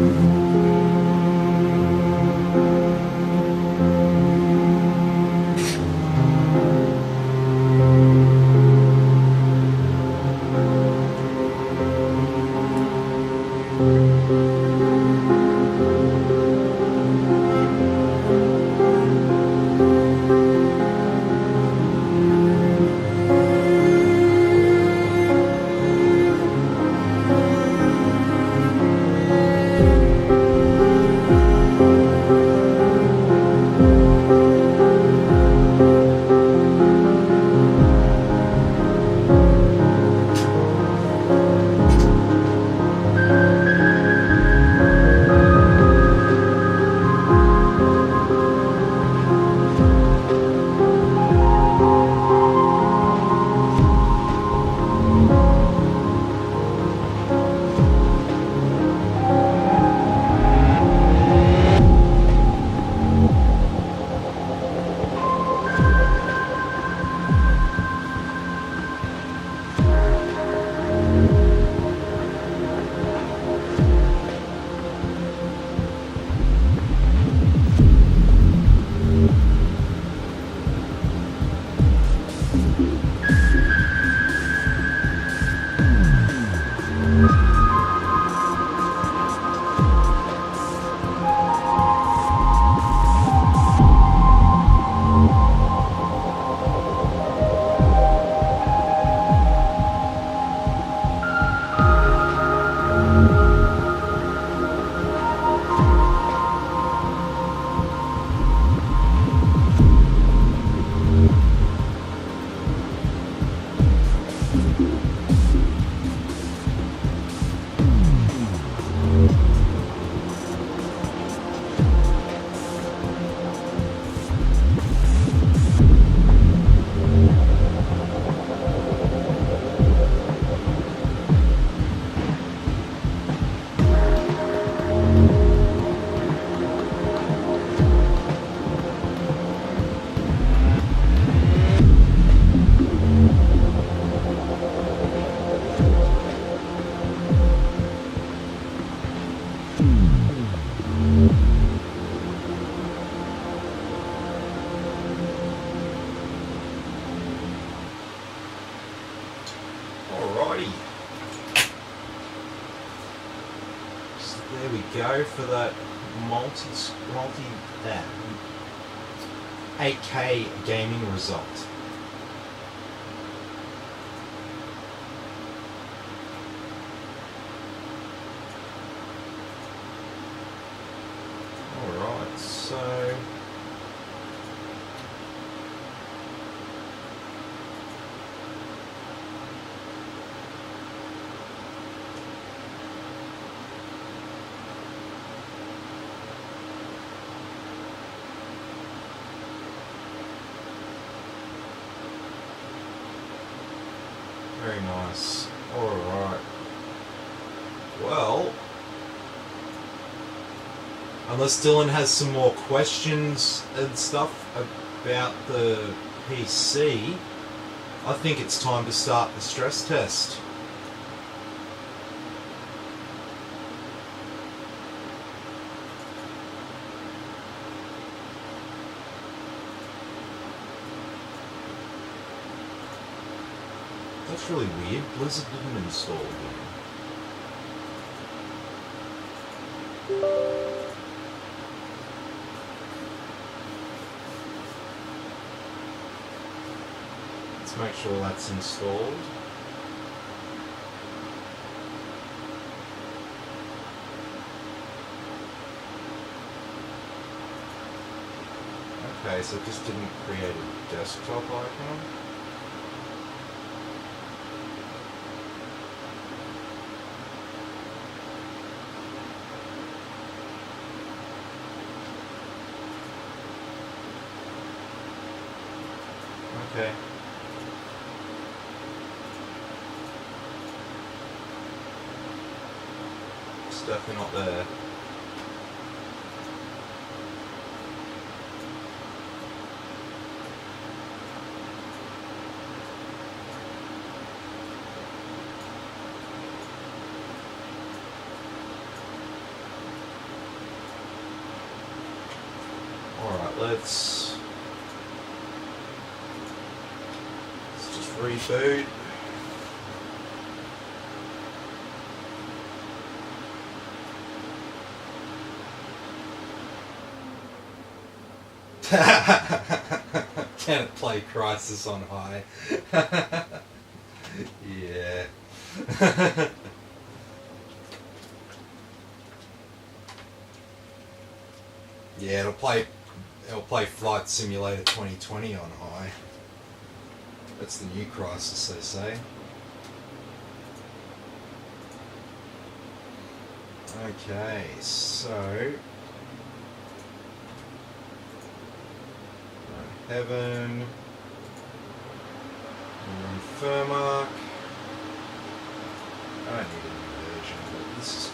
Alrighty. So there we go for that that 8K gaming result. Alright, so very nice. Alright. Well, unless Dillon has some more questions and stuff about the PC, I think it's time to start the stress test. That's really weird. Blizzard didn't install it. Let's make sure that's installed. Okay, so it just didn't create a desktop icon. Okay. It's definitely not there. let's just reboot. Can it play Crisis on high? Yeah. Yeah, it'll play Flight Simulator 2020 on high. That's the new Crisis, they say. Okay, so Heaven, run Firmark. I don't need a new version, but this is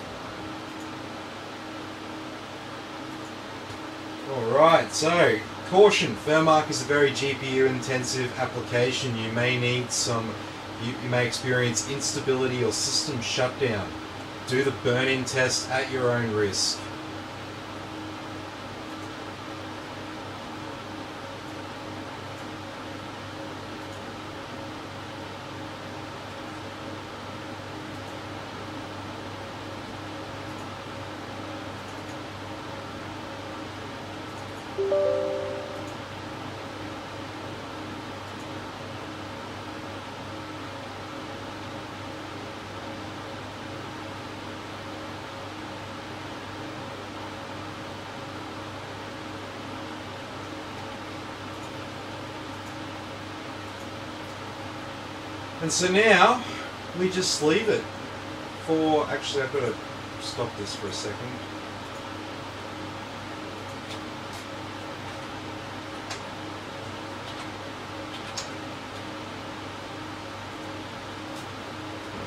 fine. Alright, so caution, Firmark is a very GPU intensive application. You may need you may experience instability or system shutdown. Do the burn-in test at your own risk. And so now we just leave it for, actually I've got to stop this for a second.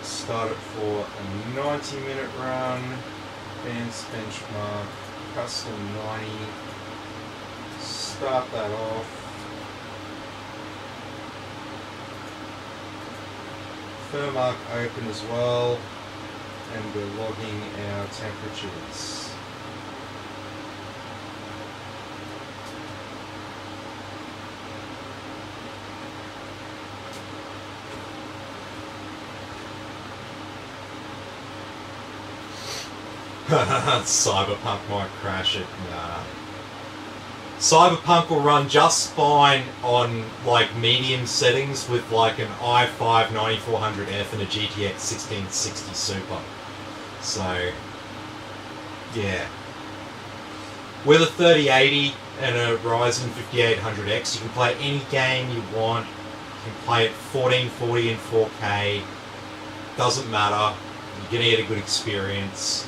Start it for a 90-minute run, advanced benchmark, custom 90, start that off. Firmark open as well, and we're logging our temperatures. Cyberpunk might crash it. Nah. Cyberpunk will run just fine on like medium settings with like an i5 9400F and a GTX 1660 Super. So, yeah. With a 3080 and a Ryzen 5800X, you can play any game you want. You can play it 1440 in 4K. Doesn't matter. You're gonna get a good experience.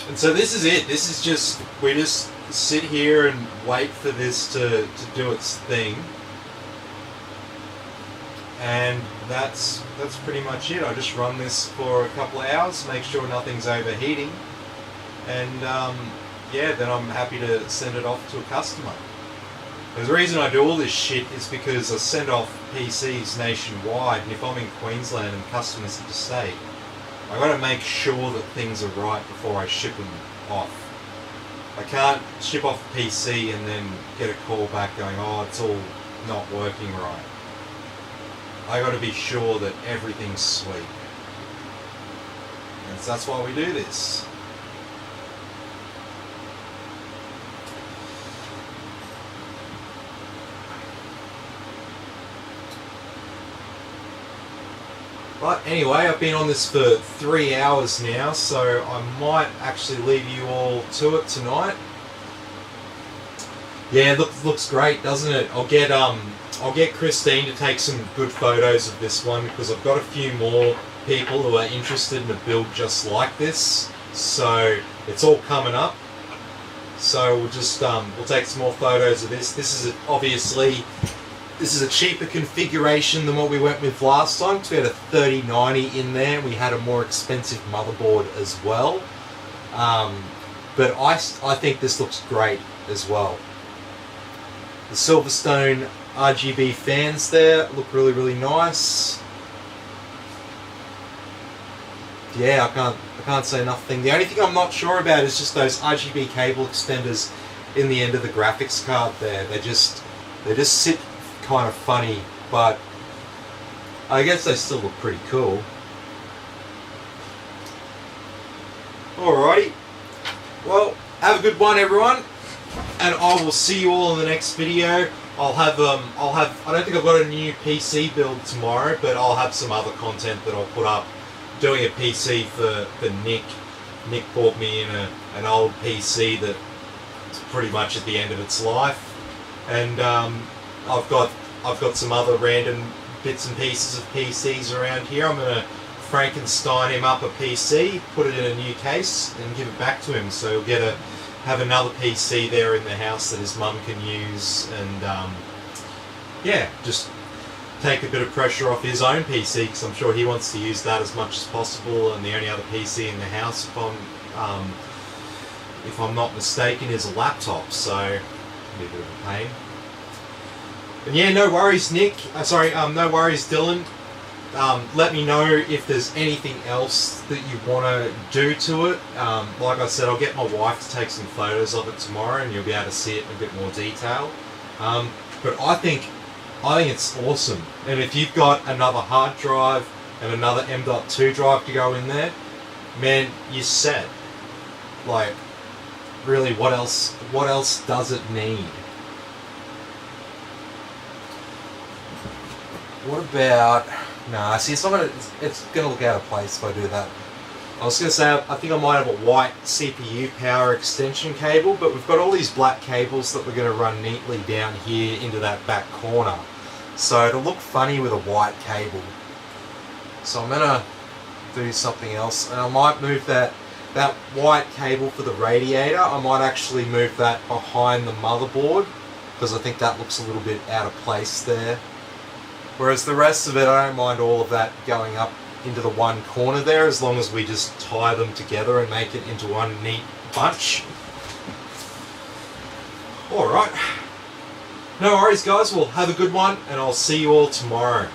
And so this is it. This is just, we just sit here and wait for this to do its thing. And that's pretty much it. I just run this for a couple of hours, make sure nothing's overheating. And yeah, then I'm happy to send it off to a customer. The reason I do all this shit is because I send off PCs nationwide, and if I'm in Queensland and customers interstate, I got to make sure that things are right before I ship them off. I can't ship off a PC and then get a call back going, oh, it's all not working right. I got to be sure that everything's sweet. And so that's why we do this. But anyway, I've been on this for 3 hours now, so I might actually leave you all to it tonight. Yeah, looks great, doesn't it? I'll get Christine to take some good photos of this one, because I've got a few more people who are interested in a build just like this. So it's all coming up. So we'll just we'll take some more photos of this. This is a cheaper configuration than what we went with last time, because we had a 3090 in there. We had a more expensive motherboard as well. But I think this looks great as well. The Silverstone RGB fans there look really, really nice. Yeah, I can't say nothing. The only thing I'm not sure about is just those RGB cable extenders in the end of the graphics card there. They just sit kind of funny, but I guess they still look pretty cool. Alrighty. Well, have a good one, everyone, and I will see you all in the next video. I don't think I've got a new PC build tomorrow, but I'll have some other content that I'll put up. Doing a PC for Nick. Nick bought me in an old PC that's pretty much at the end of its life, and I've got some other random bits and pieces of PCs around here. I'm gonna Frankenstein him up a PC, put it in a new case, and give it back to him. So he'll have another PC there in the house that his mum can use, and yeah, just take a bit of pressure off his own PC, because I'm sure he wants to use that as much as possible. And the only other PC in the house, if I'm not mistaken, is a laptop. So it'll be a bit of a pain. And yeah, no worries, Nick. No worries, Dillon. Let me know if there's anything else that you want to do to it. Like I said, I'll get my wife to take some photos of it tomorrow, and you'll be able to see it in a bit more detail. But I think it's awesome. And if you've got another hard drive and another M.2 drive to go in there, man, you're set. Like, really, what else does it need? What about... Nah, see, it's gonna look out of place if I do that. I was gonna say, I think I might have a white CPU power extension cable, but we've got all these black cables that we're gonna run neatly down here into that back corner. So it'll look funny with a white cable. So I'm gonna do something else, and I might move that white cable for the radiator. I might actually move that behind the motherboard, because I think that looks a little bit out of place there. Whereas the rest of it, I don't mind all of that going up into the one corner there, as long as we just tie them together and make it into one neat bunch. Alright. No worries, guys. Well, have a good one, and I'll see you all tomorrow.